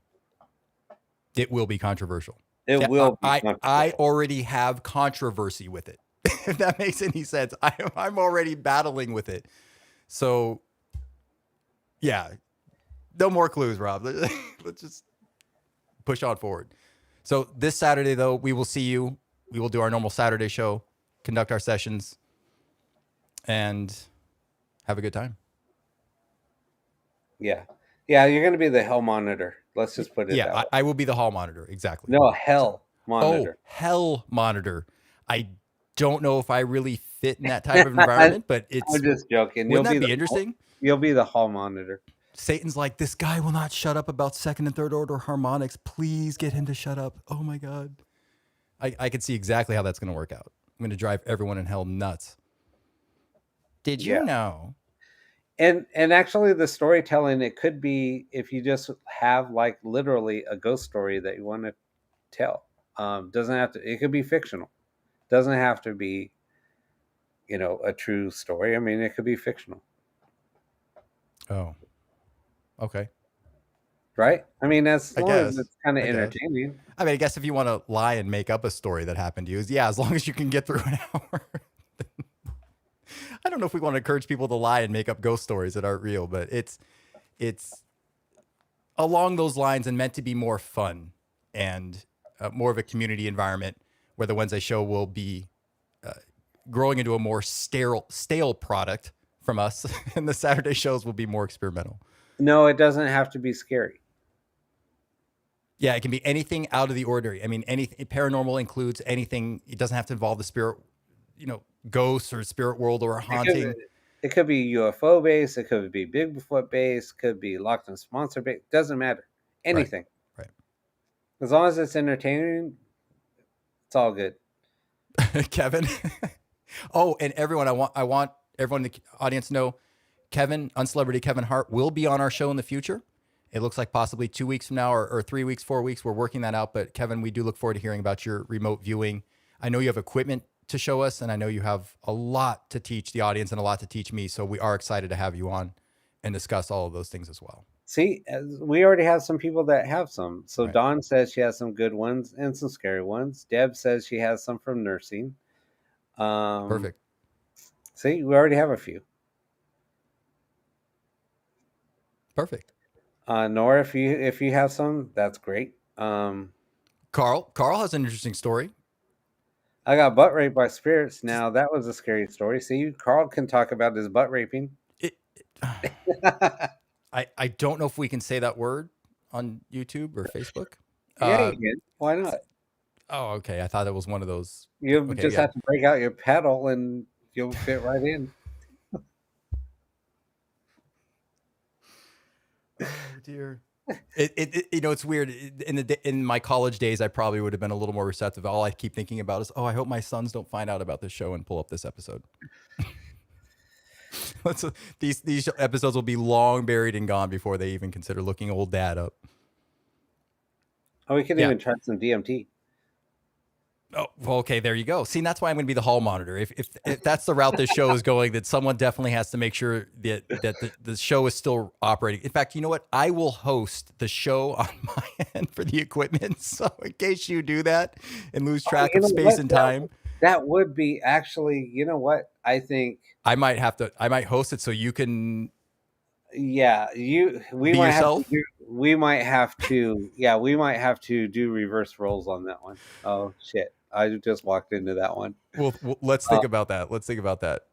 It will be controversial. It Yeah, will be I controversial. already have controversy with it. If that makes any sense, I'm already battling with it. So, yeah, no more clues, Rob. Let's just push on forward. So this Saturday, though, we will see you. We will do our normal Saturday show, conduct our sessions, and have a good time. Yeah, yeah, you're gonna be the hell monitor. Let's just put it that Yeah, way. I will be the hall monitor. Exactly. No, hell Oh, monitor. hell monitor. I don't know if I really fit in that type of environment, but it's I'm just joking. wouldn't that be interesting? You'll be the hall monitor. Satan's like, this guy will not shut up about second and third order harmonics. Please get him to shut up. Oh my God. I can see exactly how that's going to work out. I'm going to drive everyone in hell nuts. Did you Yeah. know? And actually the storytelling, it could be if you just have like literally a ghost story that you want to tell. Doesn't have to, it could be fictional. Doesn't have to be, a true story. I mean, it could be fictional. Oh, okay. Right? I mean, as I long as guess. it's kind of I guess. entertaining. I mean, I guess if you want to lie and make up a story that happened to you, yeah, as long as you can get through an hour. I don't know if we want to encourage people to lie and make up ghost stories that aren't real, but it's along those lines and meant to be more fun and more of a community environment where the Wednesday show will be growing into a more stale product from us, and the Saturday shows will be more experimental. No, it doesn't have to be scary. Yeah, it can be anything out of the ordinary. I mean, anything paranormal includes anything. It doesn't have to involve the spirit, ghosts or spirit world or a haunting. It could be UFO based. It could be Bigfoot based. Could be Loch Ness Monster based. Doesn't matter. Anything. Right. As long as it's entertaining, it's all good. Kevin. Oh, and everyone, I want everyone in the audience to know Kevin, Uncelebrity Kevin Hart, will be on our show in the future. It looks like possibly 2 weeks from now or 3 weeks, 4 weeks. We're working that out. But Kevin, we do look forward to hearing about your remote viewing. I know you have equipment to show us, and I know you have a lot to teach the audience and a lot to teach me. So we are excited to have you on and discuss all of those things as well. See, we already have some people that have some. So Right. Dawn says she has some good ones and some scary ones. Deb says she has some from nursing. Perfect. See, we already have a few. Perfect. Nora, if you have some, that's great. Carl has an interesting story. I got butt raped by spirits. Now that was a scary story. See, Carl can talk about his butt raping. I don't know if we can say that word on YouTube or Facebook. Yeah, you can. Why not? Oh, okay. I thought it was one of those. You Okay, just yeah. have to break out your pedal and you'll fit right in. Oh dear. It's weird. In my college days, I probably would have been a little more receptive. All I keep thinking about is, I hope my sons don't find out about this show and pull up this episode. These episodes will be long buried and gone before they even consider looking old dad up. Oh, we could Yeah. even try some DMT. Oh, well, okay, there you go. See, that's why I'm going to be the hall monitor. If that's the route this show is going, that someone definitely has to make sure that the show is still operating. In fact, you know what? I will host the show on my end for the equipment. So in case you do that and lose track of space and time, that would be actually. You know what? I think I might host it so you can. Yeah, we be might yourself. we might have to do reverse roles on that one. Oh shit. I just walked into that one. Well, let's think about that. Let's think about that.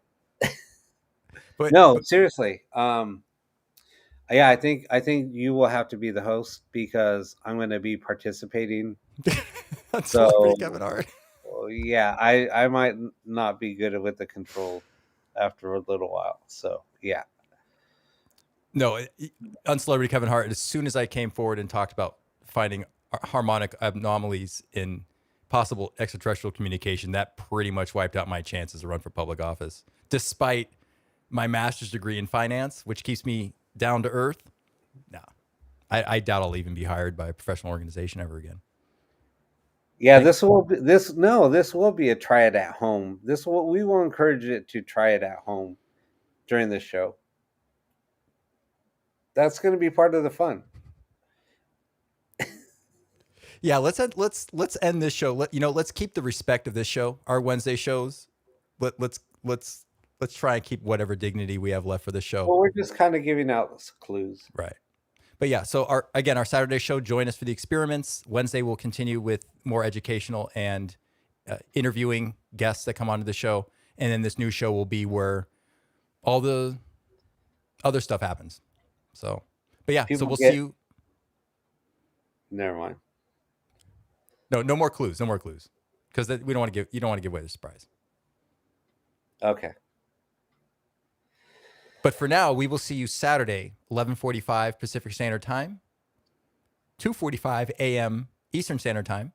But no, seriously. Yeah, I think you will have to be the host because I'm going to be participating. So Kevin Hart. Yeah, I might not be good with the control after a little while. So yeah. No, Uncelebrity Kevin Hart. As soon as I came forward and talked about finding harmonic anomalies in possible extraterrestrial communication, that pretty much wiped out my chances to run for public office, despite my master's degree in finance, which keeps me down to earth. No, I doubt I'll even be hired by a professional organization ever again. Yeah, this will be a try it at home. We will encourage it to try it at home during this show. That's going to be part of the fun. Yeah, let's end this show. Let's keep the respect of this show, our Wednesday shows. Let's try and keep whatever dignity we have left for this show. Well, we're just kind of giving out clues, right? But yeah, so our Saturday show, join us for the experiments. Wednesday we'll continue with more educational and interviewing guests that come onto the show, and then this new show will be where all the other stuff happens. So, but yeah, so we'll see you. Never mind. No more clues. No more clues, because you don't want to give away the surprise. Okay. But for now, we will see you Saturday, 11:45 Pacific Standard Time, 2:45 a.m. Eastern Standard Time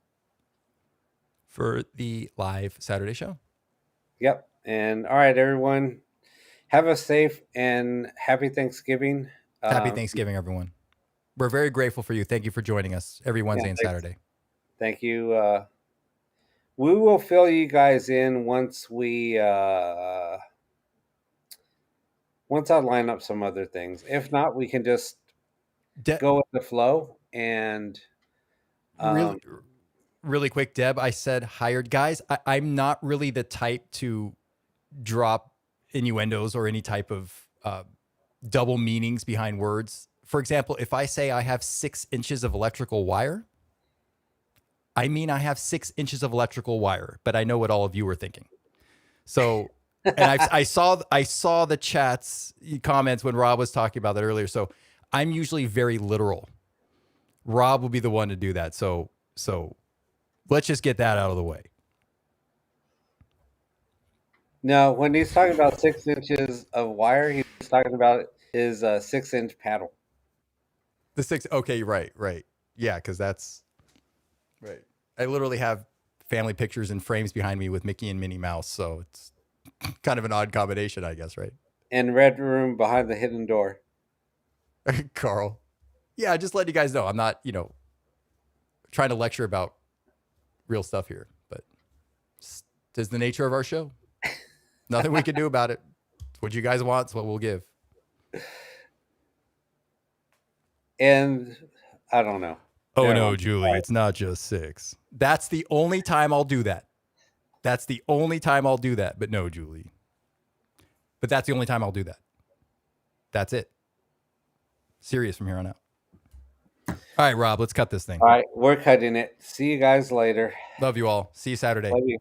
for the live Saturday show. Yep. And all right, everyone, have a safe and happy Thanksgiving. Happy Thanksgiving, everyone. We're very grateful for you. Thank you for joining us every Wednesday and thanks. Saturday. Thank you. We will fill you guys in once I line up some other things. If not, we can just go with the flow. And really quick, Deb, I said hired guys. I'm not really the type to drop innuendos or any type of double meanings behind words. For example, if I say I have 6 inches of electrical wire, I mean I have 6 inches of electrical wire, but I know what all of you were thinking. So, and I saw the chats comments when Rob was talking about that earlier. So I'm usually very literal. Rob will be the one to do that. So let's just get that out of the way. No, when he's talking about 6 inches of wire, he's talking about his 6-inch paddle. The 6. Okay, right. Yeah, because that's right. I literally have family pictures and frames behind me with Mickey and Minnie Mouse, so it's kind of an odd combination, I guess, right? And red room behind the hidden door. Carl. Yeah, just letting you guys know. I'm not, trying to lecture about real stuff here, but it's the nature of our show. Nothing we can do about it. It's what you guys want. It's what we'll give. And I don't know. Oh, no, Julie, it's not just 6. That's the only time I'll do that. But no, Julie. But that's the only time I'll do that. That's it. Serious from here on out. All right, Rob, let's cut this thing. All right, we're cutting it. See you guys later. Love you all. See you Saturday. Love you.